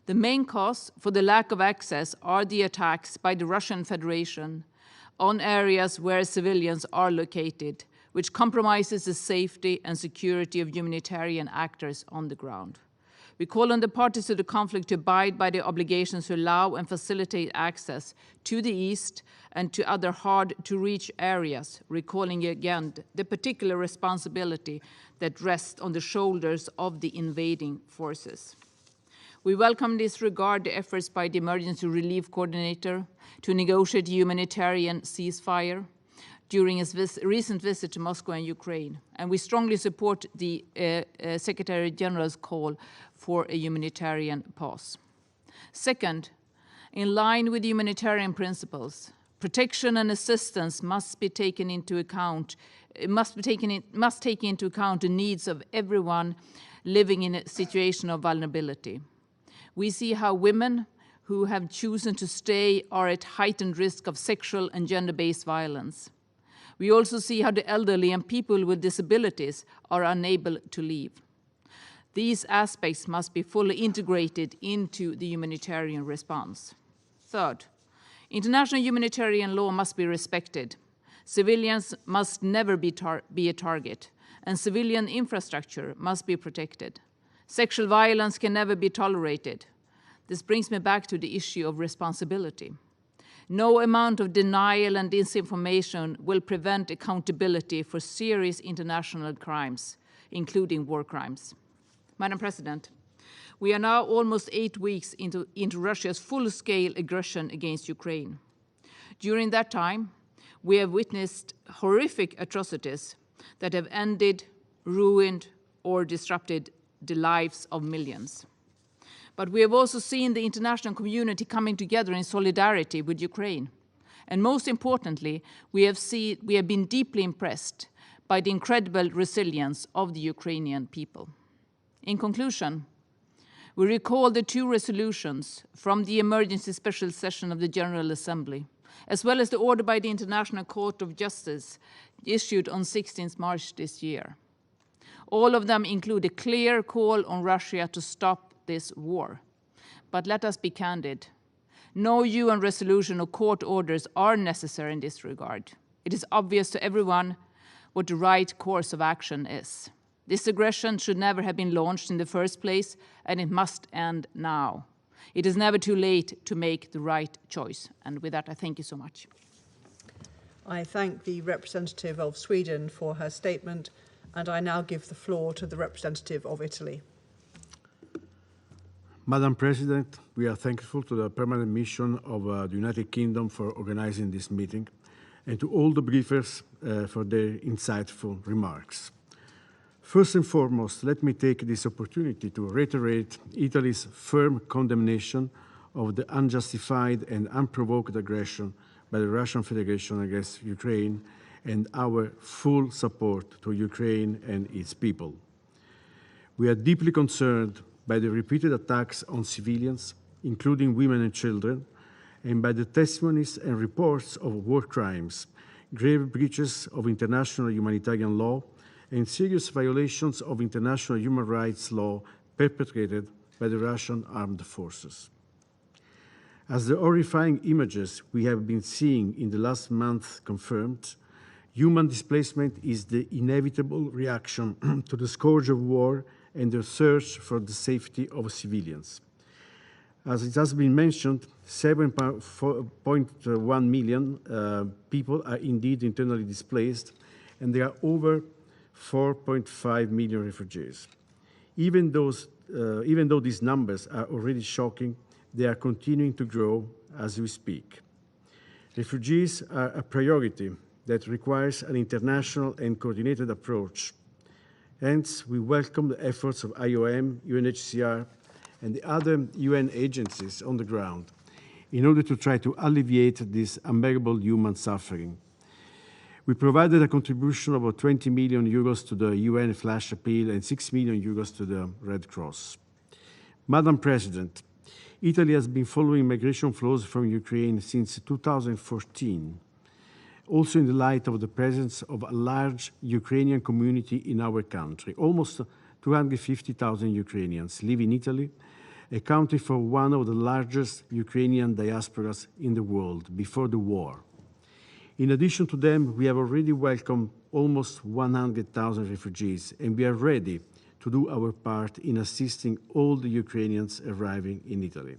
The main cause for the lack of access are the attacks by the Russian Federation on areas where civilians are located, which compromises the safety and security of humanitarian actors on the ground. We call on the parties to the conflict to abide by the obligations to allow and facilitate access to the east and to other hard-to-reach areas, recalling again the particular responsibility that rests on the shoulders of the invading forces. We welcome in this regard the efforts by the Emergency Relief Coordinator to negotiate a humanitarian ceasefire during his recent visit to Moscow and Ukraine, and we strongly support the Secretary General's call for a humanitarian pause. Second, in line with humanitarian principles, protection and assistance must take into account the needs of everyone living in a situation of vulnerability. We see how women who have chosen to stay are at heightened risk of sexual and gender-based violence. We also see how the elderly and people with disabilities are unable to leave. These aspects must be fully integrated into the humanitarian response. Third, international humanitarian law must be respected. Civilians must never be a target, and civilian infrastructure must be protected. Sexual violence can never be tolerated. This brings me back to the issue of responsibility. No amount of denial and disinformation will prevent accountability for serious international crimes, including war crimes. Madam President, we are now almost 8 weeks into Russia's full-scale aggression against Ukraine. During that time, we have witnessed horrific atrocities that have ended, ruined, or disrupted the lives of millions. But we have also seen the international community coming together in solidarity with Ukraine. And most importantly, we have been deeply impressed by the incredible resilience of the Ukrainian people. In conclusion, we recall the 2 resolutions from the emergency special session of the General Assembly, as well as the order by the International Court of Justice issued on 16 March this year. All of them include a clear call on Russia to stop this war. But let us be candid. No UN resolution or court orders are necessary in this regard. It is obvious to everyone what the right course of action is. This aggression should never have been launched in the first place, and it must end now. It is never too late to make the right choice. And with that, I thank you so much. I thank the representative of Sweden for her statement, and I now give the floor to the representative of Italy. Madam President, we are thankful to the permanent mission of the United Kingdom for organizing this meeting, and to all the briefers for their insightful remarks. First and foremost, let me take this opportunity to reiterate Italy's firm condemnation of the unjustified and unprovoked aggression by the Russian Federation against Ukraine, and our full support to Ukraine and its people. We are deeply concerned by the repeated attacks on civilians, including women and children, and by the testimonies and reports of war crimes, grave breaches of international humanitarian law, and serious violations of international human rights law perpetrated by the Russian armed forces. As the horrifying images we have been seeing in the last month confirmed, human displacement is the inevitable reaction to the scourge of war and the search for the safety of civilians. As it has been mentioned, 7.1 million people are indeed internally displaced, and there are over 4.5 million refugees. Even though these numbers are already shocking, they are continuing to grow as we speak. Refugees are a priority that requires an international and coordinated approach. Hence, we welcome the efforts of IOM, UNHCR, and the other UN agencies on the ground in order to try to alleviate this unbearable human suffering. We provided a contribution of about 20 million euros to the UN flash appeal and 6 million euros to the Red Cross. Madam President, Italy has been following migration flows from Ukraine since 2014, also in the light of the presence of a large Ukrainian community in our country. Almost 250,000 Ukrainians live in Italy, accounting for one of the largest Ukrainian diasporas in the world before the war. In addition to them, we have already welcomed almost 100,000 refugees, and we are ready to do our part in assisting all the Ukrainians arriving in Italy.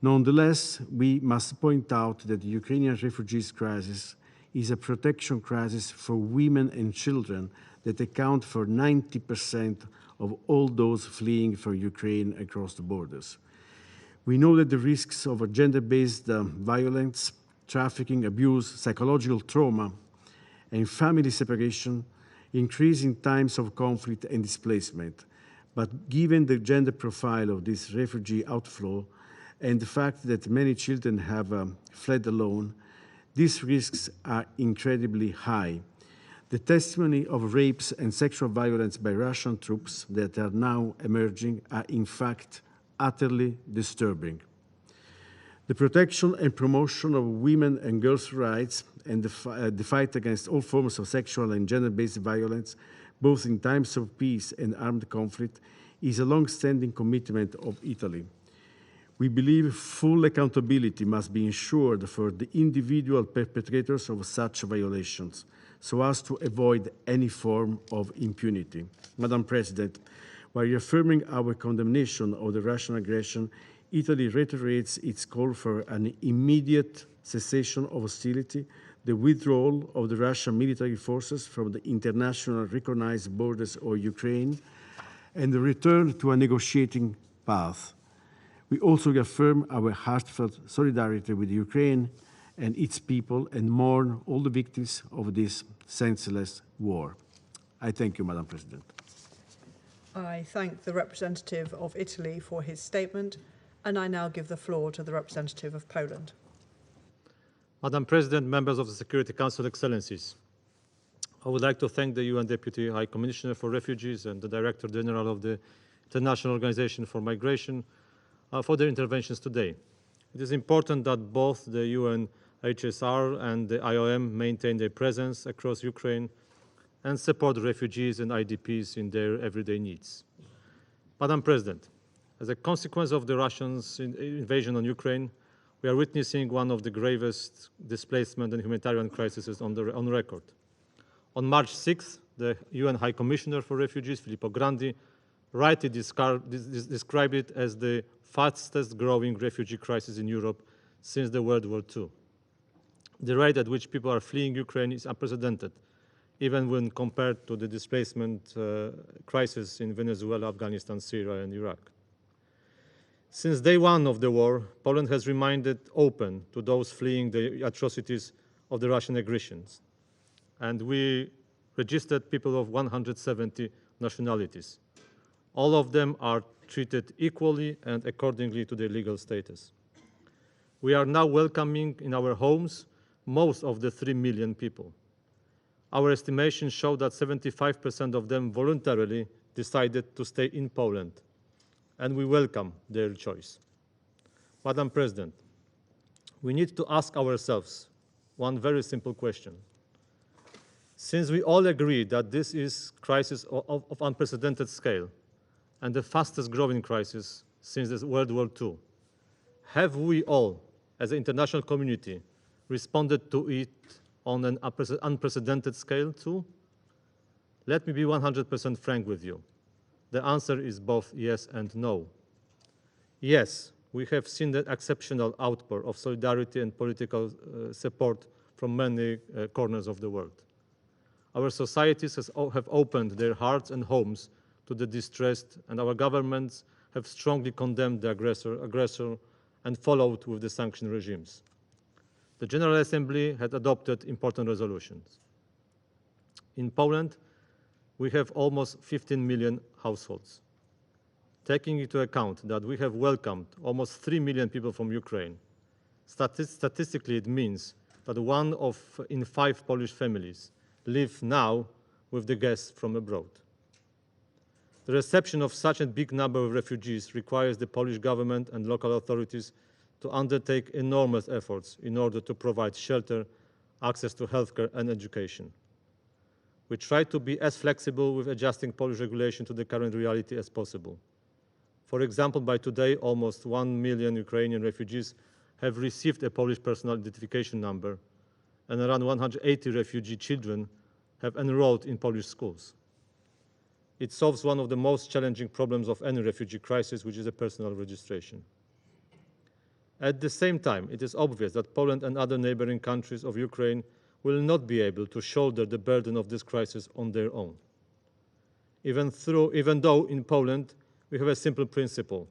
Nonetheless, we must point out that the Ukrainian refugees crisis is a protection crisis for women and children that account for 90% of all those fleeing from Ukraine across the borders. We know that the risks of gender-based violence, trafficking, abuse, psychological trauma, and family separation increase in times of conflict and displacement. But given the gender profile of this refugee outflow and the fact that many children have fled alone, these risks are incredibly high. The testimony of rapes and sexual violence by Russian troops that are now emerging are in fact utterly disturbing. The protection and promotion of women and girls' rights and the fight against all forms of sexual and gender-based violence, both in times of peace and armed conflict, is a long-standing commitment of Italy. We believe full accountability must be ensured for the individual perpetrators of such violations, so as to avoid any form of impunity. Madam President, while reaffirming our condemnation of the Russian aggression, Italy reiterates its call for an immediate cessation of hostility, the withdrawal of the Russian military forces from the international recognized borders of Ukraine, and the return to a negotiating path. We also reaffirm our heartfelt solidarity with Ukraine and its people and mourn all the victims of this senseless war. I thank you, Madam President. I thank the representative of Italy for his statement, and I now give the floor to the representative of Poland. Madam President, members of the Security Council, Excellencies, I would like to thank the UN Deputy High Commissioner for Refugees and the Director General of the International Organization for Migration for their interventions today. It is important that both the UNHCR and the IOM maintain their presence across Ukraine and support refugees and IDPs in their everyday needs. Madam President, as a consequence of the Russian invasion on Ukraine, we are witnessing one of the gravest displacement and humanitarian crises on record. On March 6th, the UN High Commissioner for Refugees, Filippo Grandi, rightly described it as the fastest growing refugee crisis in Europe since the World War II. The rate at which people are fleeing Ukraine is unprecedented, even when compared to the displacement crisis in Venezuela, Afghanistan, Syria, and Iraq. Since day one of the war, Poland has remained open to those fleeing the atrocities of the Russian aggressions. And we registered people of 170 nationalities. All of them are treated equally and accordingly to their legal status. We are now welcoming in our homes most of the 3 million people. Our estimations show that 75% of them voluntarily decided to stay in Poland, and we welcome their choice. Madam President, we need to ask ourselves one very simple question. Since we all agree that this is a crisis of unprecedented scale and the fastest growing crisis since World War II, Have we all, as an international community, responded to it on an unprecedented scale too? Let me be 100% frank with you. The answer is both yes and no. Yes, we have seen the exceptional outpour of solidarity and political support from many corners of the world. Our societies have opened their hearts and homes to the distressed, and our governments have strongly condemned the aggressor and followed with the sanction regimes. The General Assembly had adopted important resolutions. In Poland, we have almost 15 million households. Taking into account that we have welcomed almost 3 million people from Ukraine, statistically it means that 1 in 5 Polish families live now with the guests from abroad. The reception of such a big number of refugees requires the Polish government and local authorities to undertake enormous efforts in order to provide shelter, access to healthcare and education. We try to be as flexible with adjusting Polish regulation to the current reality as possible. For example, by today, almost 1 million Ukrainian refugees have received a Polish personal identification number, and around 180 refugee children have enrolled in Polish schools. It solves one of the most challenging problems of any refugee crisis, which is a personal registration. At the same time, it is obvious that Poland and other neighboring countries of Ukraine will not be able to shoulder the burden of this crisis on their own. Even though in Poland we have a simple principle.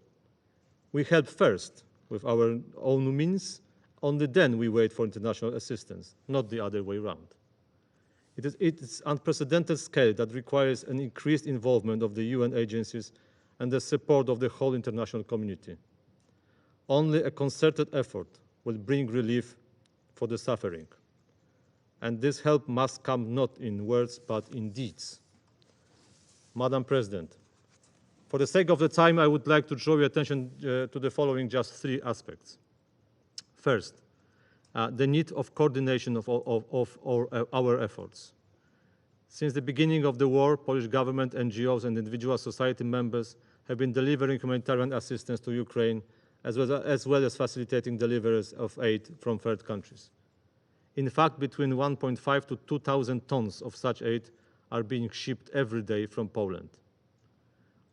We help first with our own means, only then we wait for international assistance, not the other way around. It is unprecedented scale that requires an increased involvement of the UN agencies and the support of the whole international community. Only a concerted effort will bring relief for the suffering. And this help must come not in words, but in deeds. Madam President, for the sake of the time, I would like to draw your attention to the following just 3 aspects. First, the need of coordination of our efforts. Since the beginning of the war, Polish government, NGOs, and individual society members have been delivering humanitarian assistance to Ukraine, as well as facilitating deliveries of aid from third countries. In fact, between 1.5 to 2,000 tons of such aid are being shipped every day from Poland.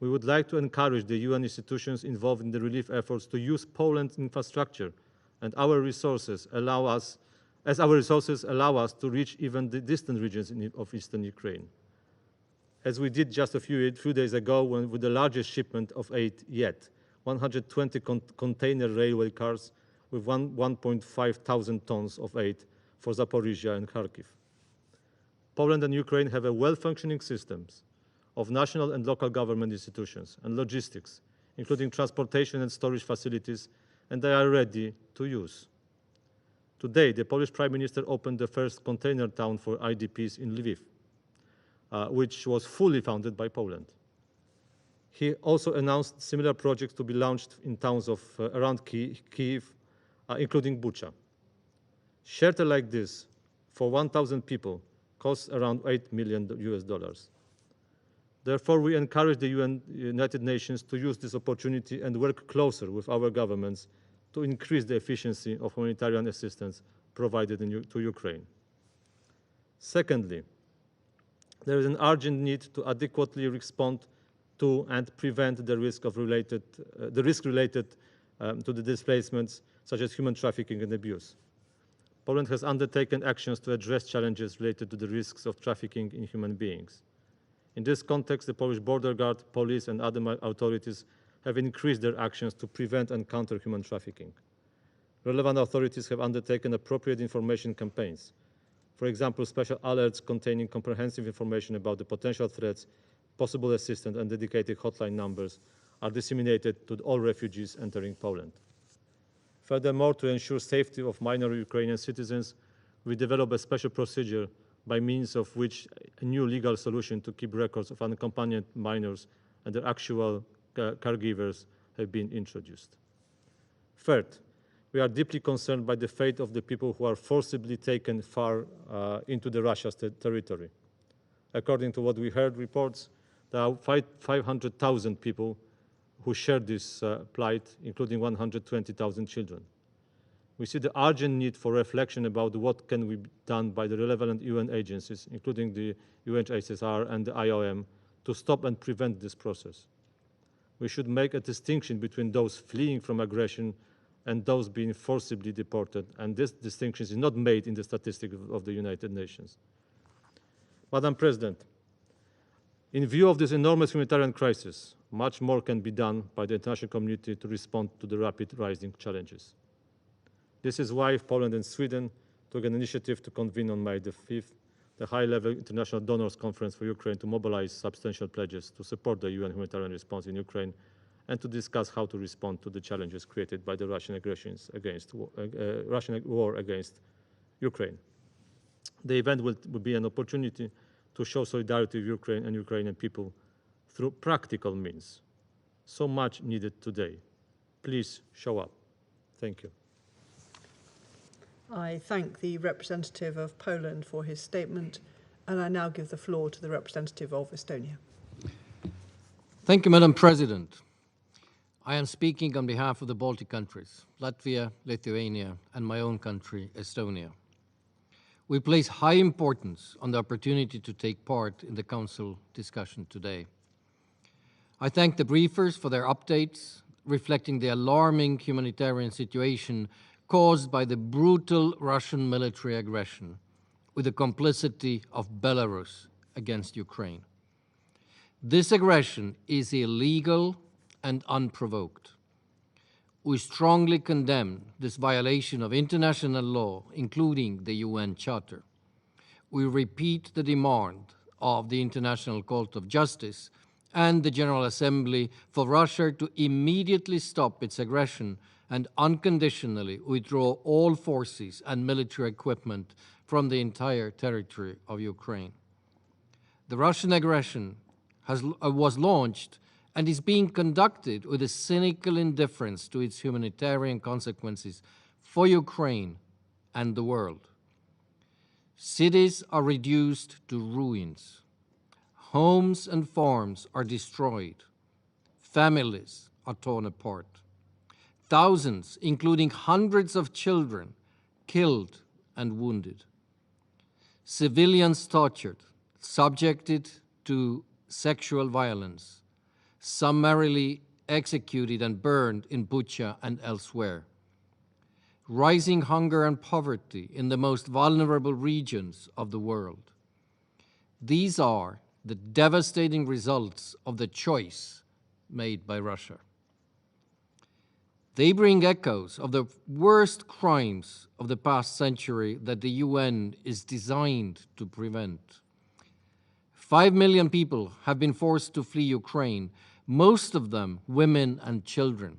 We would like to encourage the UN institutions involved in the relief efforts to use Poland's infrastructure and our resources allow us to reach even the distant regions of eastern Ukraine. As we did just a few days ago with the largest shipment of aid yet, 120 container railway cars with 1,500 tons of aid for Zaporizhia and Kharkiv. Poland and Ukraine have a well-functioning systems of national and local government institutions and logistics, including transportation and storage facilities, and they are ready to use. Today, the Polish Prime Minister opened the first container town for IDPs in Lviv, which was fully funded by Poland. He also announced similar projects to be launched in towns around Kyiv, including Bucha. Shelter like this for 1,000 people costs around $8 million. Therefore, we encourage the United Nations to use this opportunity and work closer with our governments to increase the efficiency of humanitarian assistance provided to Ukraine. Secondly, there is an urgent need to adequately respond to and prevent the risk related to the displacements, such as human trafficking and abuse. Poland has undertaken actions to address challenges related to the risks of trafficking in human beings. In this context, the Polish Border Guard, police, and other authorities have increased their actions to prevent and counter human trafficking. Relevant authorities have undertaken appropriate information campaigns. For example, special alerts containing comprehensive information about the potential threats, possible assistance, and dedicated hotline numbers are disseminated to all refugees entering Poland. Furthermore, to ensure safety of minor Ukrainian citizens, we developed a special procedure by means of which a new legal solution to keep records of unaccompanied minors and their actual caregivers have been introduced. Third, we are deeply concerned by the fate of the people who are forcibly taken far into the Russia's territory. According to what we heard reports, there are 500,000 people who share this plight, including 120,000 children. We see the urgent need for reflection about what can be done by the relevant UN agencies, including the UNHCR and the IOM, to stop and prevent this process. We should make a distinction between those fleeing from aggression and those being forcibly deported, and this distinction is not made in the statistics of the United Nations. Madam President, in view of this enormous humanitarian crisis, much more can be done by the international community to respond to the rapid rising challenges. This is why Poland and Sweden took an initiative to convene on May the 5th the high-level International Donors Conference for Ukraine to mobilize substantial pledges to support the UN humanitarian response in Ukraine and to discuss how to respond to the challenges created by the Russian war against Ukraine. The event will be an opportunity to show solidarity with Ukraine and Ukrainian people through practical means, so much needed today. Please show up. Thank you. I thank the representative of Poland for his statement, and I now give the floor to the representative of Estonia. Thank you, Madam President. I am speaking on behalf of the Baltic countries, Latvia, Lithuania, and my own country, Estonia. We place high importance on the opportunity to take part in the Council discussion today. I thank the briefers for their updates, reflecting the alarming humanitarian situation caused by the brutal Russian military aggression with the complicity of Belarus against Ukraine. This aggression is illegal and unprovoked. We strongly condemn this violation of international law, including the UN Charter. We repeat the demand of the International Court of Justice and the General Assembly for Russia to immediately stop its aggression and unconditionally withdraw all forces and military equipment from the entire territory of Ukraine. The Russian aggression was launched and is being conducted with a cynical indifference to its humanitarian consequences for Ukraine and the world. Cities are reduced to ruins. Homes and farms are destroyed. Families are torn apart. Thousands, including hundreds of children, killed and wounded. Civilians tortured, subjected to sexual violence, summarily executed and burned in Bucha and elsewhere. Rising hunger and poverty in the most vulnerable regions of the world. These are the devastating results of the choice made by Russia. They bring echoes of the worst crimes of the past century that the UN is designed to prevent. 5 million people have been forced to flee Ukraine, most of them women and children.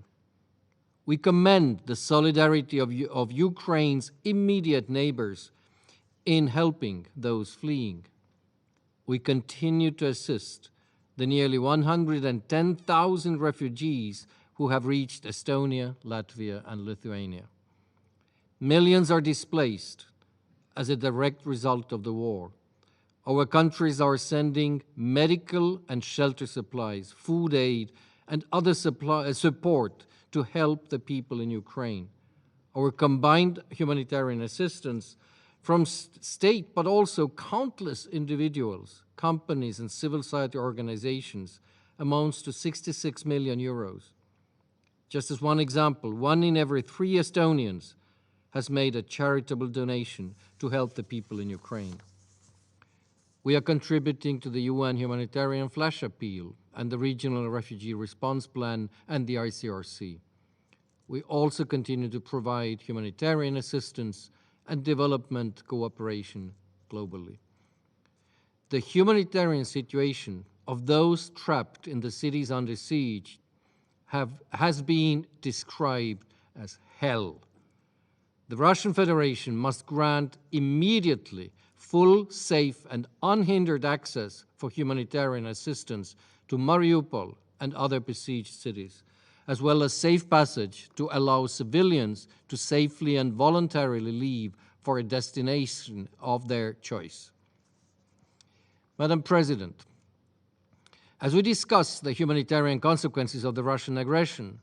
We commend the solidarity of Ukraine's immediate neighbors in helping those fleeing. We continue to assist the nearly 110,000 refugees who have reached Estonia, Latvia, and Lithuania. Millions are displaced as a direct result of the war. Our countries are sending medical and shelter supplies, food aid, and other support to help the people in Ukraine. Our combined humanitarian assistance from state, but also countless individuals, companies, and civil society organizations amounts to 66 million euros. Just as one example, 1 in every 3 Estonians has made a charitable donation to help the people in Ukraine. We are contributing to the UN Humanitarian Flash Appeal and the Regional Refugee Response Plan and the ICRC. We also continue to provide humanitarian assistance and development cooperation globally. The humanitarian situation of those trapped in the cities under siege has been described as hell. The Russian Federation must grant immediately full, safe, and unhindered access for humanitarian assistance to Mariupol and other besieged cities, as well as safe passage to allow civilians to safely and voluntarily leave for a destination of their choice. Madam President, As we discuss the humanitarian consequences of the Russian aggression,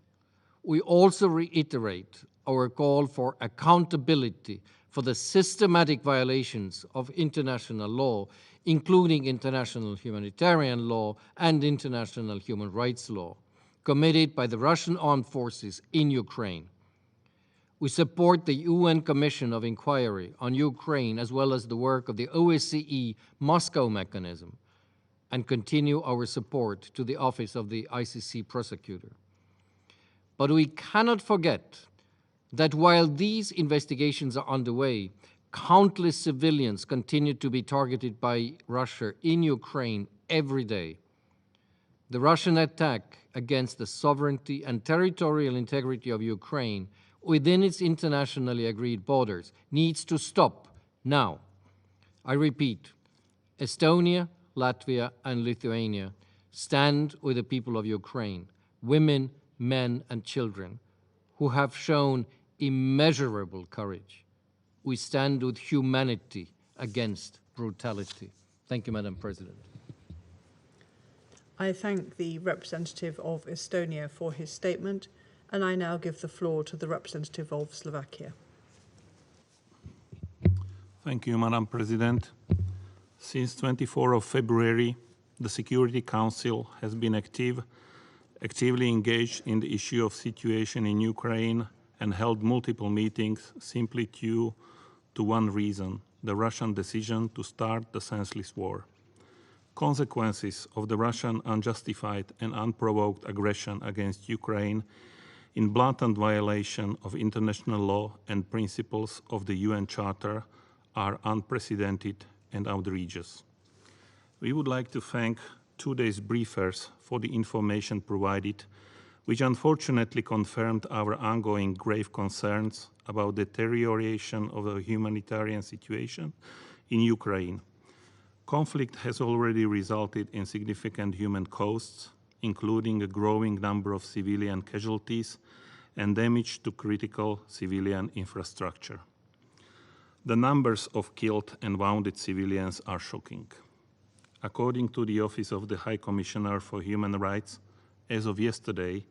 we also reiterate our call for accountability for the systematic violations of international law, including international humanitarian law and international human rights law, committed by the Russian armed forces in Ukraine. We support the UN Commission of Inquiry on Ukraine as well as the work of the OSCE Moscow mechanism, and continue our support to the Office of the ICC Prosecutor. But we cannot forget that while these investigations are underway, countless civilians continue to be targeted by Russia in Ukraine every day. The Russian attack against the sovereignty and territorial integrity of Ukraine within its internationally agreed borders needs to stop now. I repeat, Estonia, Latvia, and Lithuania stand with the people of Ukraine, women, men, and children, who have shown immeasurable courage. We stand with humanity against brutality. Thank you, Madam President. I thank the representative of Estonia for his statement, and I now give the floor to the representative of Slovakia. Thank you, Madam President. Since 24 of February, the Security Council has been actively engaged in the issue of situation in Ukraine and held multiple meetings simply due to one reason, the Russian decision to start the senseless war. Consequences of the Russian unjustified and unprovoked aggression against Ukraine in blatant violation of international law and principles of the UN Charter are unprecedented and outrageous. We would like to thank today's briefers for the information provided, which unfortunately confirmed our ongoing grave concerns about the deterioration of the humanitarian situation in Ukraine. Conflict has already resulted in significant human costs, including a growing number of civilian casualties and damage to critical civilian infrastructure. The numbers of killed and wounded civilians are shocking. According to the Office of the High Commissioner for Human Rights, as of yesterday,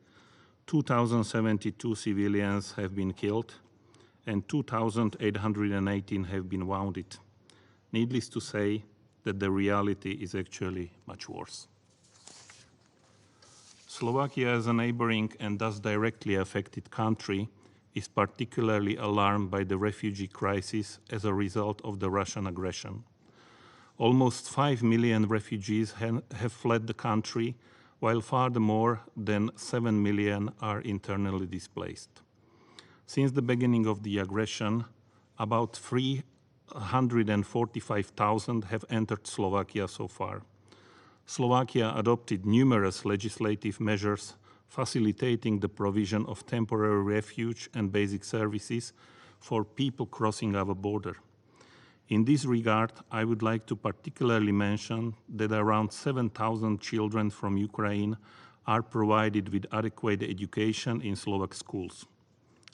2,072 civilians have been killed and 2,818 have been wounded. Needless to say that the reality is actually much worse. Slovakia, as a neighboring and thus directly affected country, is particularly alarmed by the refugee crisis as a result of the Russian aggression. Almost 5 million refugees have fled the country, while far more than 7 million are internally displaced. Since the beginning of the aggression, about 345,000 have entered Slovakia so far. Slovakia adopted numerous legislative measures facilitating the provision of temporary refuge and basic services for people crossing our border. In this regard, I would like to particularly mention that around 7,000 children from Ukraine are provided with adequate education in Slovak schools.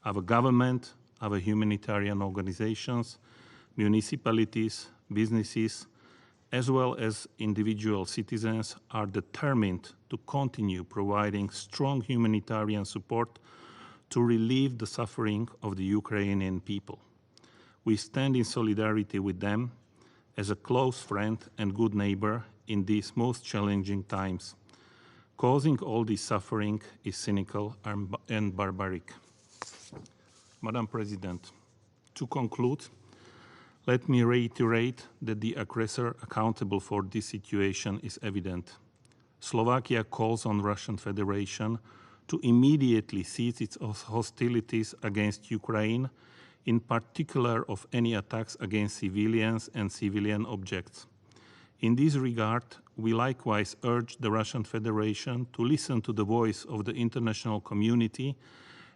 Our government, our humanitarian organizations, municipalities, businesses, as well as individual citizens are determined to continue providing strong humanitarian support to relieve the suffering of the Ukrainian people. We stand in solidarity with them as a close friend and good neighbor in these most challenging times. Causing all this suffering is cynical and barbaric. Madam President, to conclude, let me reiterate that the aggressor accountable for this situation is evident. Slovakia calls on Russian Federation to immediately cease its hostilities against Ukraine, in particular of any attacks against civilians and civilian objects. In this regard, we likewise urge the Russian Federation to listen to the voice of the international community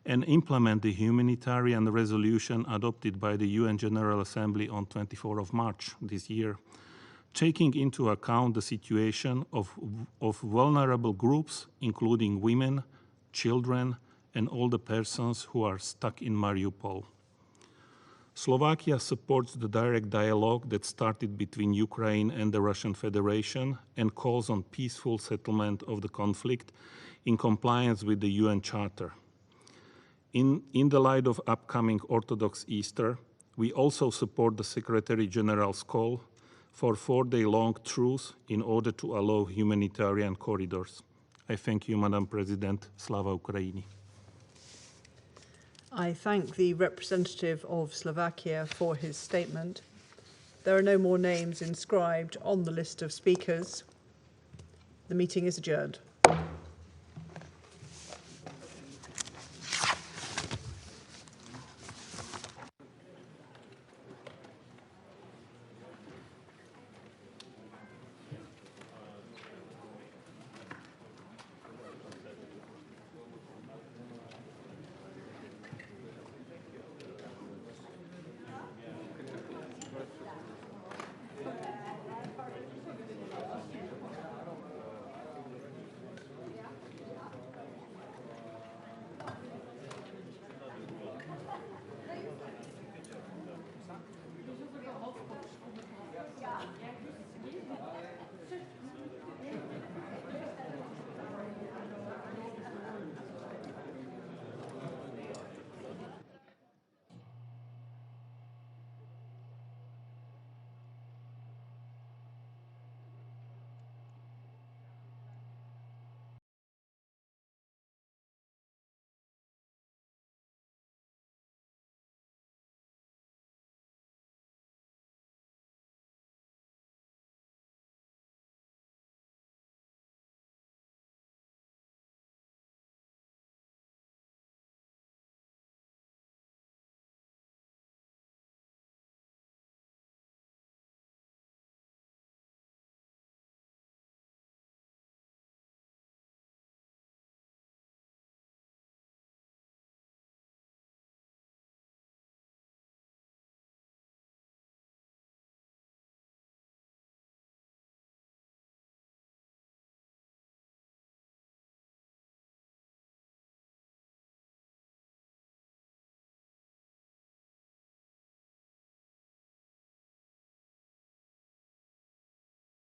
and implement the humanitarian resolution adopted by the UN General Assembly on 24 of March this year, taking into account the situation of vulnerable groups, including women, children, and older persons who are stuck in Mariupol. Slovakia supports the direct dialogue that started between Ukraine and the Russian Federation and calls on peaceful settlement of the conflict in compliance with the UN Charter. In the light of upcoming Orthodox Easter, we also support the Secretary General's call for 4-day-long truce in order to allow humanitarian corridors. I thank you, Madam President. Slava Ukraini. I thank the representative of Slovakia for his statement. There are no more names inscribed on the list of speakers. The meeting is adjourned.